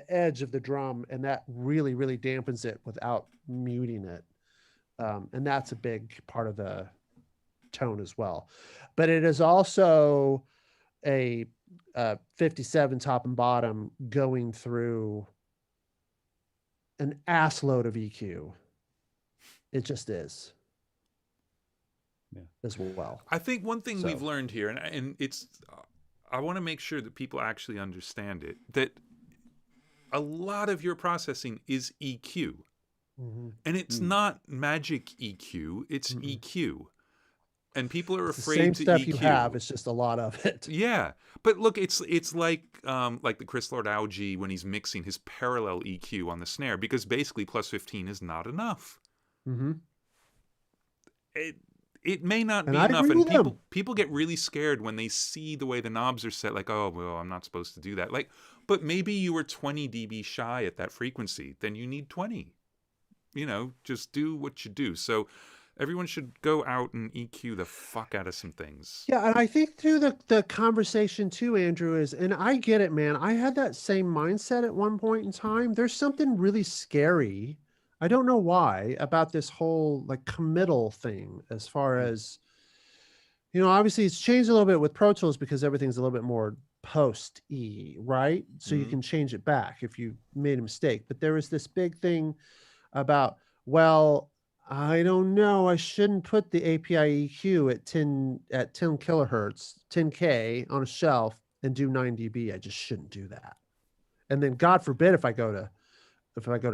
edge of the drum, and that really, really dampens it without muting it. And that's a big part of the tone as well. But it is also a 57 top and bottom going through an ass load of EQ. It just is. Yeah. As well. I think one thing we've learned here, and it's, I want to make sure that people actually understand it, that a lot of your processing is EQ. Mm-hmm. And it's not magic EQ, it's EQ. And people are afraid same to stuff EQ. you have, it's just a lot of it. Yeah, but look, it's like the Chris Lord Algae when he's mixing his parallel EQ on the snare, because basically plus 15 is not enough. Mm-hmm. It may not be I enough, agree and with them. people get really scared when they see the way the knobs are set. Like, oh well, I'm not supposed to do that. Like, but maybe you were 20 dB shy at that frequency, then you need 20. Just do what you do. So everyone should go out and EQ the fuck out of some things. Yeah, and I think through the conversation too, Andrew, is, and I get it, man. I had that same mindset at one point in time. There's something really scary, I don't know why, about this whole like committal thing as far as, obviously it's changed a little bit with Pro Tools because everything's a little bit more post-E, right? So you can change it back if you made a mistake. But there was this big thing about, well, I don't know, I shouldn't put the API EQ at 10 kilohertz, 10K on a shelf and do 9 dB. I just shouldn't do that. And then God forbid if I go to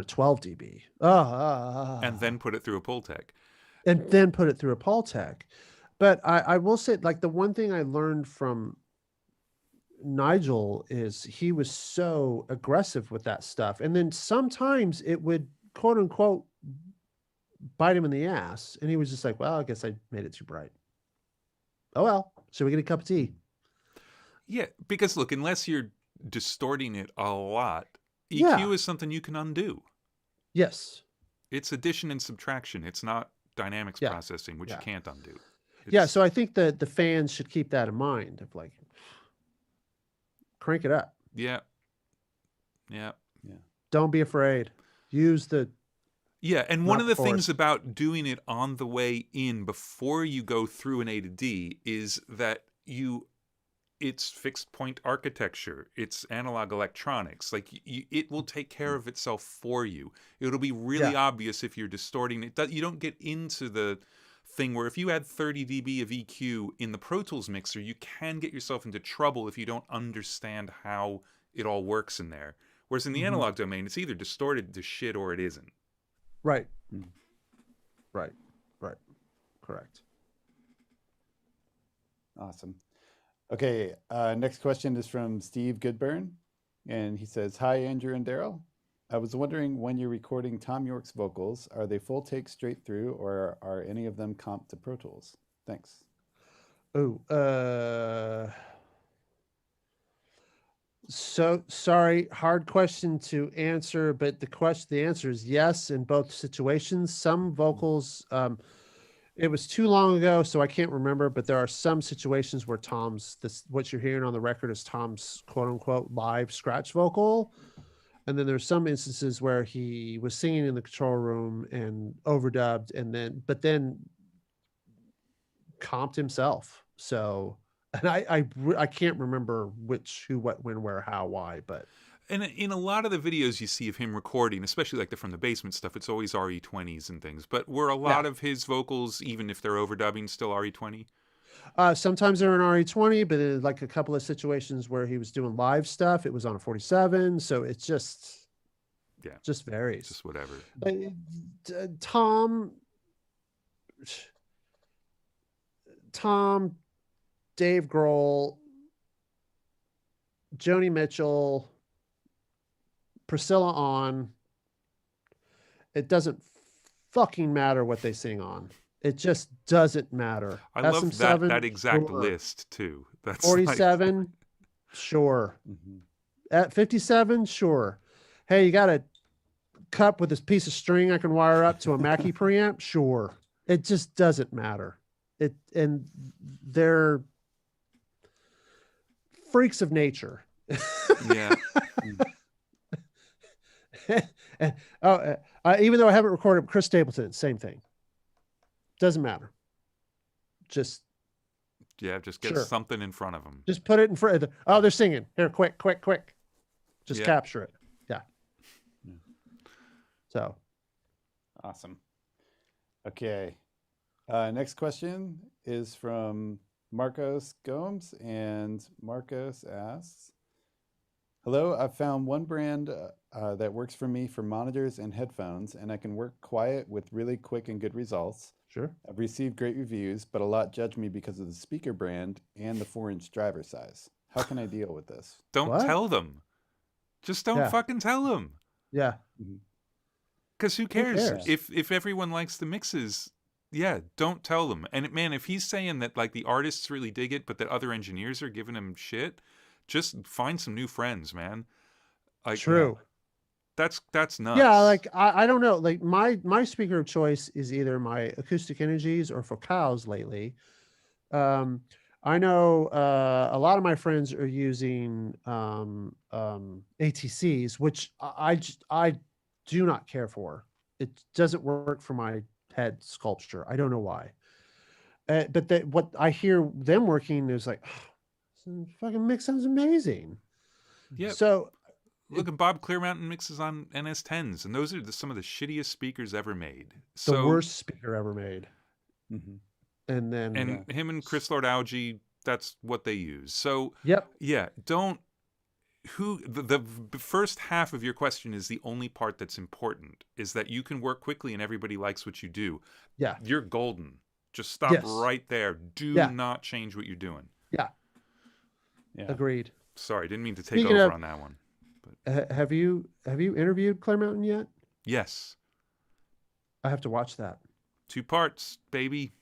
12 dB. And then put it through a Pultec. And then put it through a Pultec. But I will say, like, the one thing I learned from Nigel is he was so aggressive with that stuff. And then sometimes it would, quote unquote, bite him in the ass. And he was just like, well, I guess I made it too bright. Oh, well, should we get a cup of tea? Yeah, because look, unless you're distorting it a lot, EQ is something you can undo. Yes. It's addition and subtraction. It's not dynamics processing, which you can't undo. So I think that the fans should keep that in mind of like, crank it up. Yeah. Don't be afraid. Use the... Yeah, and one of the things about doing it on the way in before you go through an A to D is that it's fixed point architecture. It's analog electronics. Like it will take care of itself for you. It'll be really obvious if you're distorting it. You don't get into the thing where if you add 30 dB of EQ in the Pro Tools mixer, you can get yourself into trouble if you don't understand how it all works in there. Whereas in the analog domain, it's either distorted to shit or it isn't. Right. Right. Correct. Awesome. Okay, next question is from Steve Goodburn, and he says, hi, Andrew and Darrell. I was wondering, when you're recording Tom York's vocals, are they full take straight through, or are any of them comped to Pro Tools? Thanks. Oh, so sorry, hard question to answer, but the answer is yes in both situations. Some vocals, it was too long ago, so I can't remember, but there are some situations where what you're hearing on the record is Tom's quote unquote live scratch vocal. And then there's some instances where he was singing in the control room and overdubbed but then comped himself. So, and I can't remember which, who, what, when, where, how, why, but. And in a lot of the videos you see of him recording, especially like the From the Basement stuff, it's always RE20s and things. But were a lot of his vocals, even if they're overdubbing, still RE20? Sometimes they're in RE20, but in like a couple of situations where he was doing live stuff, it was on a 47. So it's just varies. Just whatever. Tom, Dave Grohl, Joni Mitchell, Priscilla on. It doesn't fucking matter what they sing on. It just doesn't matter. I love that exact list too. That's 47, like... sure. At 57, sure. Hey, you got a cup with this piece of string I can wire up to a Mackie preamp? Sure. It just doesn't matter. And they're freaks of nature. Yeah. Even though I haven't recorded Chris Stapleton, same thing. Doesn't matter. Just get sure. something in front of them. Just put it in front of they're singing. Here, quick. Just capture it. Yeah. So. Awesome. Okay. Next question is from Marcos Gomes, and Marcos asks, hello, I've found one brand that works for me for monitors and headphones, and I can work quiet with really quick and good results. Sure. I've received great reviews, but a lot judge me because of the speaker brand and the 4-inch driver size. How can I deal with this? Don't tell them. Just don't fucking tell them. Yeah. Because who cares? If everyone likes the mixes, don't tell them. And man, if he's saying that like the artists really dig it, but that other engineers are giving him shit, just find some new friends, man. Like, true. That's nuts. Yeah, like I don't know. Like my speaker of choice is either my Acoustic Energies or Focals lately. I know a lot of my friends are using ATCs, which I do not care for. It doesn't work for my head sculpture. I don't know why. But what I hear them working is like, oh, fucking mix sounds amazing. Yeah. So look at Bob Clearmountain mixes on NS10s, and those are some of the shittiest speakers ever made. The worst speaker ever made. Mm-hmm. And then him and Chris Lord Alge, that's what they use. So the first half of your question is the only part that's important, is that you can work quickly and everybody likes what you do. Yeah. You're golden. Just stop right there. Do not change what you're doing. Yeah. Agreed. Sorry, didn't mean to take over on that one. But have you interviewed Claire Mountain yet? Yes. I have to watch that. 2 parts, baby.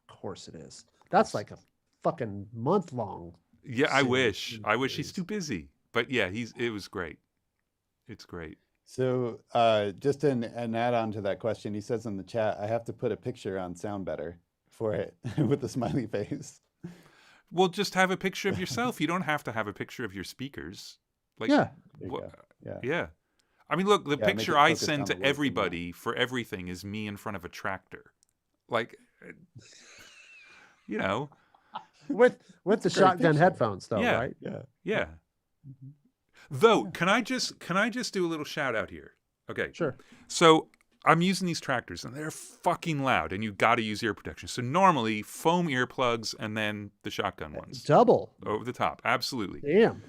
Of course it is. That's like a fucking month long. Yeah, I wish he's too busy. But yeah, it was great. It's great. So just an add-on to that question, he says in the chat, I have to put a picture on Sound Better for it with the smiley face. Well, just have a picture of yourself. You don't have to have a picture of your speakers. Like, yeah. I mean, look, the picture I send to everybody for everything is me in front of a tractor. Like, you know. With the shotgun headphones, though, right? Yeah. Mm-hmm. Though, can I just do a little shout out here? Okay. Sure. So I'm using these tractors, and they're fucking loud, and you got to use ear protection. So normally, foam earplugs, and then the shotgun ones. Double. Over the top. Absolutely. Damn.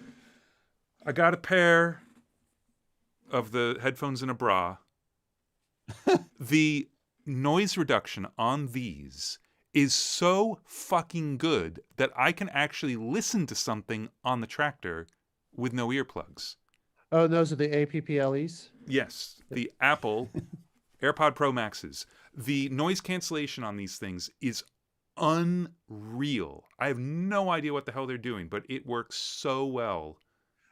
I got a pair of the headphones in a bra. The noise reduction on these is so fucking good that I can actually listen to something on the tractor with no earplugs. Oh, those are the APPLEs? Yes, the Apple AirPod Pro Maxes. The noise cancellation on these things is unreal. I have no idea what the hell they're doing, but it works so well.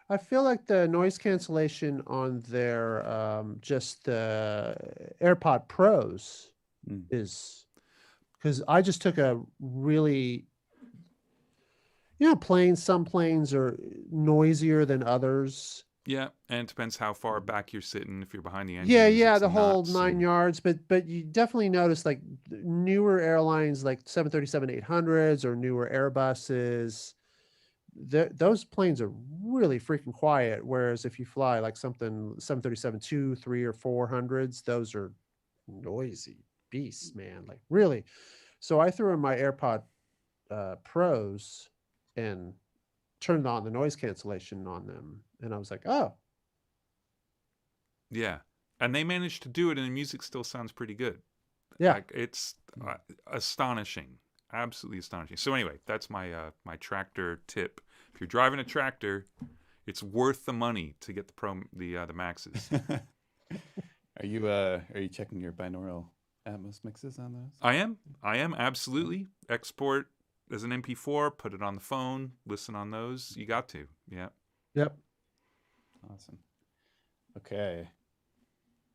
I feel like the noise cancellation on their just the AirPod Pros Mm. is, because I just took a really, some planes are noisier than others. Yeah, and it depends how far back you're sitting. If you're behind the Yeah, engines, yeah, it's the whole nuts. 9 yards, but you definitely notice like newer airlines like 737-800s or newer Airbuses, those planes are really freaking quiet. Whereas if you fly like something 737-2, 3, or 400s, those are noisy beasts, man. Like really. So I threw in my AirPod Pros and turned on the noise cancellation on them, and I was like, oh, Yeah, and they managed to do it, and the music still sounds pretty good. yeah. Like it's astonishing, absolutely astonishing. So anyway, that's my my tractor tip. If you're driving a tractor, it's worth the money to get the Maxes. Are you checking your binaural Atmos mixes on those? I am absolutely. Export as an MP4, put it on the phone, listen on those. You got to, yeah. Yep. Awesome. Okay.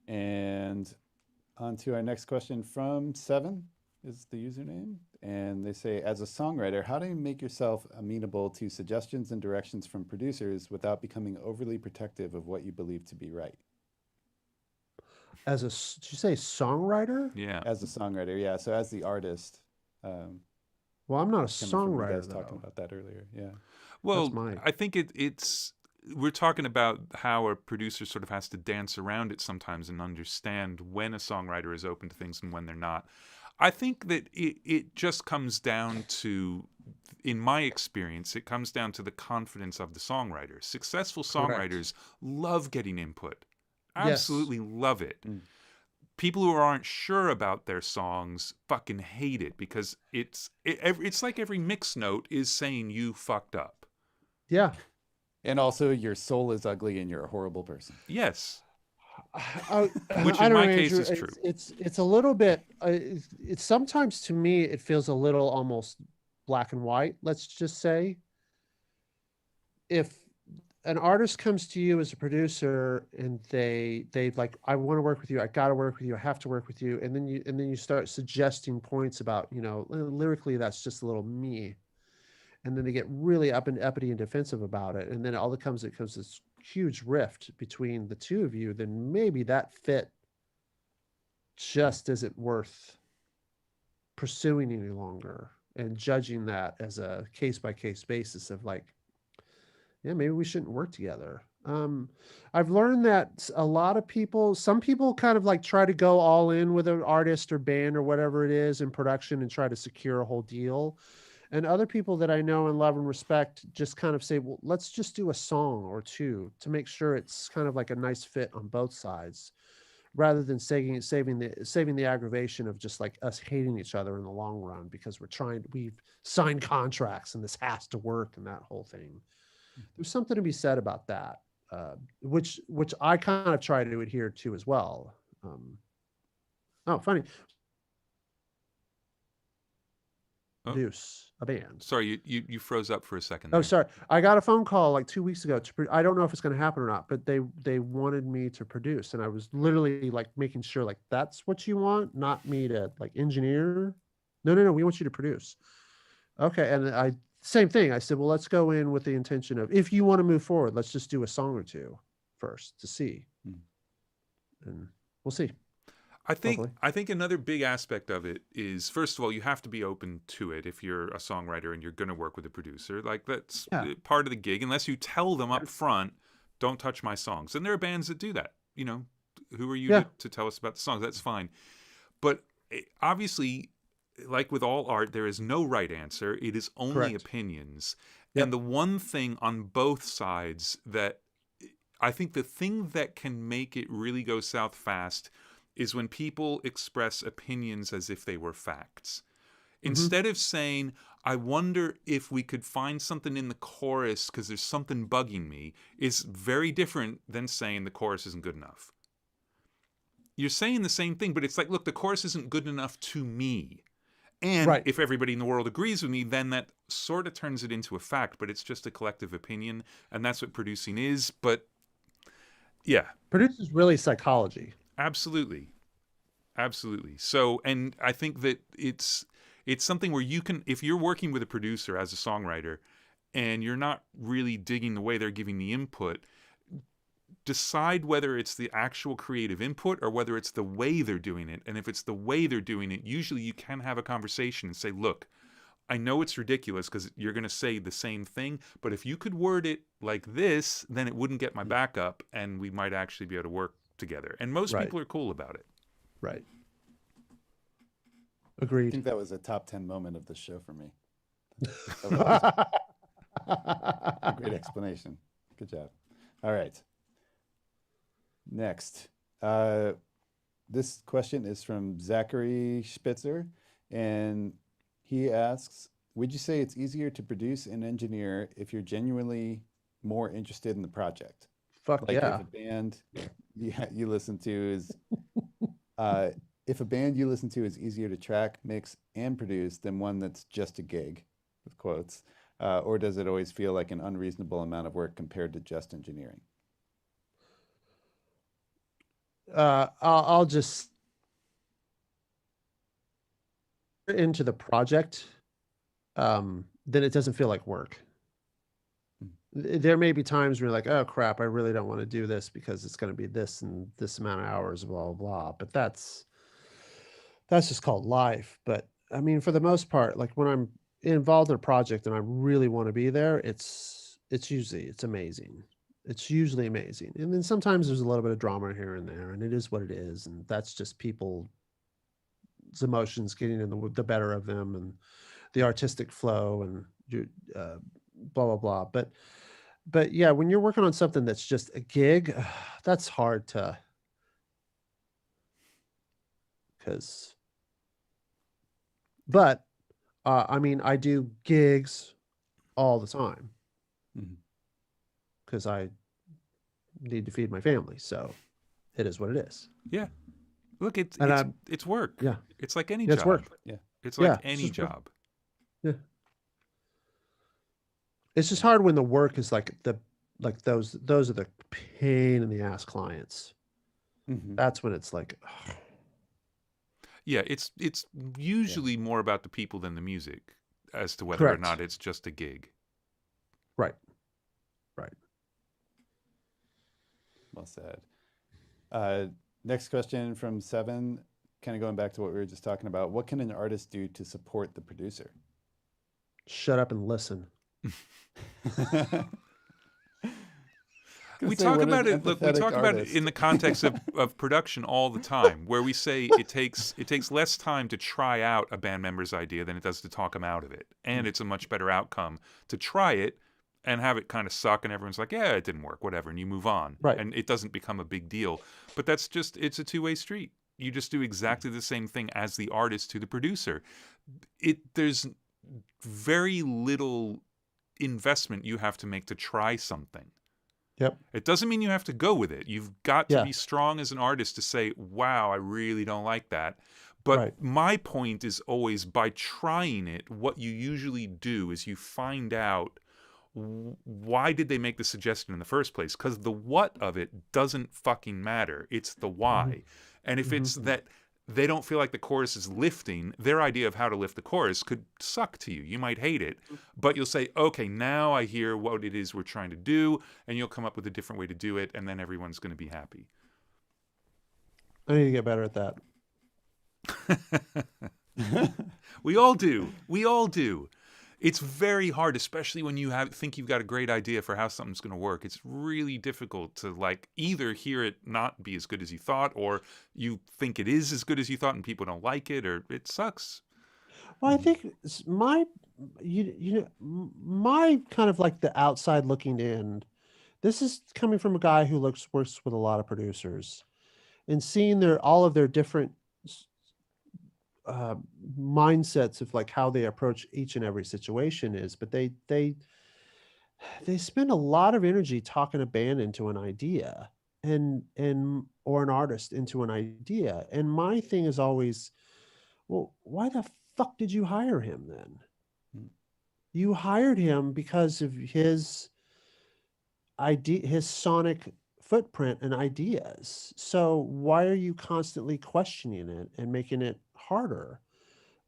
And on to our next question from Seven is the username. And they say, as a songwriter, how do you make yourself amenable to suggestions and directions from producers without becoming overly protective of what you believe to be right? Did you say songwriter? Yeah. As a songwriter, yeah. So as the artist, Well, I'm not a coming from you songwriter guys talking though. about that earlier, yeah. Well, my- I think it's we're talking about how a producer sort of has to dance around it sometimes and understand when a songwriter is open to things and when they're not. I think that it just comes down to, in my experience, it comes down to the confidence of the songwriter. Successful Correct. songwriters love getting input. Yes. Absolutely love it. Mm. People who aren't sure about their songs fucking hate it because it's like every mix note is saying you fucked up. Yeah. And also, your soul is ugly and you're a horrible person. Yes. Which in my case is true. It's a little bit. It's sometimes, to me, it feels a little almost black and white. Let's just say, if an artist comes to you as a producer and they like, I want to work with you, I got to work with you, I have to work with you, and then you start suggesting points about, lyrically that's just a little me, and then they get really uppity and defensive about it, and then it comes this huge rift between the two of you, then maybe that fit just isn't worth pursuing any longer, and judging that as a case-by-case basis of like, yeah, maybe we shouldn't work together. I've learned that a lot of people, some people kind of like try to go all in with an artist or band or whatever it is in production and try to secure a whole deal. And other people that I know and love and respect just kind of say, well, let's just do a song or two to make sure it's kind of like a nice fit on both sides, rather than saving the aggravation of just like us hating each other in the long run because we've signed contracts and this has to work and that whole thing. There's something to be said about that, which I kind of try to adhere to as well. Funny. Produce a band. Sorry, you froze up for a second. Oh, there. sorry. I got a phone call like 2 weeks ago. I don't know if it's going to happen or not, but they wanted me to produce, and I was literally like making sure like that's what you want, not me to like engineer. No, we want you to produce. Okay, and same thing. I said, well, let's go in with the intention of, if you want to move forward, let's just do a song or two first to see, and we'll see. I think another big aspect of it is, first of all, you have to be open to it if you're a songwriter and you're going to work with a producer. Like, that's part of the gig. Unless you tell them up front, don't touch my songs. And there are bands that do that. Who are you to tell us about the songs? That's fine. But obviously, like with all art, there is no right answer. It is only opinions. Yep. And the one thing on both sides that I think the thing that can make it really go south fast is when people express opinions as if they were facts. Instead of saying, I wonder if we could find something in the chorus because there's something bugging me, is very different than saying the chorus isn't good enough. You're saying the same thing, but it's like, look, the chorus isn't good enough to me. And Right. if everybody in the world agrees with me, then that sort of turns it into a fact, but it's just a collective opinion, and that's what producing is. But yeah, Produces really psychology. absolutely. Absolutely. So, and I think that it's something where you can, if you're working with a producer as a songwriter and you're not really digging the way they're giving the input, decide whether it's the actual creative input or whether it's the way they're doing it. And if it's the way they're doing it, usually you can have a conversation and say, look, I know it's ridiculous because you're going to say the same thing, but if you could word it like this, then it wouldn't get my back up and we might actually be able to work together. And most Right. people are cool about it. Right. I Agreed. think that was a top 10 moment of the show for me. That was a great explanation. Good job. All right. Next. This question is from Zachary Spitzer, and he asks, would you say it's easier to produce and engineer if you're genuinely more interested in the project? Fuck Like yeah. if a band you listen to is if a band you listen to is easier to track, mix, and produce than one that's just a gig, with quotes, or does it always feel like an unreasonable amount of work compared to just engineering? I'll just into the project, then it doesn't feel like work. There may be times where you're like, oh crap, I really don't want to do this because it's going to be this and this amount of hours, blah, blah, blah. But that's just called life. But I mean, for the most part, like when I'm involved in a project and I really want to be there, it's amazing. It's usually amazing. And then sometimes there's a little bit of drama here and there, and it is what it is. And that's just people's emotions getting in the better of them and the artistic flow and blah, blah, blah. But yeah, when you're working on something that's just a gig, that's hard to, but I mean, I do gigs all the time Mhm. because I need to feed my family. So it is what it is. Yeah. Look, it's And it's work. yeah, It's like any it's job. work. Yeah. It's like Yeah, it's any just work. job. Yeah. It's just hard when the work is like those are the pain in the ass clients. Mhm. That's when it's like, Yeah, it's usually more about the people than the music as to whether or correct. not it's just a gig. Right. Right. Well said. Next question from Seven, kind of going back to what we were just talking about. What can an artist do to support the producer? Shut up and listen. We talk about it. Look, we talk about it in the context of production all the time, where we say it takes less time to try out a band member's idea than it does to talk them out of it, and it's a much better outcome to try it and have it kind of suck, and everyone's like, yeah, it didn't work, whatever, and you move on, Right. and it doesn't become a big deal. But that's just it's a two-way street. You just do exactly the same thing as the artist to the producer. There's very little investment you have to make to try something. Yep. It doesn't mean you have to go with it. You've got to Yeah. be strong as an artist to say, wow, I really don't like that. But Right. my point is always by trying it, what you usually do is you find out why did they make the suggestion in the first place? Because the what of it doesn't fucking matter. It's the why. And if it's that they don't feel like the chorus is lifting, their idea of how to lift the chorus could suck to you. You might hate it, but you'll say, okay, now I hear what it is we're trying to do, and you'll come up with a different way to do it, and then everyone's going to be happy. I need to get better at that. We all do. We all do. It's very hard, especially when you think you've got a great idea for how something's going to work. It's really difficult to like either hear it not be as good as you thought, or you think it is as good as you thought and people don't like it, or it sucks. Well, I think my kind of like the outside looking in. This is coming from a guy who works with a lot of producers, and seeing all of their different mindsets of like how they approach each and every situation is, but they spend a lot of energy talking a band into an idea and or an artist into an idea. And my thing is always, well, why the fuck did you hire him then? Hmm. You hired him because of his his sonic footprint and ideas. So why are you constantly questioning it and making it harder?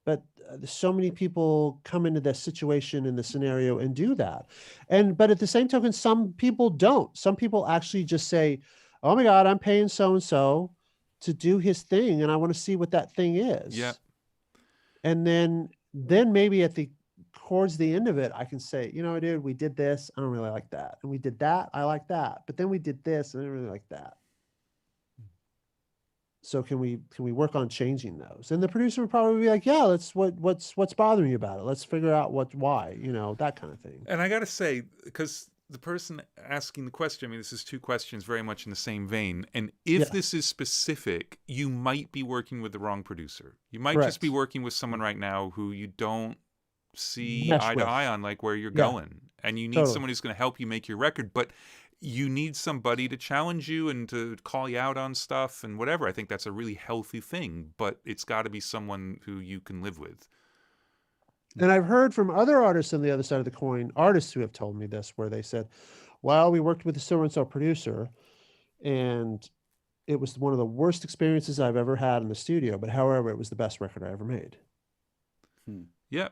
But so many people come into this situation in the scenario and do that. But at the same token, some people don't. Some people actually just say, oh my God, I'm paying so-and-so to do his thing, and I want to see what that thing is. Yeah. And then maybe towards the end of it, I can say, you know, dude, we did this. I don't really like that. And we did that. I like that. But then we did this. And I didn't really like that. So can we work on changing those? And the producer would probably be like, yeah, what's bothering you about it? Let's figure out why, you know, that kind of thing. And I got to say, because the person asking the question, I mean, this is two questions very much in the same vein. And if this is specific, you might be working with the wrong producer. You might just be working with someone right now who you don't see eye to eye on, like where you're going. And you need someone who's going to help you make your record. But you need somebody to challenge you and to call you out on stuff and whatever. I think that's a really healthy thing, but it's got to be someone who you can live with. And I've heard from other artists on the other side of the coin, artists who have told me this, where they said, well, we worked with a so-and-so producer and it was one of the worst experiences I've ever had in the studio, but however, it was the best record I ever made. Yeah.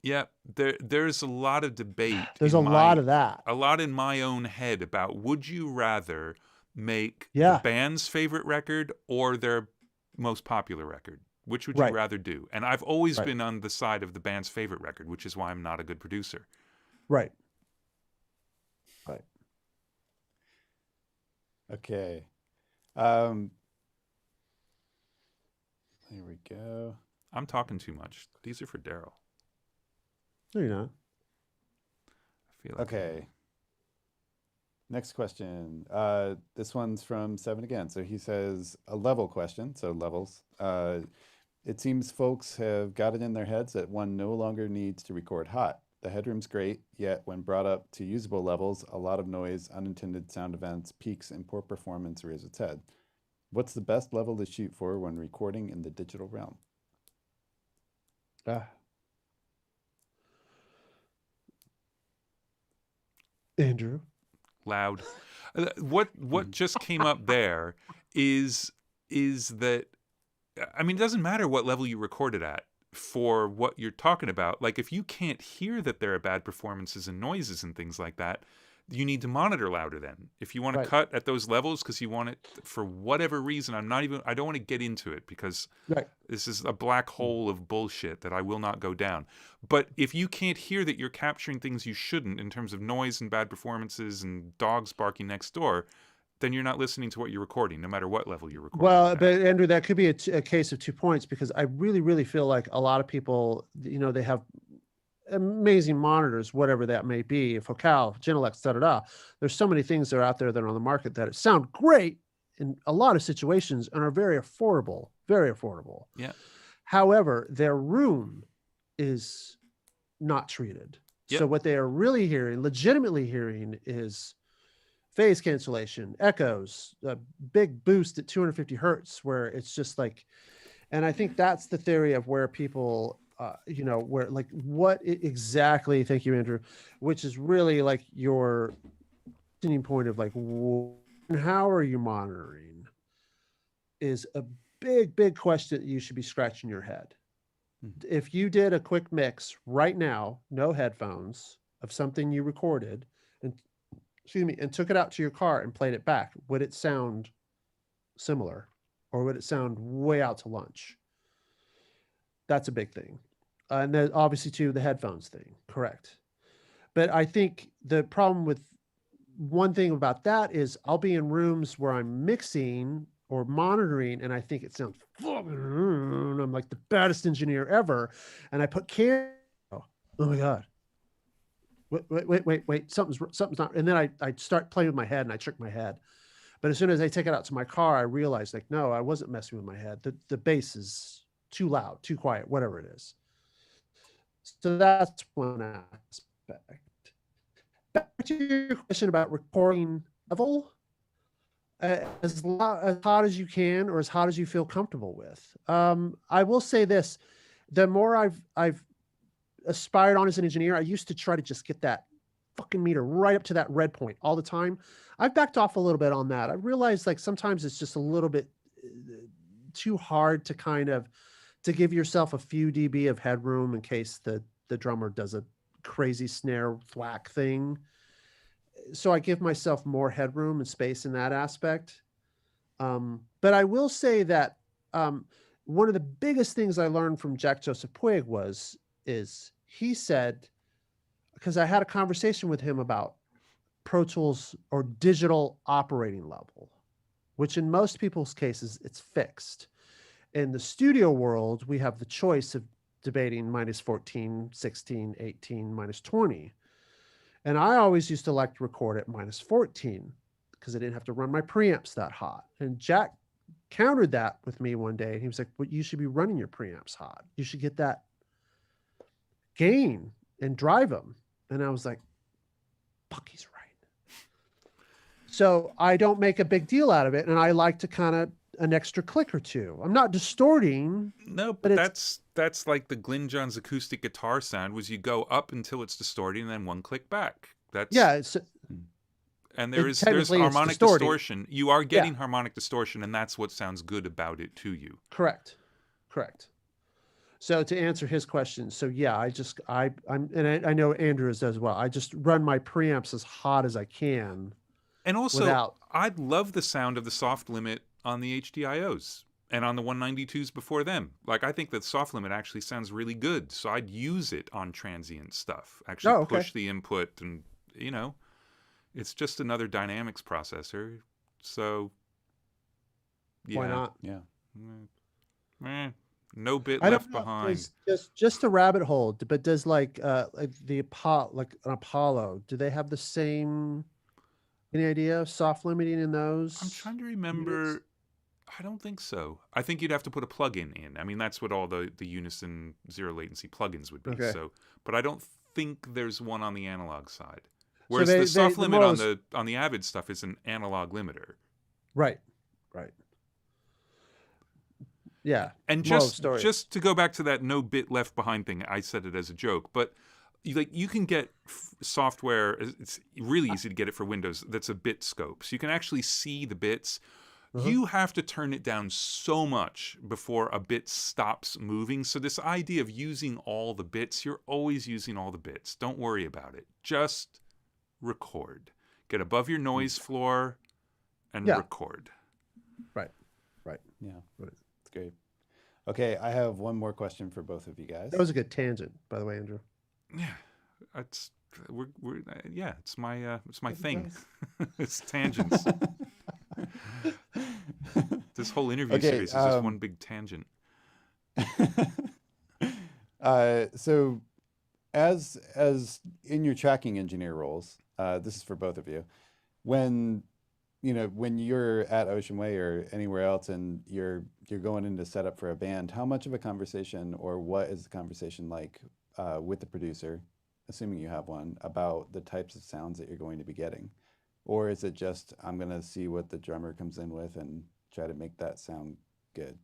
Yeah, there's a lot of debate. There's a lot of that. A lot in my own head about, would you rather make the band's favorite record or their most popular record? Which would you rather do? And I've always been on the side of the band's favorite record, which is why I'm not a good producer. Right. Okay. There we go. I'm talking too much. These are for Darrell. No, you're not. I feel like okay. Next question. This one's from Seven again. So he says, a level question, so levels. It seems folks have got it in their heads that one no longer needs to record hot. The headroom's great, yet when brought up to usable levels, a lot of noise, unintended sound events, peaks, and poor performance rears its head. What's the best level to shoot for when recording in the digital realm? Andrew. Loud. What just came up there is that, I mean, it doesn't matter what level you record it at for what you're talking about. Like, if you can't hear that there are bad performances and noises and things like that, you need to monitor louder then. If you want to cut at those levels because you want it for whatever reason, I don't want to get into it because this is a black hole of bullshit that I will not go down. But if you can't hear that you're capturing things you shouldn't in terms of noise and bad performances and dogs barking next door, then you're not listening to what you're recording, no matter what level you're recording. Well, but Andrew, that could be a case of 2 points, because I really, really feel like a lot of people, you know, they have amazing monitors, whatever that may be, Focal, Genelex, There's so many things that are out there that are on the market that sound great in a lot of situations and are very affordable, very affordable. Yeah. However, their room is not treated. Yep. So what they are really hearing, legitimately hearing, is phase cancellation, echoes, a big boost at 250 hertz, where it's just like, and I think that's the theory of where people, you know, where like what exactly, thank you, Andrew, which is really like your point of like, how are you monitoring is a big, big question that you should be scratching your head. If you did a quick mix right now, no headphones, of something you recorded and took it out to your car and played it back, would it sound similar or would it sound way out to lunch? That's a big thing. And then obviously too, the headphones thing, correct. But I think the problem with one thing about that is I'll be in rooms where I'm mixing or monitoring and I think it sounds, I'm like the baddest engineer ever. And I put oh my God. Wait, something's not. And then I start playing with my head and I trick my head. But as soon as I take it out to my car, I realize like, no, I wasn't messing with my head. The bass is too loud, too quiet, whatever it is. So that's one aspect. Back to your question about recording level, as hot as you can or as hot as you feel comfortable with. I will say this, the more I've aspired on as an engineer, I used to try to just get that fucking meter right up to that red point all the time. I've backed off a little bit on that. I realized like sometimes it's just a little bit too hard to kind of to give yourself a few dB of headroom in case the drummer does a crazy snare thwack thing. So I give myself more headroom and space in that aspect. But I will say that one of the biggest things I learned from Jack Joseph Puig is he said, because I had a conversation with him about Pro Tools or digital operating level, which in most people's cases, it's fixed. In the studio world, we have the choice of debating -14, 16, 18, -20. And I always used to like to record at -14 because I didn't have to run my preamps that hot. And Jack countered that with me one day. And he was like, well, you should be running your preamps hot. You should get that gain and drive them. And I was like, fuck, he's right. So I don't make a big deal out of it. And I like to kind of an extra click or two. I'm not distorting. No, but that's like the Glyn Johns acoustic guitar sound was you go up until it's distorting and then one click back. That's yeah. It's, and there's harmonic distortion. You are getting harmonic distortion, and that's what sounds good about it to you. Correct. So to answer his question, so yeah, I know Andrew is as well. I just run my preamps as hot as I can. And also, I love the sound of the soft limit on the HDIOs and on the 192s before them. Like, I think that soft limit actually sounds really good. So I'd use it on transient stuff. Actually push the input and, you know, it's just another dynamics processor. So, yeah. Why not? Yeah. No bit left behind. Just a rabbit hole, but does like the Apollo, like an Apollo, do they have the same? Any idea of soft limiting in those? I'm trying to remember. Units? I don't think so. I think you'd have to put a plugin in. I mean, that's what all the Unison zero latency plugins would be. Okay. So, but I don't think there's one on the analog side. Whereas the soft limit on the Avid stuff is an analog limiter. Right. Yeah. And just to go back to that no bit left behind thing, I said it as a joke, but you can get software. It's really easy to get it for Windows. That's a bit scope, so you can actually see the bits. You have to turn it down so much before a bit stops moving. So this idea of using all the bits, you're always using all the bits. Don't worry about it. Just record. Get above your noise floor and record. Right. Yeah. That's great. Okay, I have one more question for both of you guys. That was a good tangent, by the way, Andrew. Yeah, it's my thing. It's tangents. This whole interview series is just one big tangent. So, as in your tracking engineer roles, this is for both of you. When you're at Ocean Way or anywhere else, and you're going in to set up for a band, how much of a conversation, or what is the conversation like with the producer, assuming you have one, about the types of sounds that you're going to be getting? Or is it just, I'm going to see what the drummer comes in with and try to make that sound good?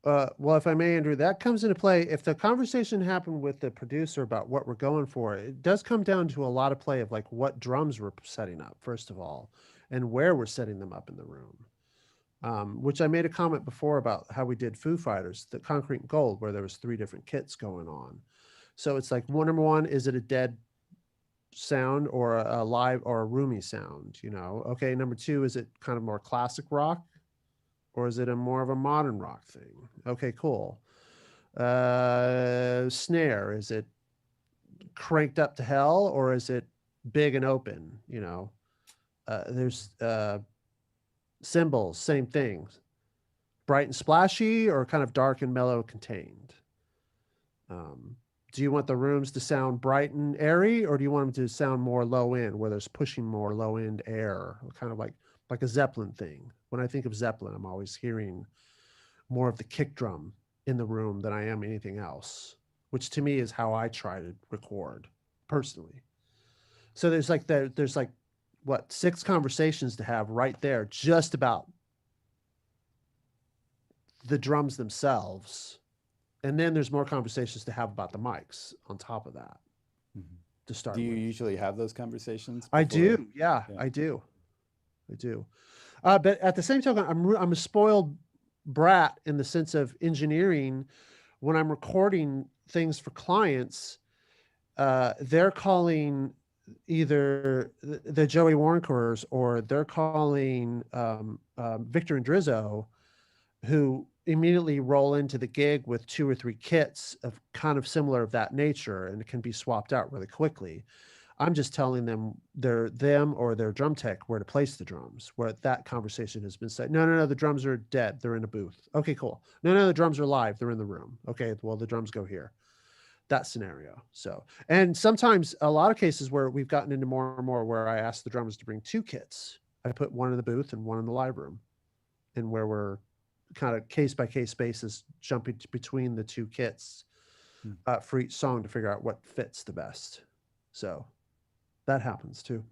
Well, if I may, Andrew, that comes into play. If the conversation happened with the producer about what we're going for, it does come down to a lot of play of like what drums we're setting up, first of all, and where we're setting them up in the room. Which I made a comment before about how we did Foo Fighters, the Concrete and Gold, where there was 3 different kits going on. So it's like number one, is it a dead sound or a live or a roomy sound? Okay, number 2, is it kind of more classic rock, or is it a more of a modern rock thing? Okay, cool. Snare, is it cranked up to hell, or is it big and open? There's cymbals, same thing, bright and splashy, or kind of dark and mellow contained. Do you want the rooms to sound bright and airy, or do you want them to sound more low end, where there's pushing more low end air, kind of like a Zeppelin thing? When I think of Zeppelin, I'm always hearing more of the kick drum in the room than I am anything else, which to me is how I try to record personally. So there's like 6 conversations to have right there, just about the drums themselves And then there's more conversations to have about the mics on top of that Mhm. to start Do you with. usually have those conversations I before? do. Yeah, Yeah. I do. I do. But at the same token, I'm a spoiled brat in the sense of engineering. When I'm recording things for clients, they're calling either the Joey Warrenkers or they're calling Victor and Drizzo, who immediately roll into the gig with 2 or 3 kits of kind of similar of that nature, and it can be swapped out really quickly. I'm just telling them them or their drum tech where to place the drums, where that conversation has been said. No, no, no, the drums are dead. They're in a booth. Okay, cool. No, no, the drums are live. They're in the room. Okay, well, the drums go here. That scenario. So, and sometimes a lot of cases where we've gotten into more and more where I ask the drummers to bring 2 kits. I put one in the booth and one in the live room, and where we're kind of case by case basis jumping between the 2 kits for each song to figure out what fits the best. So that happens too.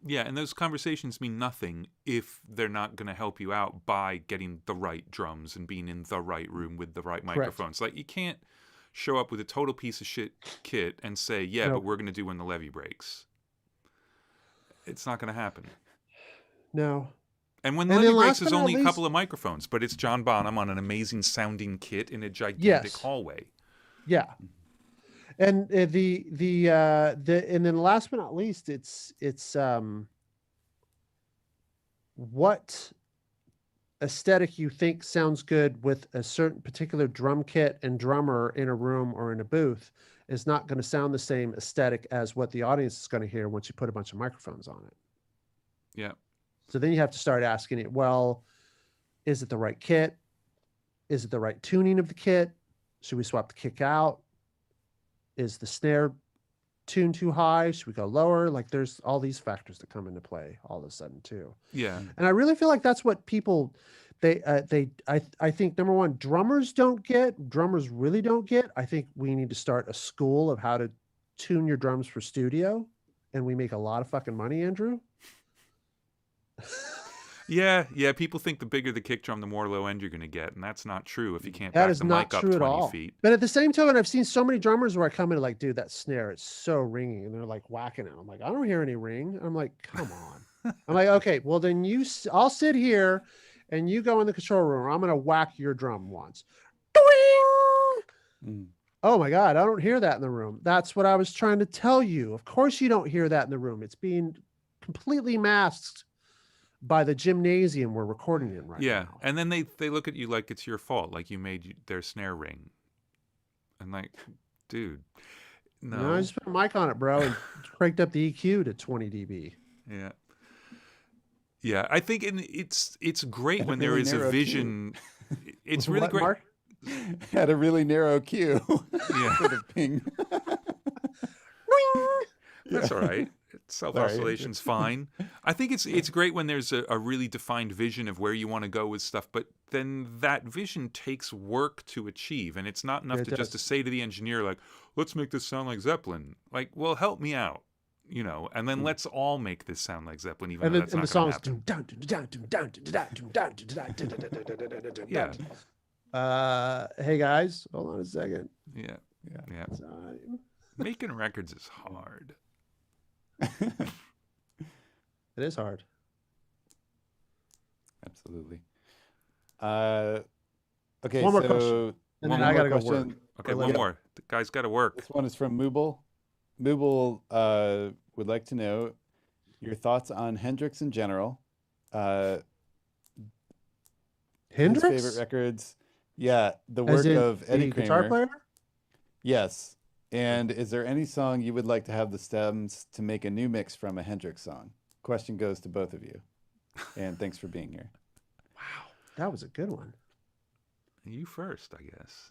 Yeah, and those conversations mean nothing if they're not going to help you out by getting the right drums and being in the right room with the right microphones. Like, you can't show up with a total piece of shit kit and say, yeah, but we're going to do when the levee breaks. It's not going to happen. No. And when the levee breaks, there's only a couple of microphones, but it's John Bonham on an amazing sounding kit in a gigantic hallway. Yeah. And and then last but not least, it's what aesthetic you think sounds good with a certain particular drum kit and drummer in a room or in a booth is not going to sound the same aesthetic as what the audience is going to hear once you put a bunch of microphones on it. Yeah. So then you have to start asking it, well, is it the right kit? Is it the right tuning of the kit? Should we swap the kick out? Is the snare tuned too high? Should we go lower? Like, there's all these factors that come into play all of a sudden too. Yeah. And I really feel like that's what people, I think number one, drummers really don't get. I think we need to start a school of how to tune your drums for studio, and we make a lot of fucking money, Andrew. Yeah. People think the bigger the kick drum, the more low end you're going to get, and that's not true if you can't back the mic up 20 feet. But at the same token, I've seen so many drummers where I come in and like, dude, that snare, it's so ringing, and they're like whacking it. I'm like, I don't hear any ring. I'm like, come on. I'm like, okay, well then I'll sit here, and you go in the control room. I'm gonna whack your drum once. Oh my God, I don't hear that in the room. That's what I was trying to tell you. Of course you don't hear that in the room. It's being completely masked by the gymnasium we're recording in right now. Yeah, and then they look at you like it's your fault, like you made their snare ring. And like, dude, no. I just put a mic on it, bro, and cranked up the EQ to 20 dB. Yeah. Yeah, I think it's great when there is a vision. It's really great. Mark? Had a really narrow cue. Yeah. For the ping. That's all right. Self-oscillation's fine. I think it's great when there's a really defined vision of where you want to go with stuff, but then that vision takes work to achieve, and it's not enough just to say to the engineer, like, let's make this sound like Zeppelin. Like, well, help me out, and then let's all make this sound like Zeppelin, even though that's not going to happen. Yeah. Hey guys, hold on a second. Yeah. Time. Making records is hard. It is hard. Absolutely. Okay, one more question. And then I gotta go work. Okay, one more. The guy's got to work. This one is from Mooble. Mooble would like to know your thoughts on Hendrix in general. Hendrix? His favorite records. Yeah, the work of Eddie Kramer. Guitar player? Yes. And is there any song you would like to have the stems to make a new mix from a Hendrix song? Question goes to both of you. And thanks for being here. Wow, that was a good one. You first, I guess.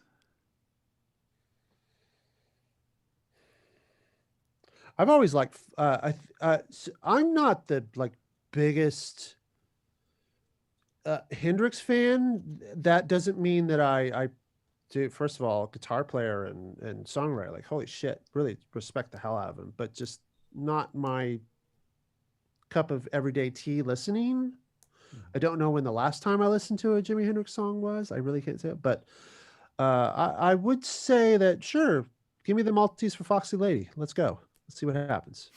I've always liked. I'm not the biggest Hendrix fan. That doesn't mean that I do. First of all, guitar player and songwriter. Like, holy shit, really respect the hell out of him. But just not my cup of everyday tea listening. I don't know when the last time I listened to a Jimi Hendrix song was. I really can't say it, but I would say that sure, give me the Maltese for Foxy Lady. Let's go. Let's see what happens.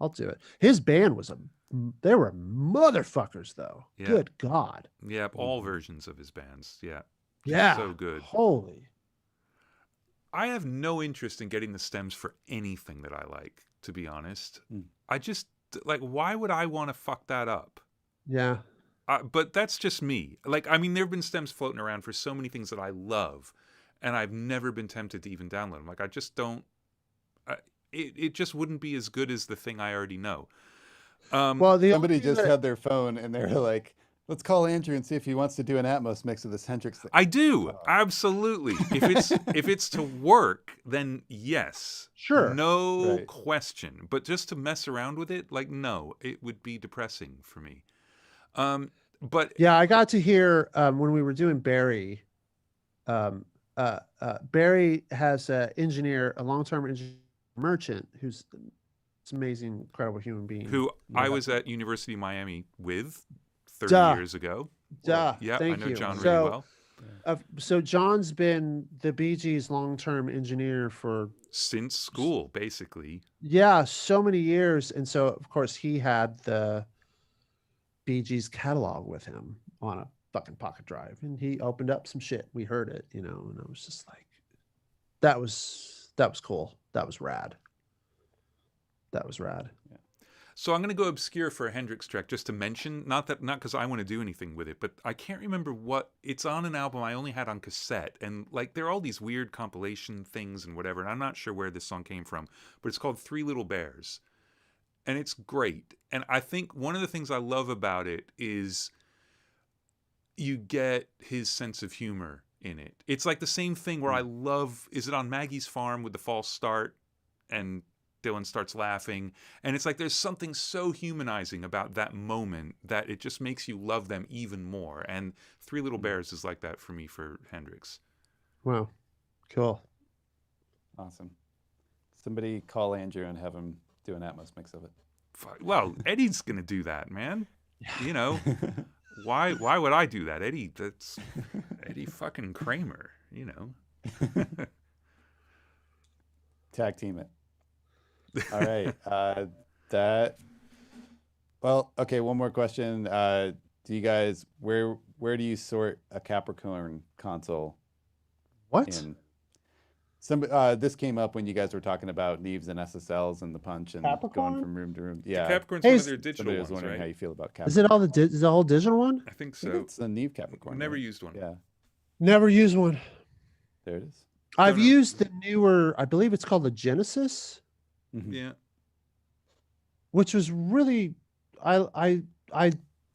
I'll do it. His band they were motherfuckers though. Yeah. Good God. Yeah, all versions of his bands. Yeah. Yeah. So good. Holy. I have no interest in getting the stems for anything that I like, to be honest. I just, like, why would I want to fuck that up? Yeah. But that's just me. Like, I mean, there have been stems floating around for so many things that I love, and I've never been tempted to even download them. Like, I just don't, it just wouldn't be as good as the thing I already know. Well, somebody just had their phone and they're like, let's call Andrew and see if he wants to do an Atmos mix of this Hendrix thing. I do. Absolutely. If it's to work, then yes. Sure. No question. But just to mess around with it, like, no, it would be depressing for me. But yeah, I got to hear when we were doing Barry. Barry has a long-term engineer merchant who's an amazing, incredible human being. Who I was at University of Miami with 30 years ago. Yeah, I know John really well. So John's been the Bee Gees' long-term engineer since school, basically. Yeah, so many years, and so of course he had the Bee Gees catalog with him on a fucking pocket drive, and he opened up some shit. We heard it, and I was just like, that was cool. That was rad. Yeah. So I'm going to go obscure for a Hendrix track just to mention, not because I want to do anything with it, but I can't remember what it's on an album I only had on cassette, and like there are all these weird compilation things and whatever, and I'm not sure where this song came from, but it's called Three Little Bears, and it's great. And I think one of the things I love about it is you get his sense of humor in it. It's like the same thing where I love, is it on Maggie's Farm with the false start and Dylan starts laughing, and it's like there's something so humanizing about that moment that it just makes you love them even more. And Three Little Bears is like that for me for Hendrix. Wow, cool, awesome. Somebody call Andrew and have him do an Atmos mix of it. Well, Eddie's gonna do that, man. Why would I do that? That's Eddie fucking Kramer, Tag team it. All right. Okay, one more question. Do you guys, where do you sort a Capricorn console? What? This came up when you guys were talking about Neves and SSLs and the punch and Capricorn? going from room to room. Yeah. Capricorn's one of their digital Somebody was ones, wondering right? how you feel about Capricorn. Is it is the whole digital one? I think I so. think it's a Neve Capricorn. Never right? used one. Yeah. Never used one. There it is. I've used the newer, I believe it's called the Genesis. Mm-hmm. Yeah. Which was really, I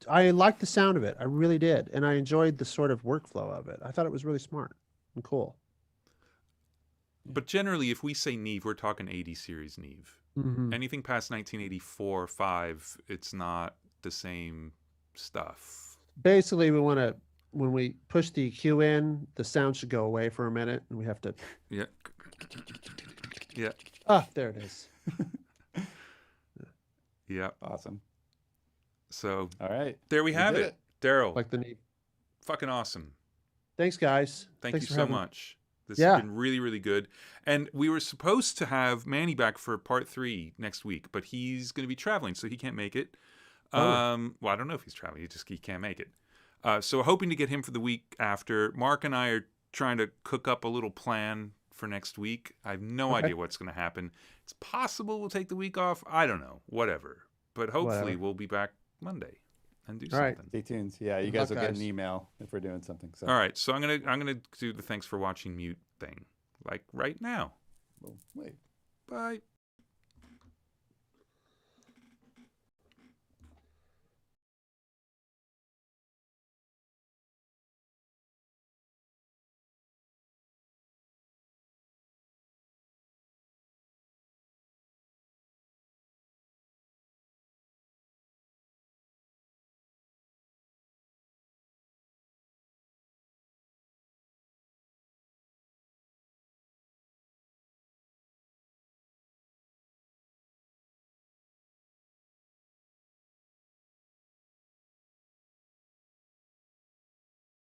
liked the sound of it. I really did. And I enjoyed the sort of workflow of it. I thought it was really smart and cool. But generally, if we say Neve, we're talking 80 series Neve. Mm-hmm. Anything past 1984 or 5, it's not the same stuff. Basically, when we push the EQ in, the sound should go away for a minute, and we have to. Yeah. Yeah. Ah, there it is. Yeah. Awesome. So, all right. There we have it. Darrell. Like the Neve. Fucking awesome. Thanks, guys. Thanks you so much. This Yeah. has been really, really good. And we were supposed to have Manny back for part 3 next week, but he's going to be traveling, so he can't make it. Well, I don't know if he's traveling. He can't make it. So hoping to get him for the week after. Mark and I are trying to cook up a little plan for next week. I have no idea what's going to happen. It's possible we'll take the week off. I don't know. Whatever. But hopefully we'll be back Monday and do something. Right. Stay tuned. Yeah, you guys will get an email if we're doing something. So. All right. So I'm gonna do the thanks for watching mute thing, like right now. Well, wait. Bye.